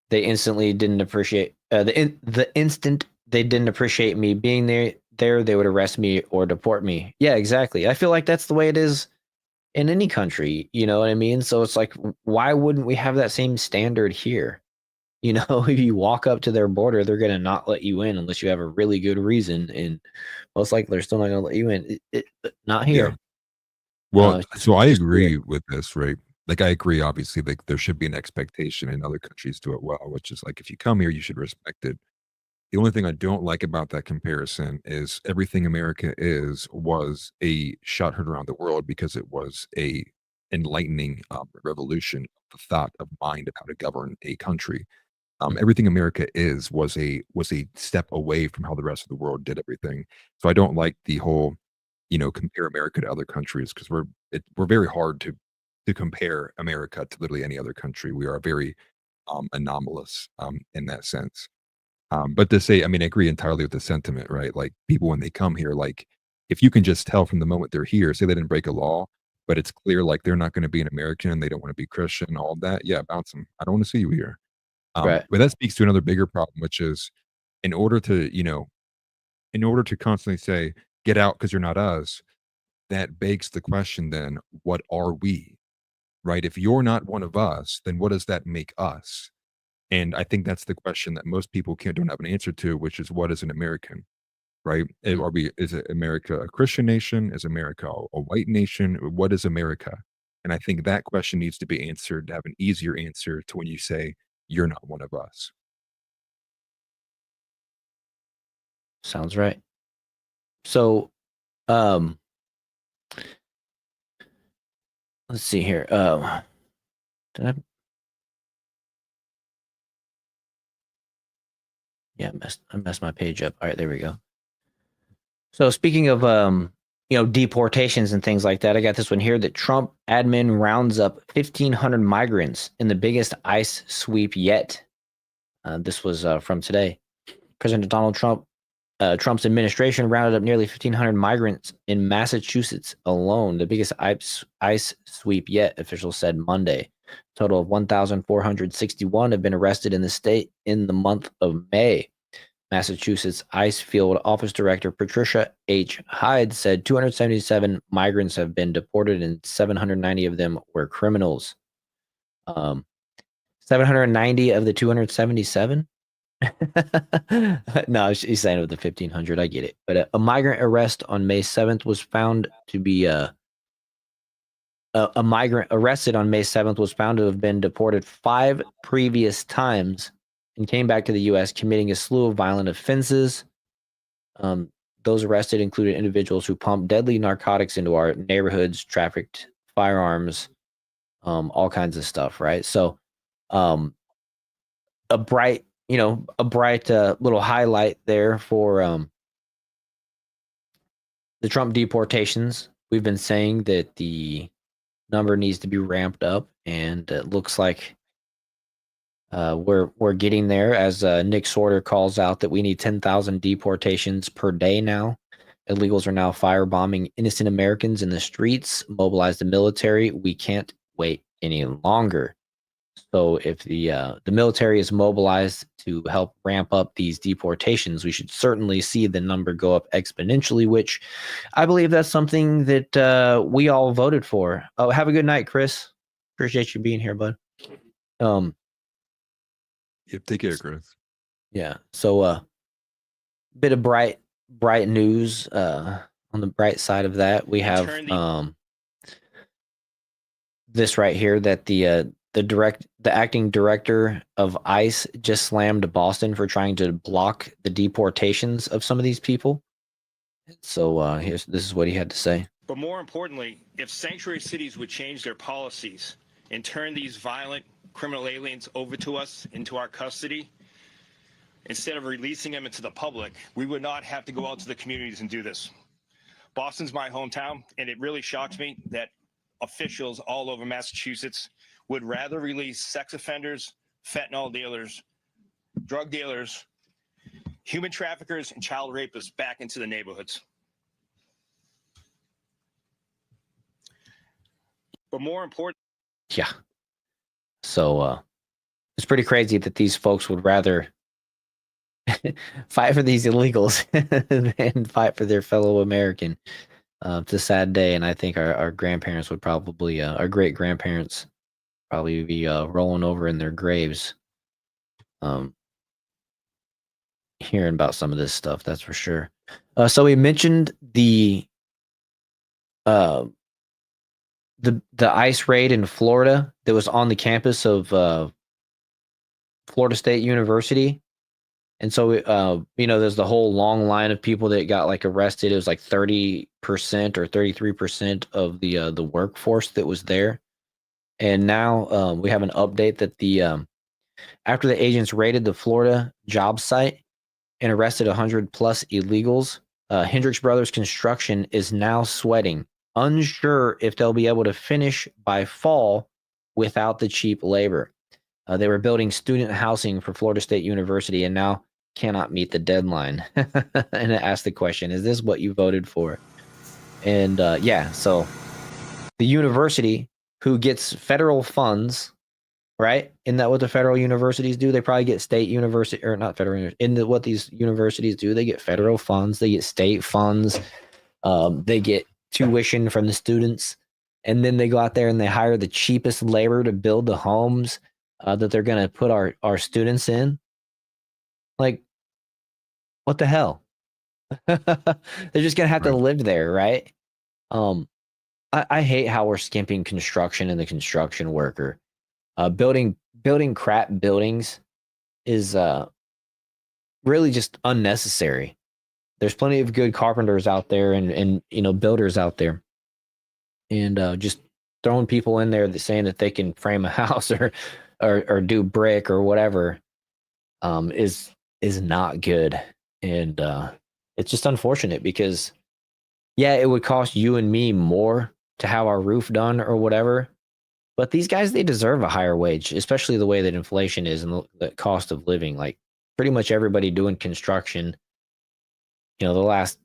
they instantly didn't appreciate the instant they didn't appreciate me being there, they would arrest me or deport me. Yeah, exactly. I feel like that's the way it is in any country. You know what I mean? So it's like, why wouldn't we have that same standard here? If you walk up to their border, they're gonna not let you in unless you have a really good reason, and most likely they're still not gonna let you in. Not Yeah. here. Well, It's so I just weird. agree with this, right? Like I agree, obviously, like there should be an expectation in other countries do it well, which is like if you come here, you should respect it. The only thing I don't like about that comparison is everything America was a shot heard around the world because it was a enlightening revolution of thought of mind of how to govern a country. Everything America was a step away from how the rest of the world did everything. So I don't like the whole, compare America to other countries because we're very hard to compare America to literally any other country. We are very anomalous in that sense. But to say, I mean, I agree entirely with the sentiment, right? Like people when they come here, like if you can just tell from the moment they're here, say they didn't break a law, but it's clear like they're not going to be an American, they don't want to be Christian, all of that. Yeah, bounce them. I don't want to see you here. Right. But that speaks to another bigger problem, which is in order to, in order to constantly say, get out because you're not us, that begs the question then, what are we? Right? If you're not one of us, then what does that make us? And I think that's the question that most people don't have an answer to, which is what is an American? Right? Is it America a Christian nation? Is America a white nation? What is America? And I think that question needs to be answered to have an easier answer to when you say you're not one of us. Sounds right. So, um, let's see here. Did I? Yeah, I messed my page up. All right, there we go. So speaking of deportations and things like that, I got this one here that Trump admin rounds up 1,500 migrants in the biggest ICE sweep yet. This was from today. President Donald Trump, Trump's administration rounded up nearly 1,500 migrants in Massachusetts alone, the biggest ICE sweep yet, officials said Monday. A total of 1,461 have been arrested in the state in the month of May. Massachusetts ICE Field Office Director Patricia H. Hyde said 277 migrants have been deported and 790 of them were criminals. 790 of the 277 No, he's saying with the 1500. I get it. But a migrant arrest on May 7th was found to be a migrant arrested on May 7th was found to have been deported 5 previous times and came back to the U.S. committing a slew of violent offenses. Those arrested included individuals who pumped deadly narcotics into our neighborhoods, trafficked firearms, all kinds of stuff, right? So, a bright little highlight there for the Trump deportations. We've been saying that the number needs to be ramped up, and it looks like we're getting there. As Nick Sorter calls out that we need 10,000 deportations per day now. Illegals are now firebombing innocent Americans in the streets. Mobilize the military. We can't wait any longer. So if the military is mobilized to help ramp up these deportations, we should certainly see the number go up exponentially, which I believe that's something that we all voted for. Oh, have a good night, Chris. Appreciate you being here, bud. Yep, take care, Chris. Yeah. So bit of bright news on the bright side of that. We have this right here that the acting director of ICE just slammed Boston for trying to block the deportations of some of these people. So this is what he had to say. But more importantly, if sanctuary cities would change their policies and turn these violent criminal aliens over to us into our custody, instead of releasing them into the public, we would not have to go out to the communities and do this. Boston's my hometown, and it really shocks me that officials all over Massachusetts would rather release sex offenders, fentanyl dealers, drug dealers, human traffickers, and child rapists back into the neighborhoods. But more important. Yeah. So it's pretty crazy that these folks would rather fight for these illegals than fight for their fellow American. It's a sad day, and I think our grandparents would probably, our great grandparents, probably be rolling over in their graves, hearing about some of this stuff. That's for sure. So we mentioned the ICE raid in Florida that was on the campus of Florida State University. And so, there's the whole long line of people that got like arrested. It was like 30% or 33% of the workforce that was there. And now we have an update that after the agents raided the Florida job site and arrested 100 plus illegals, Hendricks Brothers Construction is now sweating, unsure if they'll be able to finish by fall without the cheap labor. They were building student housing for Florida State University and now cannot meet the deadline. And it asked the question, is this what you voted for? And so the university, who gets federal funds, right? Isn't that what the federal universities do? They probably get state university, or not federal. What these universities do, they get federal funds, they get state funds, they get tuition from the students, and then they go out there and they hire the cheapest labor to build the homes that they're going to put our students in. Like, what the hell? They're just going to have to live there, right? I hate how we're skimping construction and the construction worker. Building crap buildings is really just unnecessary. There's plenty of good carpenters out there and builders out there, and just throwing people in there that saying that they can frame a house or do brick or whatever is not good. And it's just unfortunate because it would cost you and me more to have our roof done or whatever, but these guys, they deserve a higher wage, especially the way that inflation is and the cost of living. Like pretty much everybody doing construction, the last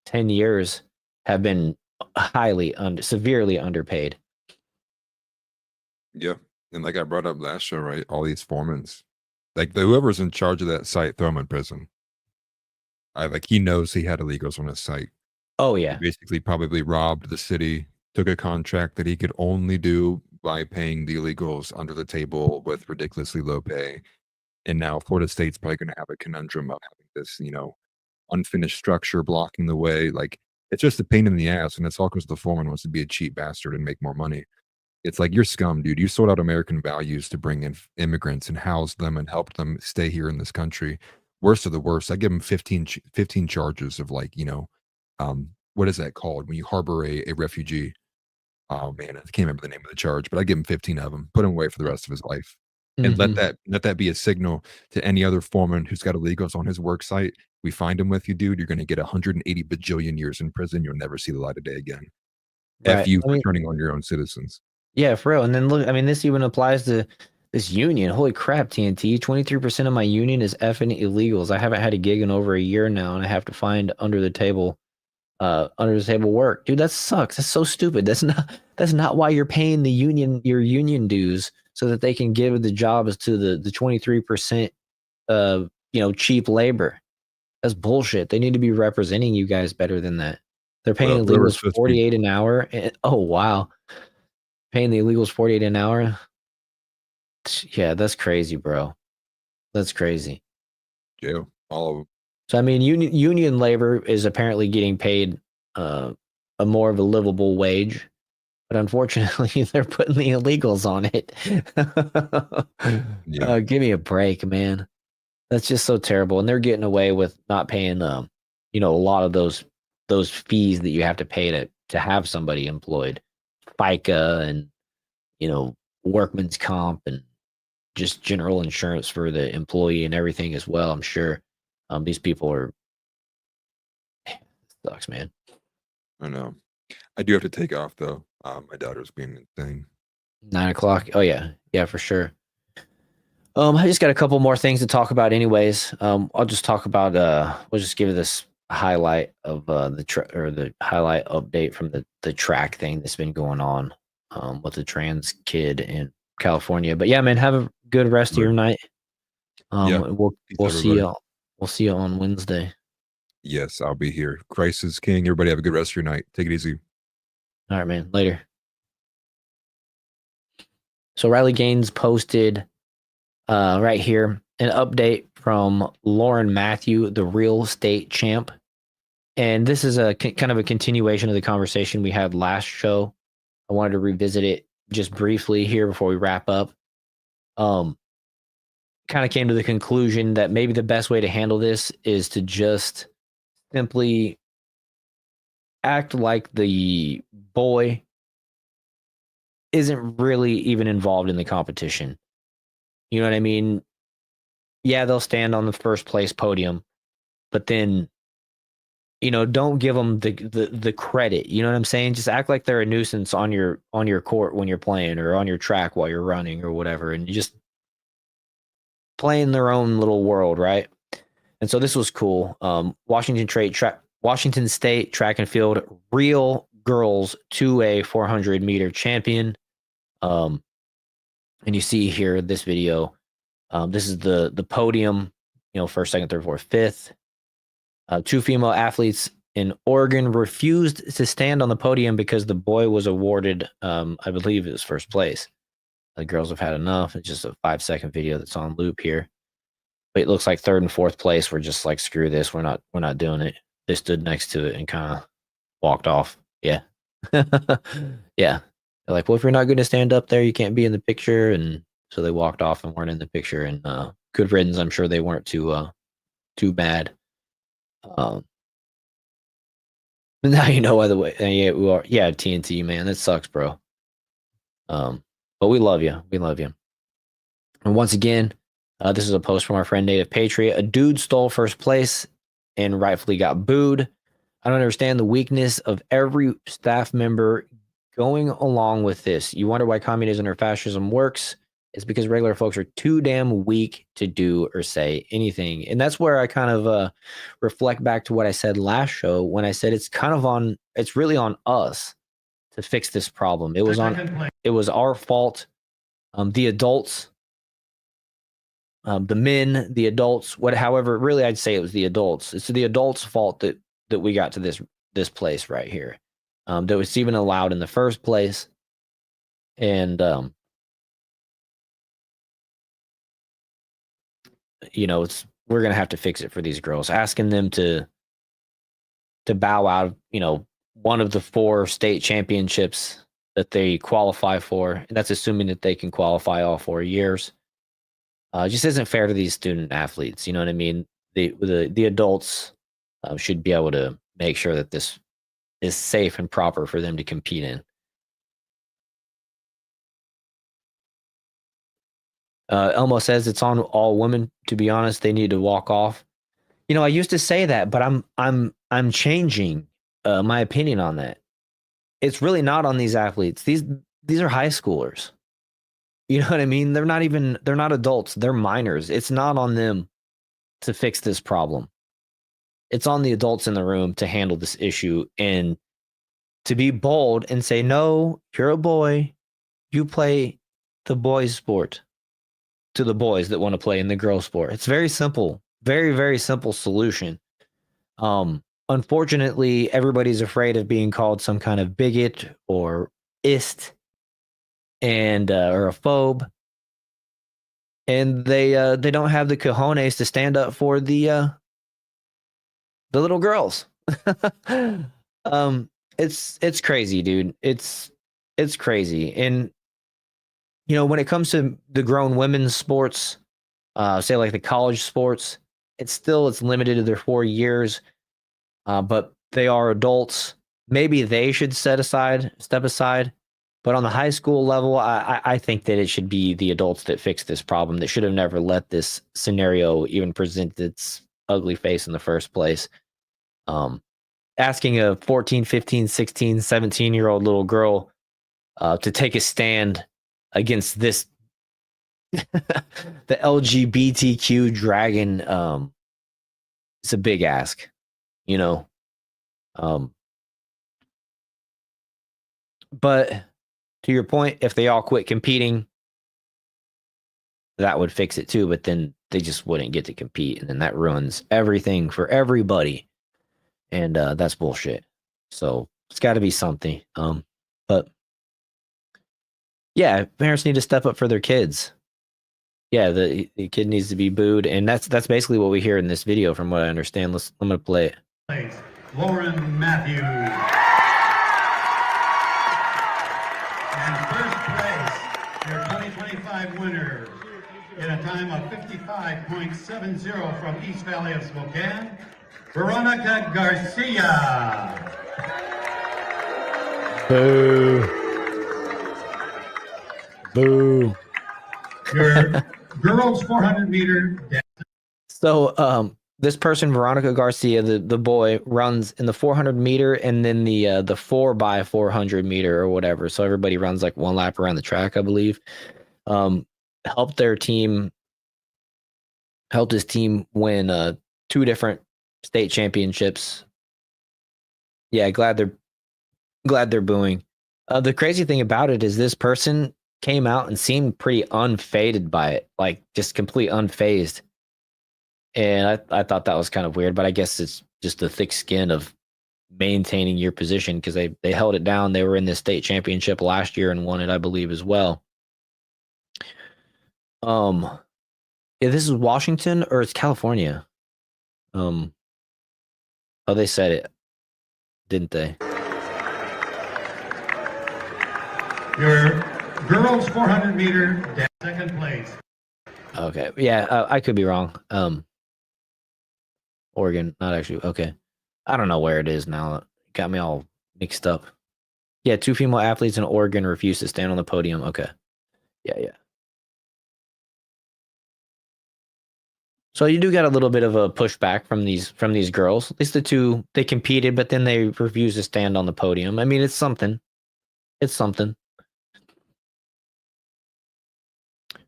10 years have been severely underpaid. Yeah. And like I brought up last show, right? All these foremans, like whoever's in charge of that site, throw him in prison. He knows he had illegals on his site. Oh yeah. He basically probably robbed the city, took a contract that he could only do by paying the illegals under the table with ridiculously low pay, And now Florida State's probably going to have a conundrum of having this, unfinished structure blocking the way. Like, it's just a pain in the ass, and it's all because the foreman wants to be a cheap bastard and make more money. It's like, you're scum, dude. You sold out American values to bring in immigrants and house them and help them stay here in this country. Worst of the worst, I give them 15 charges of, like, what is that called when you harbor a refugee? Oh man, I can't remember the name of the charge, but I give him 15 of them, put him away for the rest of his life. And let that be a signal to any other foreman who's got illegals on his work site. We find him with you, dude. You're going to get 180 bajillion years in prison. You'll never see the light of day again. F you for turning on your own citizens. Yeah, for real. And then look, I mean, this even applies to this union. Holy crap, TNT. 23% of my union is effing illegals. I haven't had a gig in over a year now, and I have to find under the table work. Dude, that sucks. That's so stupid. That's not why you're paying the union your union dues, so that they can give the jobs to the 23% cheap labor. That's bullshit. They need to be representing you guys better than that. They're paying illegals 48 an hour. Oh wow. Paying the illegals 48 an hour. Yeah, that's crazy, bro. That's crazy. Jail, all of them. So I mean, union labor is apparently getting paid a more of a livable wage, but unfortunately, they're putting the illegals on it. Give me a break, man. That's just so terrible, and they're getting away with not paying a lot of those fees that you have to pay to have somebody employed, FICA and workman's comp and just general insurance for the employee and everything as well. I'm sure these people are sucks, man. I know. I do have to take off though. My daughter's being insane. 9 o'clock. Oh yeah, for sure. I just got a couple more things to talk about, anyways. I'll just talk about. We'll just give this highlight of the highlight update from the track thing that's been going on with the trans kid in California. But yeah, man, have a good rest of your night. We'll see you. We'll see you on Wednesday. Yes, I'll be here. Christ is King. Everybody have a good rest of your night. Take it easy. All right, man. Later. So Riley Gaines posted right here an update from Lauren Matthew, the real estate champ. And this is a kind of a continuation of the conversation we had last show. I wanted to revisit it just briefly here before we wrap up. Kind of came to the conclusion that maybe the best way to handle this is to just simply act like the boy isn't really even involved in the competition. You know what I mean? Yeah, they'll stand on the first place podium, but then, don't give them the credit. You know what I'm saying? Just act like they're a nuisance on your court when you're playing, or on your track while you're running or whatever, and you just play in their own little world, right? And so this was cool. Washington State track and field real girls 2A 400 meter champion. And you see here this video. This is the podium. First, second, third, fourth, fifth. Two female athletes in Oregon refused to stand on the podium because the boy was awarded, I believe it was first place. The girls have had enough. It's just a 5-second video that's on loop here. But it looks like third and fourth place were just like, screw this. We're not doing it. They stood next to it and kind of walked off. Yeah. Yeah. They're like, well, if you're not going to stand up there, you can't be in the picture. And so they walked off and weren't in the picture. And good riddance. I'm sure they weren't too bad. Now you know why the way. Yeah, we are. Yeah, TNT, man, that sucks, bro. But we love you. We love you. And once again, this is a post from our friend Native Patriot. A dude stole first place and rightfully got booed. I don't understand the weakness of every staff member going along with this. You wonder why communism or fascism works. It's because regular folks are too damn weak to do or say anything. And that's where I kind of reflect back to what I said last show when I said it's really on us to fix this problem. It was our fault. The adults, the men, the adults, however, really I'd say it was the adults. It's the adults' fault that we got to this place right here. That was even allowed in the first place. And we're gonna have to fix it for these girls. Asking them to bow out of, one of the 4 state championships that they qualify for. And that's assuming that they can qualify all 4 years. Just isn't fair to these student athletes. You know what I mean? The adults should be able to make sure that this is safe and proper for them to compete in. Elmo says it's on all women. To be honest, they need to walk off. I used to say that, but I'm changing my opinion on that. It's really not on these athletes. These are high schoolers. You know what I mean? They're not adults. They're minors. It's not on them to fix this problem. It's on the adults in the room to handle this issue and to be bold and say, no, you're a boy. You play the boys' sport to the boys that want to play in the girls' sport. It's very simple. Very, very simple solution. Unfortunately, everybody's afraid of being called some kind of bigot or ist and or a phobe. And they don't have the cojones to stand up for the little girls. It's crazy, dude. It's crazy. And when it comes to the grown women's sports, say like the college sports, it's limited to their 4 years. But they are adults. Maybe they should step aside. But on the high school level, I think that it should be the adults that fix this problem. That should have never let this scenario even present its ugly face in the first place. Asking a 14, 15, 16, 17-year-old little girl to take a stand against this, the LGBTQ dragon, it's a big ask, but to your point, if they all quit competing, that would fix it too, but then they just wouldn't get to compete, and then that ruins everything for everybody, and that's bullshit. So it's got to be something. But yeah, parents need to step up for their kids. Yeah, the kid needs to be booed, and that's basically what we hear in this video, from what I understand. I'm gonna play it. Lauren Matthews. And first place, your 2025 winner, in a time of 55.70 from East Valley of Spokane, Veronica Garcia. Boo. Boo. Your girls 400 meter. So this person, Veronica Garcia, the boy, runs in the 400 meter and then the 4x400 meter or whatever. So everybody runs like one lap around the track, I believe. Helped his team win 2 different state championships. Yeah, glad they're booing. The crazy thing about it is this person came out and seemed pretty unfaded by it, like just complete unfazed. And I thought that was kind of weird, but I guess it's just the thick skin of maintaining your position, because they held it down. They were in the state championship last year and won it, I believe, as well. Yeah, this is Washington, or it's California. Oh, they said it, didn't they? Your girls 400 meter, second place. Okay, yeah, I could be wrong. Oregon, not actually. Okay, I don't know where it is now. It got me all mixed up. Yeah, 2 female athletes in Oregon refused to stand on the podium. Okay, yeah. So you do get a little bit of a pushback from these girls. At least the 2, they competed, but then they refused to stand on the podium. I mean, it's something. It's something.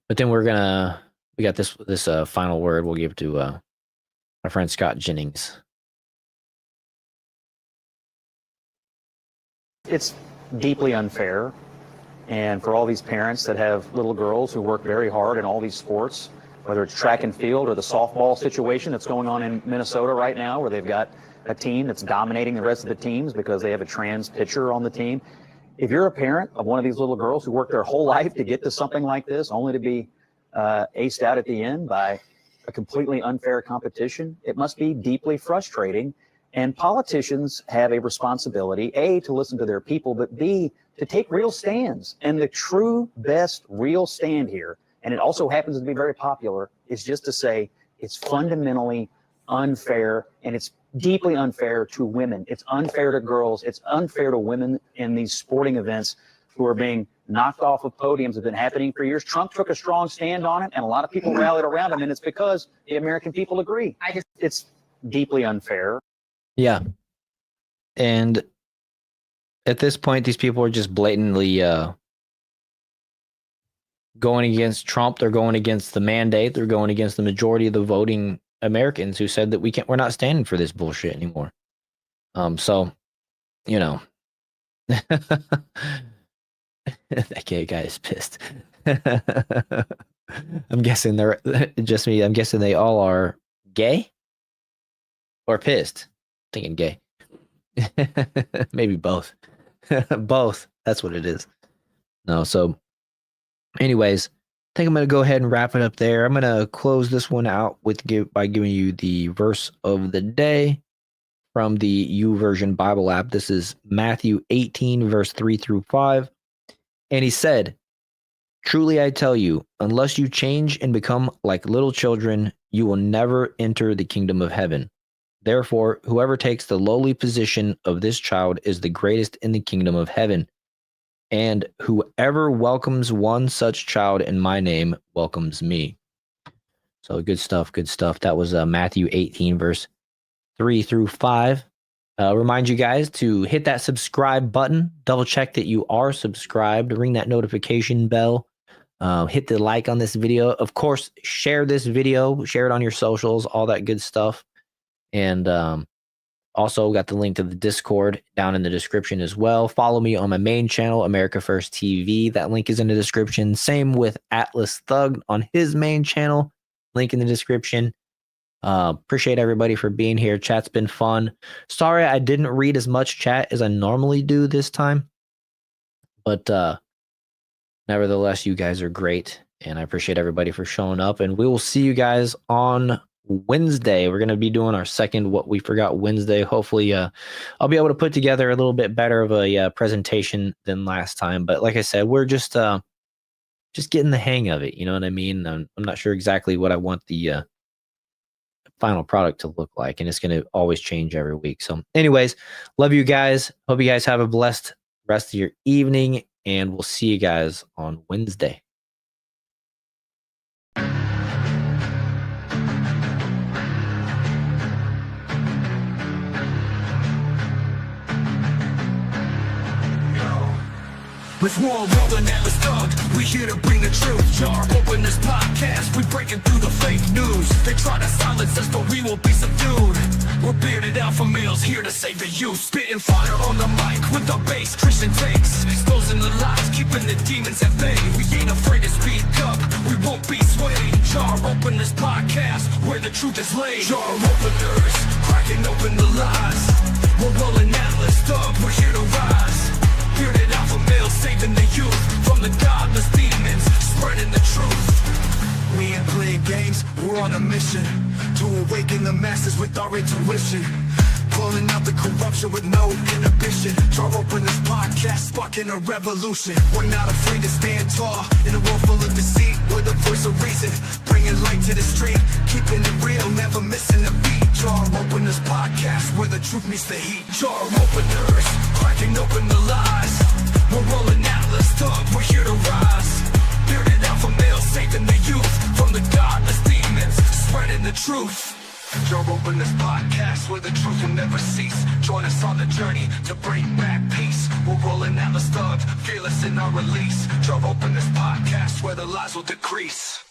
But then we got this final word we'll give to our friend Scott Jennings. It's deeply unfair, and for all these parents that have little girls who work very hard in all these sports, whether it's track and field or the softball situation that's going on in Minnesota right now, where they've got a team that's dominating the rest of the teams because they have a trans pitcher on the team. If you're a parent of one of these little girls who worked their whole life to get to something like this, only to be aced out at the end by a completely unfair competition, it must be deeply frustrating. And politicians have a responsibility, A, to listen to their people, but B, to take real stands. And the true best real stand here, and it also happens to be very popular, is just to say it's fundamentally unfair, and it's deeply unfair to women. It's unfair to girls. It's unfair to women in these sporting events who are being knocked off of podiums. Have been happening for years. Trump took a strong stand on it, and a lot of people rallied around him, and it's because the American people agree. It's deeply unfair. Yeah. And at this point, these people are just blatantly going against Trump. They're going against the mandate. They're going against the majority of the voting Americans who said that we're not standing for this bullshit anymore. So, you know, that gay guy is pissed. I'm guessing they're just me. I'm guessing they all are gay or pissed. Thinking gay. Maybe both. Both. That's what it is. No, so anyways, I think I'm going to go ahead and wrap it up there. I'm going to close this one out by giving you the verse of the day from the YouVersion Bible app. This is Matthew 18, verse 3 through 5. And he said, "Truly I tell you, unless you change and become like little children, you will never enter the kingdom of heaven. Therefore, whoever takes the lowly position of this child is the greatest in the kingdom of heaven. And whoever welcomes one such child in my name welcomes me." So good stuff, good stuff. That was Matthew 18, verse 3 through 5. Remind you guys to hit that subscribe button. Double check that you are subscribed. Ring that notification bell. Hit the like on this video. Of course, share this video. Share it on your socials, all that good stuff. And also got the link to the Discord down in the description as well. Follow me on my main channel, America First TV. That link is in the description. Same with Atlas Thug on his main channel. Link in the description. Appreciate everybody for being here. Chat's been fun. Sorry I didn't read as much chat as I normally do this time. But nevertheless, you guys are great. And I appreciate everybody for showing up. And we will see you guys on Wednesday. We're going to be doing our second What We Forgot Wednesday. Hopefully I'll be able to put together a little bit better of a presentation than last time. But like I said, we're just getting the hang of it. You know what I mean? I'm not sure exactly what I want the final product to look like, and it's going to always change every week. So anyways, love you guys. Hope you guys have a blessed rest of your evening, and we'll see you guys on Wednesday. With war rolling Atlas Thug, we here to bring the truth. Jar open this podcast, we breaking through the fake news. They try to silence us, but we will be subdued. We're bearded alpha males here to save the youth. Spitting fire on the mic with the bass Christian takes. Exposing the lies, keeping the demons at bay. We ain't afraid to speak up, we won't be swayed. Jar open this podcast, where the truth is laid. Jar openers, cracking open the lies. We're rolling Atlas Thug, we're here to rise. Bearded alpha males saving the youth from the godless demons, spreading the truth. We ain't playing games, we're on a mission to awaken the masses with our intuition. Pulling out the corruption with no inhibition. Jar open this podcast, sparking a revolution. We're not afraid to stand tall in a world full of deceit. We're the voice of reason, bringing light to the street. Keeping it real, never missing a beat. Jar open this podcast, where the truth meets the heat. Jar openers, cracking open the lies. We're rolling Atlas Thug, we're here to rise. Bearded alpha males saving the youth from the godless demons, spreading the truth. Jar open this podcast, where the truth will never cease. Join us on the journey to bring back peace. We're rolling Atlas Thug, fearless in our release. Jar open this podcast, where the lies will decrease.